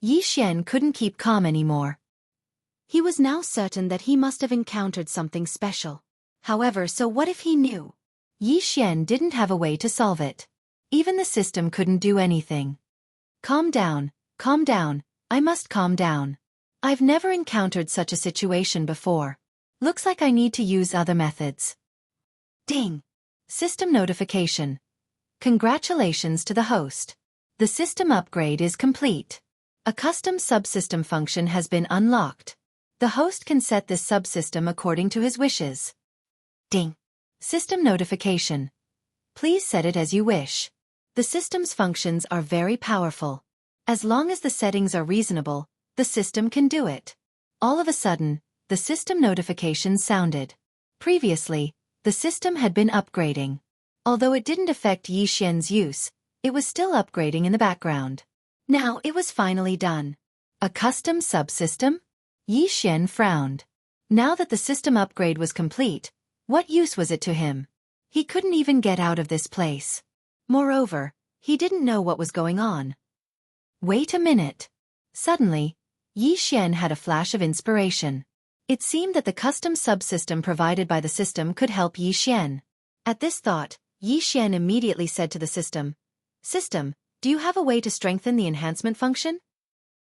Yi Xian couldn't keep calm anymore. He was now certain that he must have encountered something special. However, so what if he knew? Yi Xian didn't have a way to solve it. Even the system couldn't do anything. Calm down, I must calm down. I've never encountered such a situation before. Looks like I need to use other methods. Ding! System notification. Congratulations to the host. The system upgrade is complete. A custom subsystem function has been unlocked. The host can set this subsystem according to his wishes. Ding! System notification. Please set it as you wish. The system's functions are very powerful. As long as the settings are reasonable, The system can do it. All of a sudden, the system notification sounded. Previously, the system had been upgrading. Although it didn't affect Yi Xian's use, it was still upgrading in the background. Now it was finally done. A custom subsystem? Yi Xian frowned. Now that the system upgrade was complete, what use was it to him? He couldn't even get out of this place. Moreover, he didn't know what was going on. Wait a minute. Suddenly, Yi Xian had a flash of inspiration. It seemed that the custom subsystem provided by the system could help Yi Xian. At this thought, Yi Xian immediately said to the system, "System, do you have a way to strengthen the enhancement function?"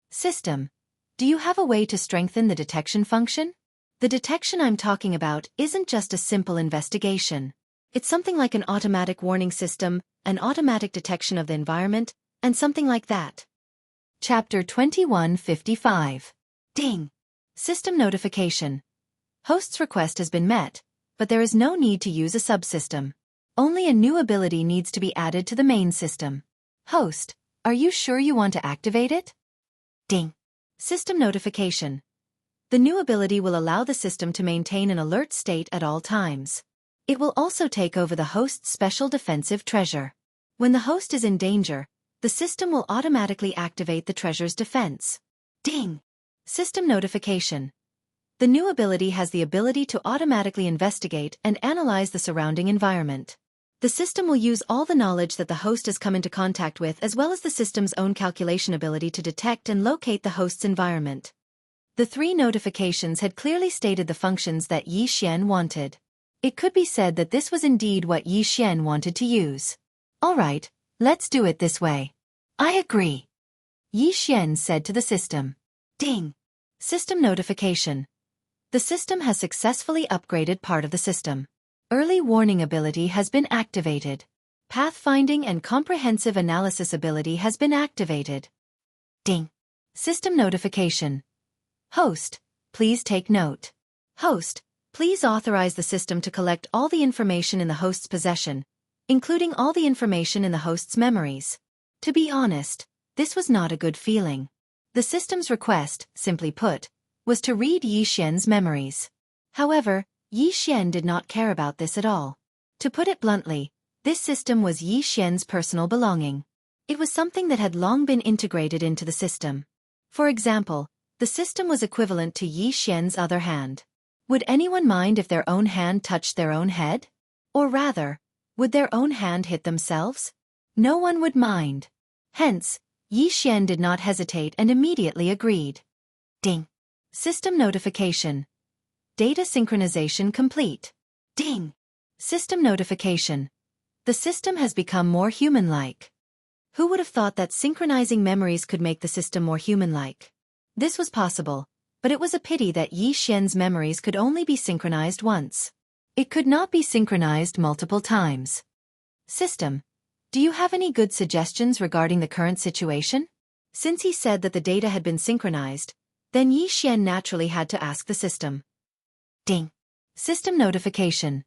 System, do you have a way to strengthen the detection function? The detection I'm talking about isn't just a simple investigation. It's something like an automatic warning system, an automatic detection of the environment, and something like that. Chapter 2155. Ding! System notification. Host's request has been met, but there is no need to use a subsystem. Only a new ability needs to be added to the main system. Host, are you sure you want to activate it? Ding! System notification. The new ability will allow the system to maintain an alert state at all times. It will also take over the host's special defensive treasure. When the host is in danger, the system will automatically activate the treasure's defense. Ding! System notification. The new ability has the ability to automatically investigate and analyze the surrounding environment. The system will use all the knowledge that the host has come into contact with as well as the system's own calculation ability to detect and locate the host's environment. The three notifications had clearly stated the functions that Yi Xian wanted. It could be said that this was indeed what Yi Xian wanted to use. Alright, let's do it this way. I agree. Yi Xian said to the system. Ding! System notification. The system has successfully upgraded part of the system. Early warning ability has been activated. Pathfinding and comprehensive analysis ability has been activated. Ding! System notification. Host, please take note. Host, please authorize the system to collect all the information in the host's possession, including all the information in the host's memories. To be honest, this was not a good feeling. The system's request, simply put, was to read Yi Xian's memories. However, Yi Xian did not care about this at all. To put it bluntly, this system was Yi Xian's personal belonging. It was something that had long been integrated into the system. For example, the system was equivalent to Yi Xian's other hand. Would anyone mind if their own hand touched their own head? Or rather, would their own hand hit themselves? No one would mind. Hence, Yi Xian did not hesitate and immediately agreed. Ding! System notification. Data synchronization complete. Ding! System notification. The system has become more human-like. Who would have thought that synchronizing memories could make the system more human-like? This was possible, but it was a pity that Yi Xian's memories could only be synchronized once. It could not be synchronized multiple times. System, do you have any good suggestions regarding the current situation? Since he said that the data had been synchronized, then Yi Xian naturally had to ask the system. Ding! System notification.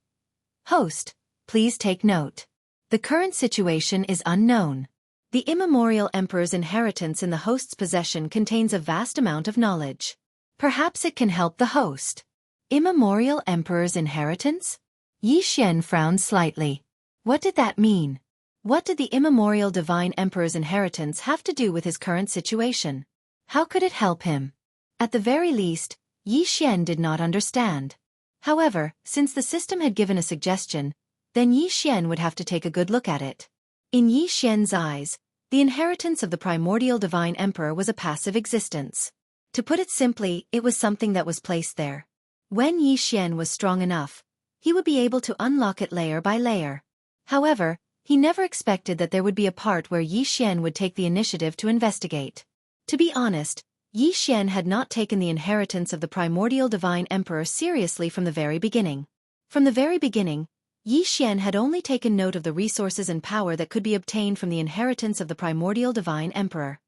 Host, please take note. The current situation is unknown. The immemorial emperor's inheritance in the host's possession contains a vast amount of knowledge. Perhaps it can help the host. Immemorial emperor's inheritance? Yi Xian frowned slightly. What did that mean? What did the immemorial divine emperor's inheritance have to do with his current situation? How could it help him? At the very least, Yi Xian did not understand. However, since the system had given a suggestion, then Yi Xian would have to take a good look at it. In Yi Xian's eyes, the inheritance of the primordial divine emperor was a passive existence. To put it simply, it was something that was placed there. When Yi Xian was strong enough, he would be able to unlock it layer by layer. However, he never expected that there would be a part where Yi Xian would take the initiative to investigate. To be honest, Yi Xian had not taken the inheritance of the primordial divine emperor seriously from the very beginning. From the very beginning, Yi Xian had only taken note of the resources and power that could be obtained from the inheritance of the primordial divine emperor.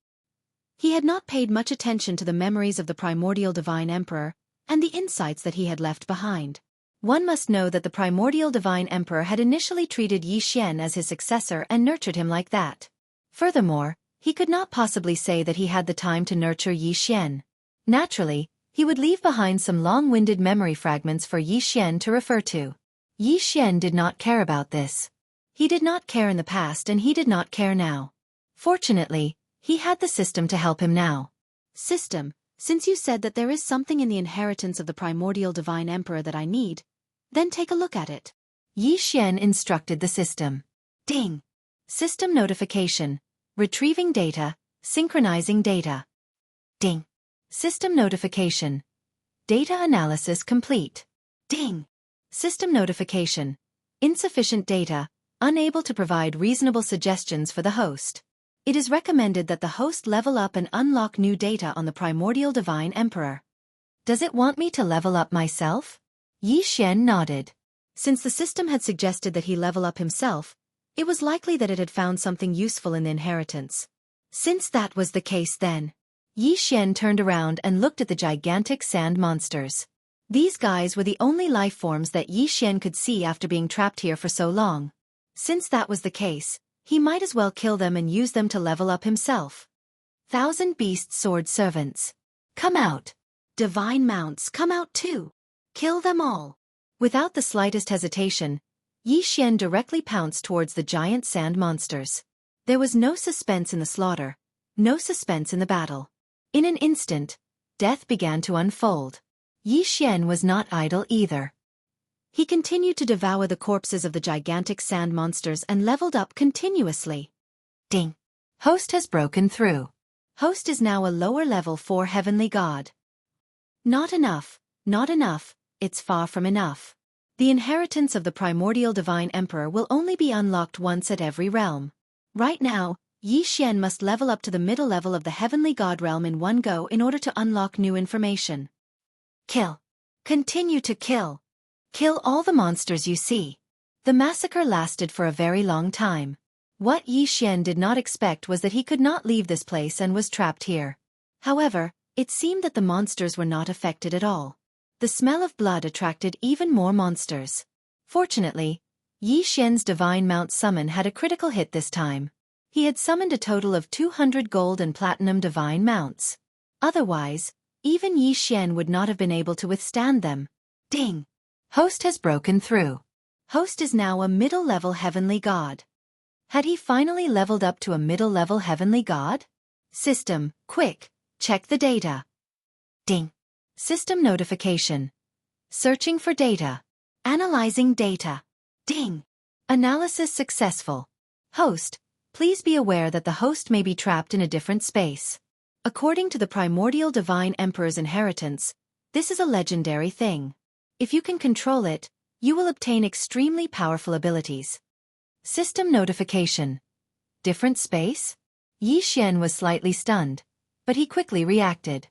He had not paid much attention to the memories of the primordial divine emperor and the insights that he had left behind. One must know that the primordial divine emperor had initially treated Yi Xian as his successor and nurtured him like that. Furthermore, He could not possibly say that he had the time to nurture Yi Xian. Naturally, he would leave behind some long-winded memory fragments for Yi Xian to refer to. Yi Xian did not care about this. He did not care in the past and he did not care now. Fortunately, he had the system to help him now. System, since you said that there is something in the inheritance of the primordial divine emperor that I need, then take a look at it. Yi Xian instructed the system. Ding! System notification. Retrieving data, synchronizing data. Ding! System notification. Data analysis complete. Ding! System notification. Insufficient data, unable to provide reasonable suggestions for the host. It is recommended that the host level up and unlock new data on the primordial divine emperor. Does it want me to level up myself? Yi Xian nodded. Since the system had suggested that he level up himself, it was likely that it had found something useful in the inheritance. Since that was the case then, Yi Xian turned around and looked at the gigantic sand monsters. These guys were the only life forms that Yi Xian could see after being trapped here for so long. Since that was the case, he might as well kill them and use them to level up himself. 1,000 beast sword servants. Come out. Divine mounts, come out too. Kill them all. Without the slightest hesitation, Yi Xian directly pounced towards the giant sand monsters. There was no suspense in the slaughter, no suspense in the battle. In an instant, death began to unfold. Yi Xian was not idle either. He continued to devour the corpses of the gigantic sand monsters and leveled up continuously. Ding! Host has broken through. Host is now a lower level 4 heavenly god. Not enough, it's far from enough. The inheritance of the primordial divine emperor will only be unlocked once at every realm. Right now, Yi Xian must level up to the middle level of the heavenly god realm in one go in order to unlock new information. Kill. Continue to kill. Kill all the monsters you see. The massacre lasted for a very long time. What Yi Xian did not expect was that he could not leave this place and was trapped here. However, it seemed that the monsters were not affected at all. The smell of blood attracted even more monsters. Fortunately, Yi Xian's divine mount summon had a critical hit this time. He had summoned a total of 200 gold and platinum divine mounts. Otherwise, even Yi Xian would not have been able to withstand them. Ding! Host has broken through. Host is now a middle-level heavenly god. Had he finally leveled up to a middle-level heavenly god? System, quick, check the data. Ding! System notification. Searching for data. Analyzing data. Ding! Analysis successful. Host, please be aware that the host may be trapped in a different space. According to the primordial divine emperor's inheritance, this is a legendary thing. If you can control it, you will obtain extremely powerful abilities. System notification. Different space? Yi Xian was slightly stunned, but he quickly reacted.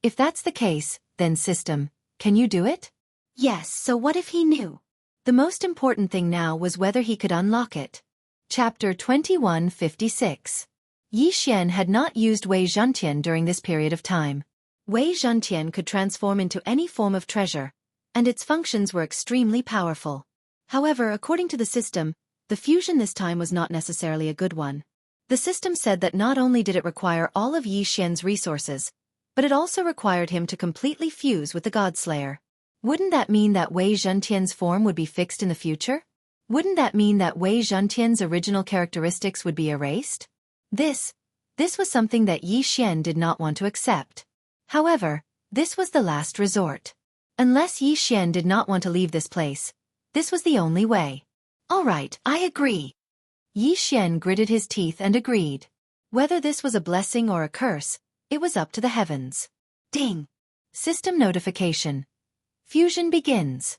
If that's the case, then system, can you do it? Yes, so what if he knew? The most important thing now was whether he could unlock it. Chapter 2156. Yi Xian had not used Wei Zhentian during this period of time. Wei Zhentian could transform into any form of treasure, and its functions were extremely powerful. However, according to the system, the fusion this time was not necessarily a good one. The system said that not only did it require all of Yi Xian's resources, but it also required him to completely fuse with the Godslayer. Wouldn't that mean that Wei Zhentian's form would be fixed in the future? Wouldn't that mean that Wei Zhentian's original characteristics would be erased? This was something that Yi Xian did not want to accept. However, this was the last resort. Unless Yi Xian did not want to leave this place, this was the only way. All right, I agree. Yi Xian gritted his teeth and agreed. Whether this was a blessing or a curse, it was up to the heavens. Ding! System notification. Fusion begins.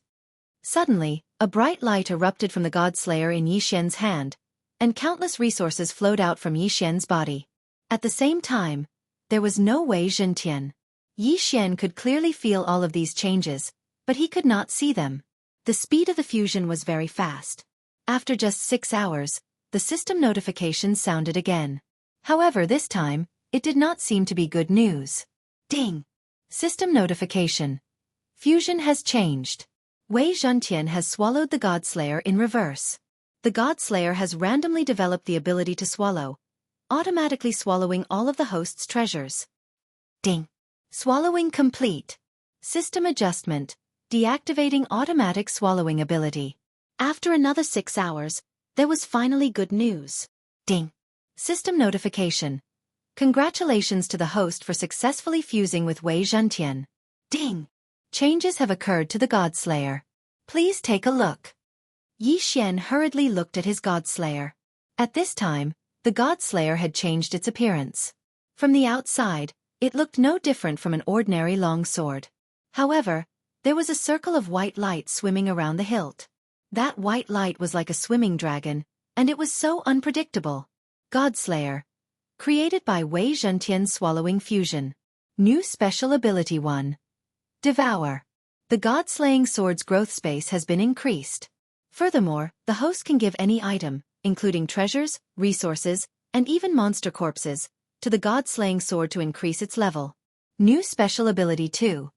Suddenly, a bright light erupted from the Godslayer in Yi Xian's hand, and countless resources flowed out from Yi Xian's body. At the same time, there was no Wei Zhentian. Yi Xian could clearly feel all of these changes, but he could not see them. The speed of the fusion was very fast. After just 6 hours, the system notification sounded again. However, this time, it did not seem to be good news. Ding! System notification. Fusion has changed. Wei Zhentian has swallowed the Godslayer in reverse. The Godslayer has randomly developed the ability to swallow, automatically swallowing all of the host's treasures. Ding. Swallowing complete. System adjustment. Deactivating automatic swallowing ability. After another 6 hours, there was finally good news. Ding. System notification. Congratulations to the host for successfully fusing with Wei Zhentian. Ding. Changes have occurred to the Godslayer. Please take a look. Yi Xian hurriedly looked at his Godslayer. At this time, the Godslayer had changed its appearance. From the outside, it looked no different from an ordinary long sword. However, there was a circle of white light swimming around the hilt. That white light was like a swimming dragon, and it was so unpredictable. Godslayer. Created by Wei Zhentian Swallowing Fusion. New Special Ability 1. Devour. The God-slaying sword's growth space has been increased. Furthermore, the host can give any item, including treasures, resources, and even monster corpses, to the God-slaying sword to increase its level. New Special Ability 2.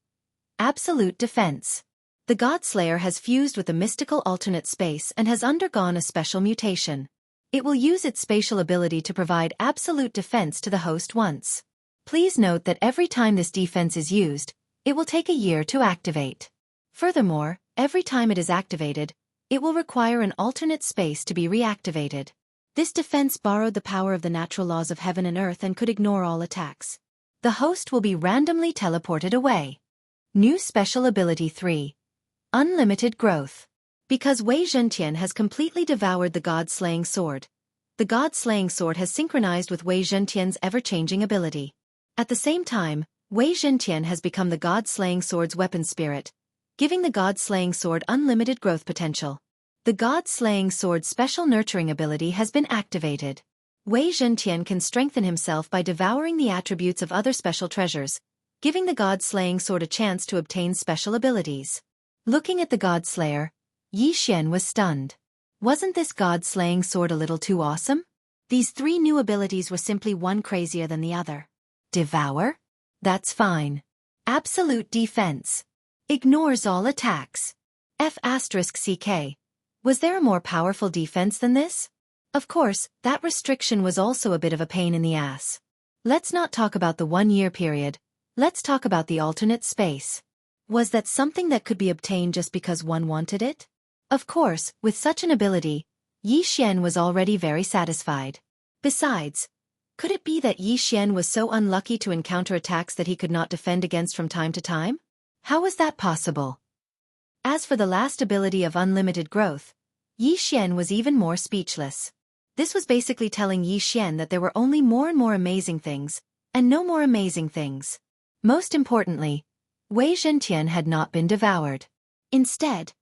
Absolute Defense. The Godslayer has fused with the mystical alternate space and has undergone a special mutation. It will use its spatial ability to provide absolute defense to the host once. Please note that every time this defense is used, it will take a year to activate. Furthermore, every time it is activated, it will require an alternate space to be reactivated. This defense borrowed the power of the natural laws of heaven and earth and could ignore all attacks. The host will be randomly teleported away. New Special Ability 3. Unlimited Growth. Because Wei Zhentian has completely devoured the God-slaying sword, the God-slaying sword has synchronized with Wei Zhentian's ever-changing ability. At the same time, Wei Zhentian has become the God-slaying sword's weapon spirit, giving the God-slaying sword unlimited growth potential. The God-slaying sword's special nurturing ability has been activated. Wei Zhentian can strengthen himself by devouring the attributes of other special treasures, giving the God-slaying sword a chance to obtain special abilities. Looking at the God-slayer, Yi Xian was stunned. Wasn't this God-slaying sword a little too awesome? These 3 new abilities were simply one crazier than the other. Devour? That's fine. Absolute Defense. Ignores all attacks. F***CK. Was there a more powerful defense than this? Of course, that restriction was also a bit of a pain in the ass. Let's not talk about the 1-year period. Let's talk about the alternate space. Was that something that could be obtained just because one wanted it? Of course, with such an ability, Yi Xian was already very satisfied. Besides, could it be that Yi Xian was so unlucky to encounter attacks that he could not defend against from time to time? How was that possible? As for the last ability of unlimited growth, Yi Xian was even more speechless. This was basically telling Yi Xian that there were only more and more amazing things, and no more amazing things. Most importantly, Wei Zhentian had not been devoured. Instead,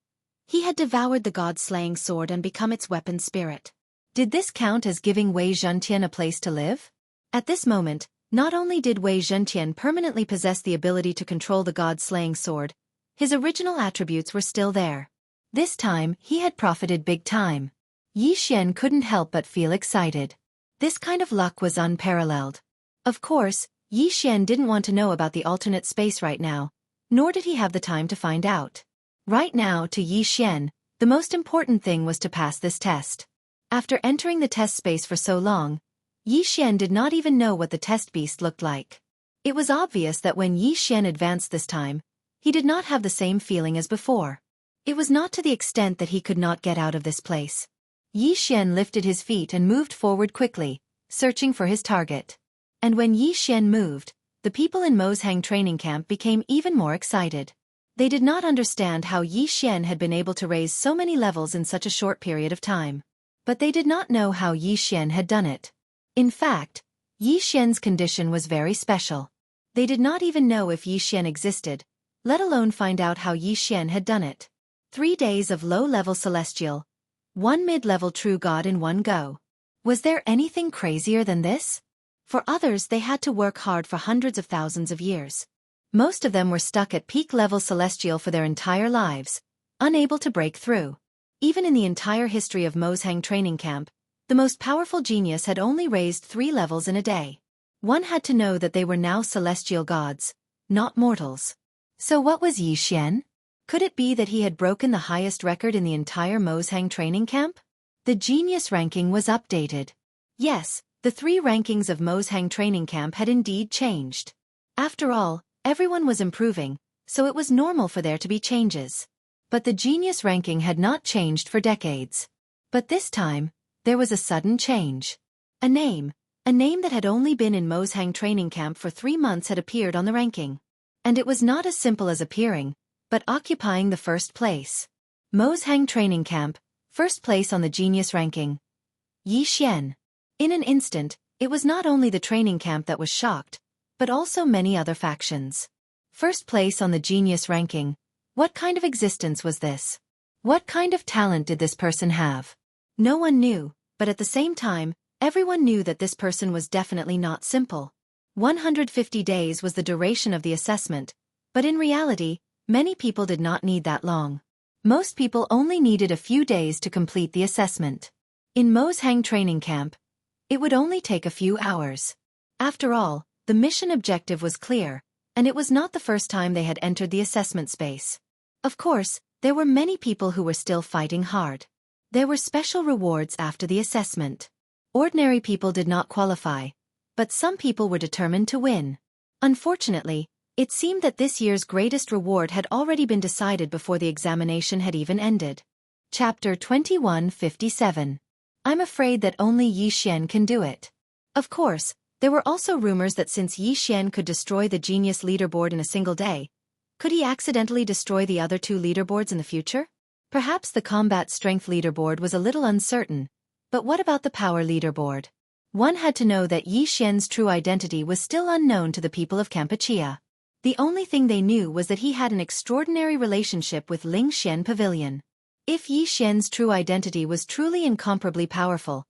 he had devoured the God-slaying sword and become its weapon spirit. Did this count as giving Wei Zhentian a place to live? At this moment, not only did Wei Zhentian permanently possess the ability to control the God-slaying sword, his original attributes were still there. This time, he had profited big time. Yi Xian couldn't help but feel excited. This kind of luck was unparalleled. Of course, Yi Xian didn't want to know about the alternate space right now, nor did he have the time to find out. Right now, to Yi Xian, the most important thing was to pass this test. After entering the test space for so long, Yi Xian did not even know what the test beast looked like. It was obvious that when Yi Xian advanced this time, he did not have the same feeling as before. It was not to the extent that he could not get out of this place. Yi Xian lifted his feet and moved forward quickly, searching for his target. And when Yi Xian moved, the people in Mozhang training camp became even more excited. They did not understand how Yi Xian had been able to raise so many levels in such a short period of time. But they did not know how Yi Xian had done it. In fact, Yi Xian's condition was very special. They did not even know if Yi Xian existed, let alone find out how Yi Xian had done it. 3 days of low-level celestial, 1 mid-level true god in one go. Was there anything crazier than this? For others, they had to work hard for hundreds of thousands of years. Most of them were stuck at peak-level celestial for their entire lives, unable to break through. Even in the entire history of Mozhang training camp, the most powerful genius had only raised 3 levels in a day. One had to know that they were now celestial gods, not mortals. So what was Yi Xian? Could it be that he had broken the highest record in the entire Mozhang training camp? The genius ranking was updated. Yes, The three rankings of Mozhang training camp had indeed changed. After all, everyone was improving, so it was normal for there to be changes. But the genius ranking had not changed for decades. But this time, there was a sudden change. A name that had only been in Mozhang training camp for 3 months had appeared on the ranking. And it was not as simple as appearing, but occupying the first place. Mozhang training camp, first place on the genius ranking. Yi Xian. In an instant, it was not only the training camp that was shocked, but also many other factions. First place on the genius ranking. What kind of existence was this? What kind of talent did this person have? No one knew, but at the same time, everyone knew that this person was definitely not simple. 150 days was the duration of the assessment, but in reality, many people did not need that long. Most people only needed a few days to complete the assessment. In Mozhang training camp, it would only take a few hours. After all, the mission objective was clear, and it was not the first time they had entered the assessment space. Of course, there were many people who were still fighting hard. There were special rewards after the assessment. Ordinary people did not qualify, but some people were determined to win. Unfortunately, it seemed that this year's greatest reward had already been decided before the examination had even ended. Chapter 2157. I'm afraid that only Yi Xian can do it. Of course, there were also rumors that since Yi Xian could destroy the genius leaderboard in a single day, could he accidentally destroy the other 2 leaderboards in the future? Perhaps the combat strength leaderboard was a little uncertain, but what about the power leaderboard? One had to know that Yi Xian's true identity was still unknown to the people of Kampuchea. The only thing they knew was that he had an extraordinary relationship with Ling Xian Pavilion. If Yi Xian's true identity was truly incomparably powerful,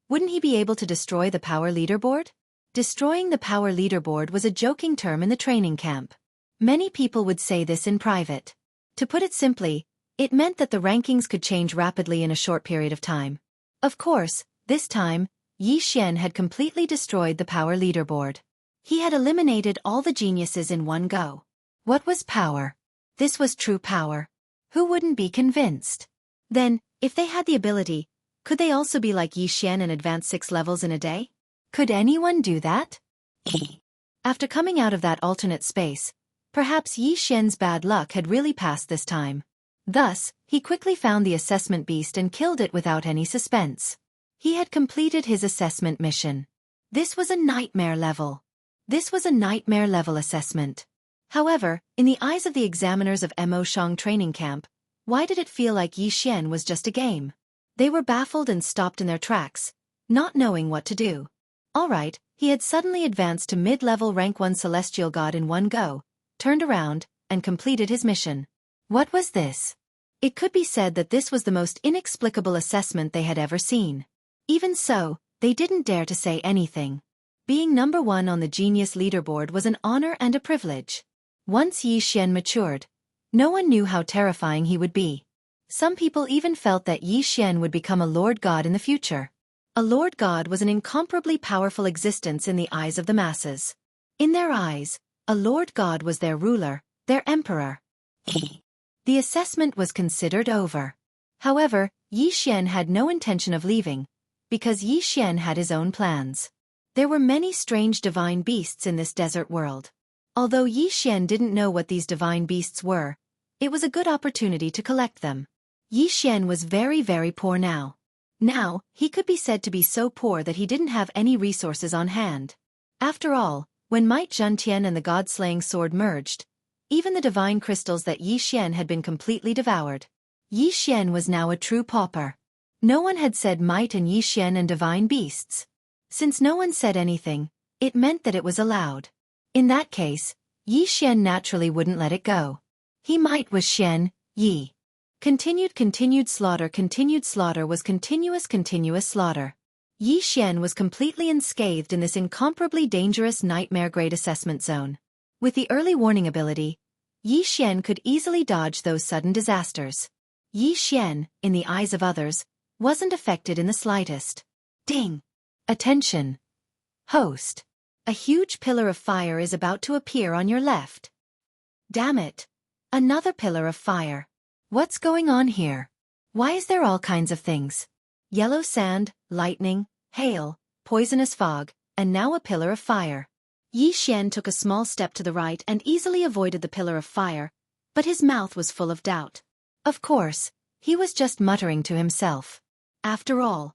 wouldn't he be able to destroy the power leaderboard? Destroying the power leaderboard was a joking term in the training camp. Many people would say this in private. To put it simply, it meant that the rankings could change rapidly in a short period of time. Of course, this time, Yi Xian had completely destroyed the power leaderboard. He had eliminated all the geniuses in one go. What was power? This was true power. Who wouldn't be convinced? Then, if they had the ability, could they also be like Yi Xian and advance 6 levels in a day? Could anyone do that? After coming out of that alternate space, perhaps Yi Xian's bad luck had really passed this time. Thus, he quickly found the assessment beast and killed it without any suspense. He had completed his assessment mission. This was a nightmare level. This was a nightmare level assessment. However, in the eyes of the examiners of Mo Shang training camp, why did it feel like Yi Xian was just a game? They were baffled and stopped in their tracks, not knowing what to do. Alright, he had suddenly advanced to mid-level rank 1 celestial god in one go, turned around, and completed his mission. What was this? It could be said that this was the most inexplicable assessment they had ever seen. Even so, they didn't dare to say anything. Being number 1 on the genius leaderboard was an honor and a privilege. Once Yi Xian matured, no one knew how terrifying he would be. Some people even felt that Yi Xian would become a lord god in the future. A lord god was an incomparably powerful existence in the eyes of the masses. In their eyes, a lord god was their ruler, their emperor. The assessment was considered over. However, Yi Xian had no intention of leaving, because Yi Xian had his own plans. There were many strange divine beasts in this desert world. Although Yi Xian didn't know what these divine beasts were, it was a good opportunity to collect them. Yi Xian was very, very poor now. Now, he could be said to be so poor that he didn't have any resources on hand. After all, when Might Zhentian and the god-slaying sword merged, even the divine crystals that Yi Xian had been completely devoured. Yi Xian was now a true pauper. No one had said Might and Yi Xian and divine beasts. Since no one said anything, it meant that it was allowed. In that case, Yi Xian naturally wouldn't let it go. He Might was Xian, Yi. Continued slaughter was continuous slaughter. Yi Xian was completely unscathed in this incomparably dangerous nightmare-grade assessment zone. With the early warning ability, Yi Xian could easily dodge those sudden disasters. Yi Xian, in the eyes of others, wasn't affected in the slightest. Ding! Attention! Host! A huge pillar of fire is about to appear on your left. Damn it! Another pillar of fire. What's going on here? Why is there all kinds of things? Yellow sand, lightning, hail, poisonous fog, and now a pillar of fire. Yi Xian took a small step to the right and easily avoided the pillar of fire, but his mouth was full of doubt. Of course, he was just muttering to himself. After all,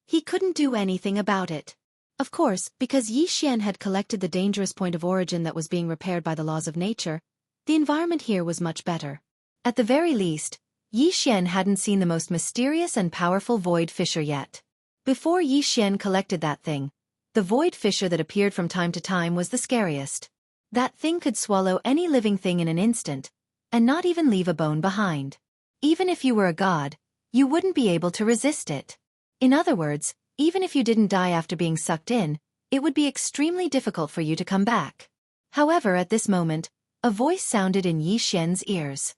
he couldn't do anything about it. Of course, because Yi Xian had collected the dangerous point of origin that was being repaired by the laws of nature, the environment here was much better. At the very least, Yi Xian hadn't seen the most mysterious and powerful void fissure yet. Before Yi Xian collected that thing, the void fissure that appeared from time to time was the scariest. That thing could swallow any living thing in an instant, and not even leave a bone behind. Even if you were a god, you wouldn't be able to resist it. In other words, even if you didn't die after being sucked in, it would be extremely difficult for you to come back. However, at this moment, a voice sounded in Yi Xian's ears.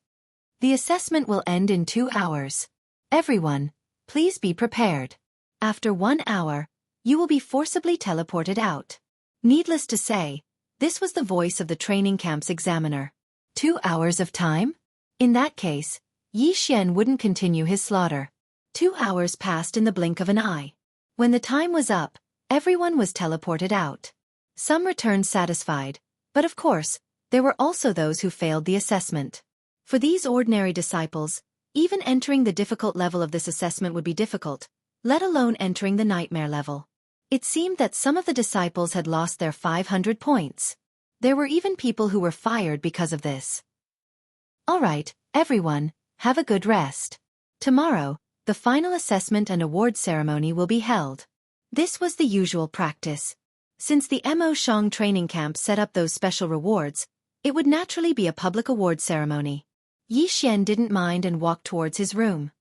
The assessment will end in 2 hours. Everyone, please be prepared. After 1 hour, you will be forcibly teleported out. Needless to say, this was the voice of the training camp's examiner. 2 hours of time? In that case, Yi Xian wouldn't continue his slaughter. 2 hours passed in the blink of an eye. When the time was up, everyone was teleported out. Some returned satisfied, but of course, there were also those who failed the assessment. For these ordinary disciples, even entering the difficult level of this assessment would be difficult, let alone entering the nightmare level. It seemed that some of the disciples had lost their 500 points. There were even people who were fired because of this. Alright, everyone, have a good rest. Tomorrow, the final assessment and award ceremony will be held. This was the usual practice. Since the Mo Shang training camp set up those special rewards, it would naturally be a public award ceremony. Yi Xian didn't mind and walked towards his room.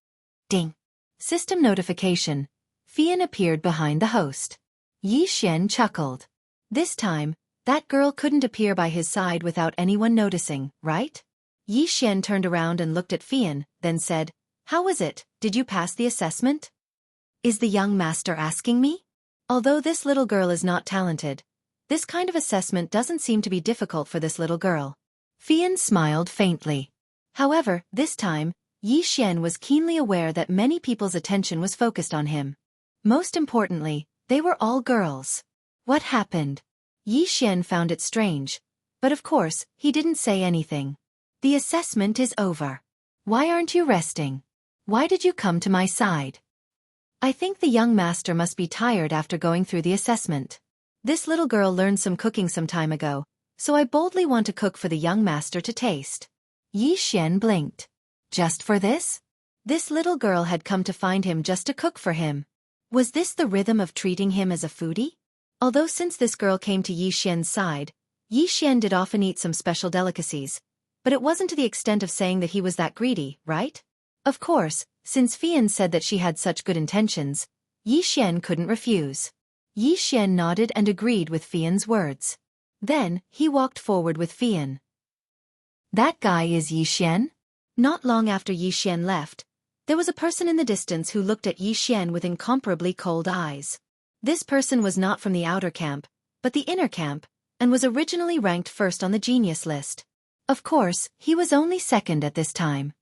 Ding! System notification. Fian appeared behind the host. Yi Xian chuckled. This time, that girl couldn't appear by his side without anyone noticing, right? Yi Xian turned around and looked at Fian, then said, "How was it? Did you pass the assessment?" Is the young master asking me? Although this little girl is not talented, this kind of assessment doesn't seem to be difficult for this little girl. Fian smiled faintly. However, this time, Yi Xian was keenly aware that many people's attention was focused on him. Most importantly, they were all girls. What happened? Yi Xian found it strange, but of course, he didn't say anything. The assessment is over. Why aren't you resting? Why did you come to my side? I think the young master must be tired after going through the assessment. This little girl learned some cooking some time ago, so I boldly want to cook for the young master to taste. Yi Xian blinked. Just for this? This little girl had come to find him just to cook for him. Was this the rhythm of treating him as a foodie? Although since this girl came to Yi Xian's side, Yi Xian did often eat some special delicacies, but it wasn't to the extent of saying that he was that greedy, right? Of course, since Fian said that she had such good intentions, Yi Xian couldn't refuse. Yi Xian nodded and agreed with Fian's words. Then, he walked forward with Fian. That guy is Yi Xian? Not long after Yi Xian left, there was a person in the distance who looked at Yi Xian with incomparably cold eyes. This person was not from the outer camp, but the inner camp, and was originally ranked first on the genius list. Of course, he was only second at this time.